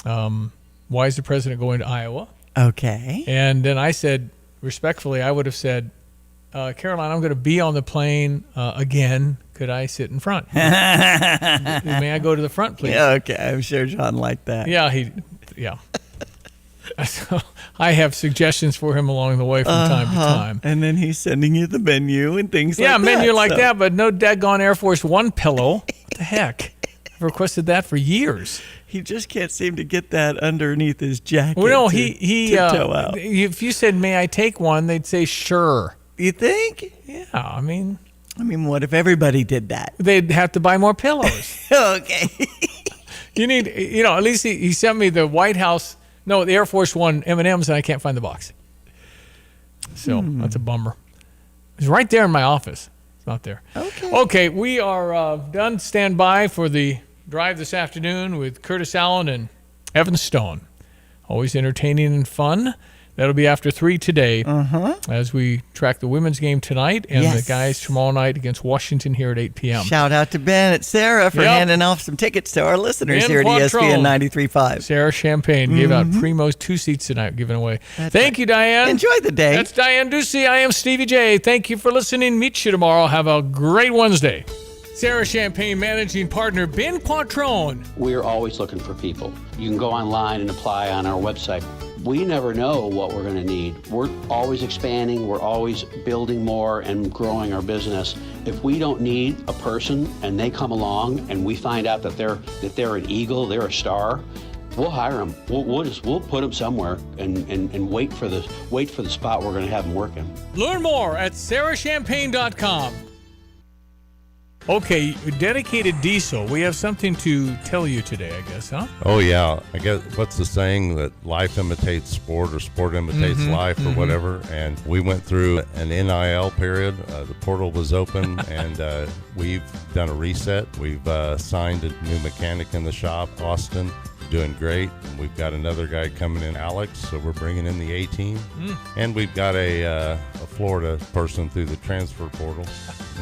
why is the president going to Iowa? Okay. And then I said, respectfully, I would have said, Caroline, I'm going to be on the plane again. Could I sit in front? May I go to the front, please? Yeah, okay. I'm sure John liked that. Yeah. So I have suggestions for him along the way from time to time. And then he's sending you the menu and things like that. Yeah, menu like that, but no daggone Air Force One pillow. What the heck? I've requested that for years. He just can't seem to get that underneath his jacket. Well, no, to toe out. If you said, "May I take one?" they'd say, "Sure." You think? Yeah, I mean, what if everybody did that? They'd have to buy more pillows. Okay. You need, at least he sent me the White House, the Air Force One M&Ms, and I can't find the box. So that's a bummer. It's right there in my office. It's not there. Okay, we are done. Stand by for the drive this afternoon with Curtis Allen and Evan Stone. Always entertaining and fun. That'll be after 3 today as we track the women's game tonight and the guys tomorrow night against Washington here at 8 p.m. Shout out to Ben and Sarah for handing off some tickets to our listeners here at ESPN 93.5. Sarah Champagne gave out Primo's 2 seats tonight, given away. Thank you, Diane. Enjoy the day. That's Diane Ducey. I am Stevie J. Thank you for listening. Meet you tomorrow. Have a great Wednesday. Sarah Champagne managing partner Ben Quattrone. We're always looking for people. You can go online and apply on our website. We never know what we're going to need. We're always expanding. We're always building more and growing our business. If we don't need a person and they come along and we find out that they're an eagle, they're a star, we'll hire them. We'll put them somewhere and wait for the spot we're going to have them working. Learn more at sarahchampagne.com. Okay, dedicated diesel. We have something to tell you today, I guess, huh? Oh, yeah. I guess what's the saying that life imitates sport or sport imitates life or whatever? And we went through an NIL period. The portal was open and we've done a reset. We've signed a new mechanic in the shop, Austin. Doing great. And we've got another guy coming in, Alex, so we're bringing in the A team. And we've got a Florida person through the transfer portal,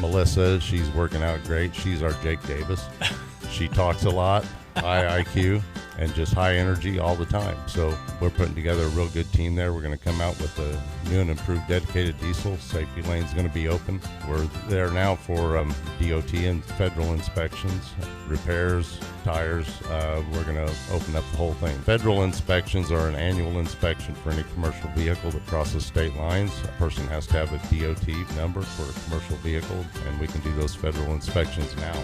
Melissa. She's working out great. She's our Jake Davis. She talks a lot, high IQ, and just high energy all the time. So we're putting together a real good team there. We're going to come out with a new and improved dedicated diesel. Safety lane's going to be open. We're there now for DOT and federal inspections, repairs, tires. We're going to open up the whole thing. Federal inspections are an annual inspection for any commercial vehicle that crosses state lines. A person has to have a DOT number for a commercial vehicle, and we can do those federal inspections now.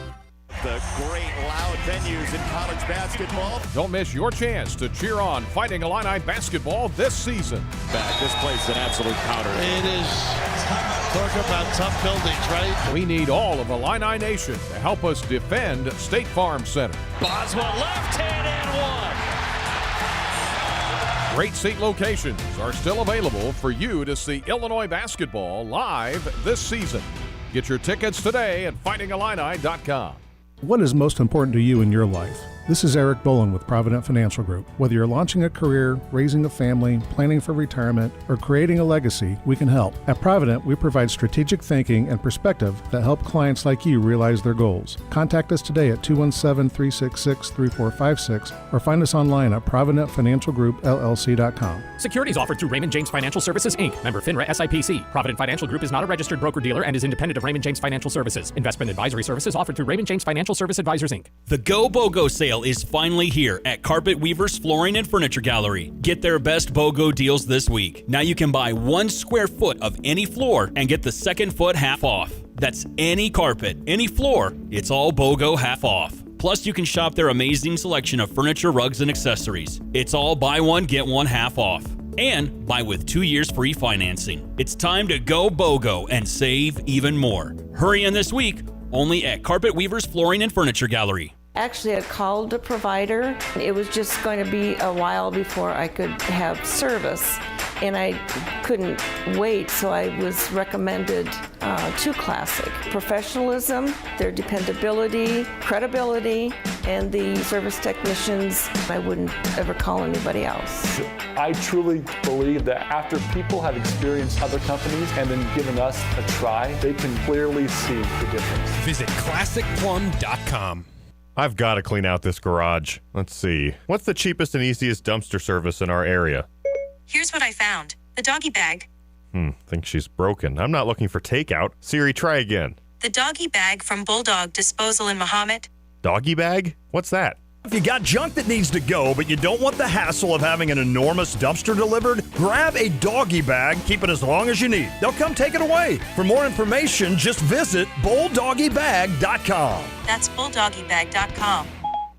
The great loud venues in college basketball. Don't miss your chance to cheer on Fighting Illini basketball this season. Back, this place an absolute powder. It is. Talk about tough buildings, right? We need all of Illini Nation to help us defend State Farm Center. Boswell left hand and one. Great seat locations are still available for you to see Illinois basketball live this season. Get your tickets today at fightingillini.com. What is most important to you in your life? This is Eric Boland with Provident Financial Group. Whether you're launching a career, raising a family, planning for retirement, or creating a legacy, we can help. At Provident, we provide strategic thinking and perspective that help clients like you realize their goals. Contact us today at 217-366-3456 or find us online at providentfinancialgroupllc.com. Securities offered through Raymond James Financial Services, Inc., member FINRA SIPC. Provident Financial Group is not a registered broker-dealer and is independent of Raymond James Financial Services. Investment advisory services offered through Raymond James Financial Service Advisors, Inc. The Go BOGO sale is finally here at Carpet Weavers Flooring and Furniture Gallery. Get their best BOGO deals this week. Now you can buy 1 square foot of any floor and get the second foot half off. That's any carpet, any floor. It's all BOGO half off. Plus, you can shop their amazing selection of furniture, rugs, and accessories. It's all buy one, get one half off. And buy with 2 years free financing. It's time to go BOGO and save even more. Hurry in this week, only at Carpet Weavers Flooring and Furniture Gallery. Actually, I called the provider. It was just going to be a while before I could have service, and I couldn't wait, so I was recommended to Classic. Professionalism, their dependability, credibility, and the service technicians. I wouldn't ever call anybody else. I truly believe that after people have experienced other companies and then given us a try, they can clearly see the difference. Visit ClassicPlum.com. I've got to clean out this garage. Let's see. What's the cheapest and easiest dumpster service in our area? Here's what I found. The doggy bag. Think she's broken. I'm not looking for takeout. Siri, try again. The doggy bag from Bulldog Disposal in Mahomet. Doggy bag? What's that? If you got junk that needs to go, but you don't want the hassle of having an enormous dumpster delivered, grab a doggy bag, keep it as long as you need. They'll come take it away. For more information, just visit bulldoggybag.com. That's bulldoggybag.com.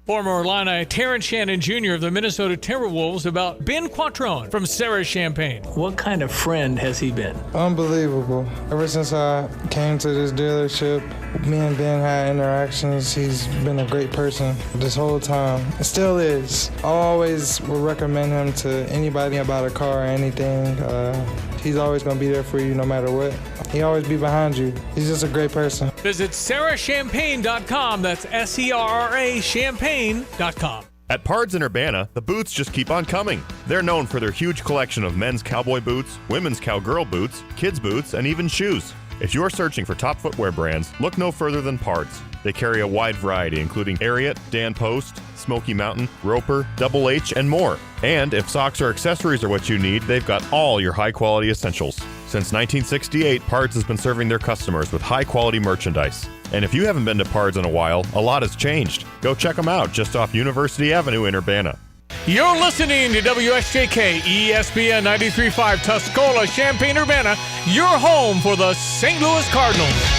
Former Illini Terrence Shannon Jr. of the Minnesota Timberwolves about Ben Quattrone from Sarah Champagne. What kind of friend has he been? Unbelievable. Ever since I came to this dealership, me and Ben had interactions. He's been a great person this whole time. It still is. I always will recommend him to anybody about a car or anything. He's always going to be there for you no matter what. He always be behind you. He's just a great person. Visit sarahchampagne.com. That's SERRA champagne.com. At Pards in Urbana, the boots just keep on coming. They're known for their huge collection of men's cowboy boots, women's cowgirl boots, kids' boots, and even shoes. If you're searching for top footwear brands, look no further than Pards. They carry a wide variety, including Ariat, Dan Post, Smoky Mountain, Roper, Double H, and more. And if socks or accessories are what you need, they've got all your high-quality essentials. Since 1968, Pards has been serving their customers with high-quality merchandise. And if you haven't been to Pards in a while, a lot has changed. Go check them out just off University Avenue in Urbana. You're listening to WSJK ESPN 93.5 Tuscola, Champaign-Urbana, your home for the St. Louis Cardinals.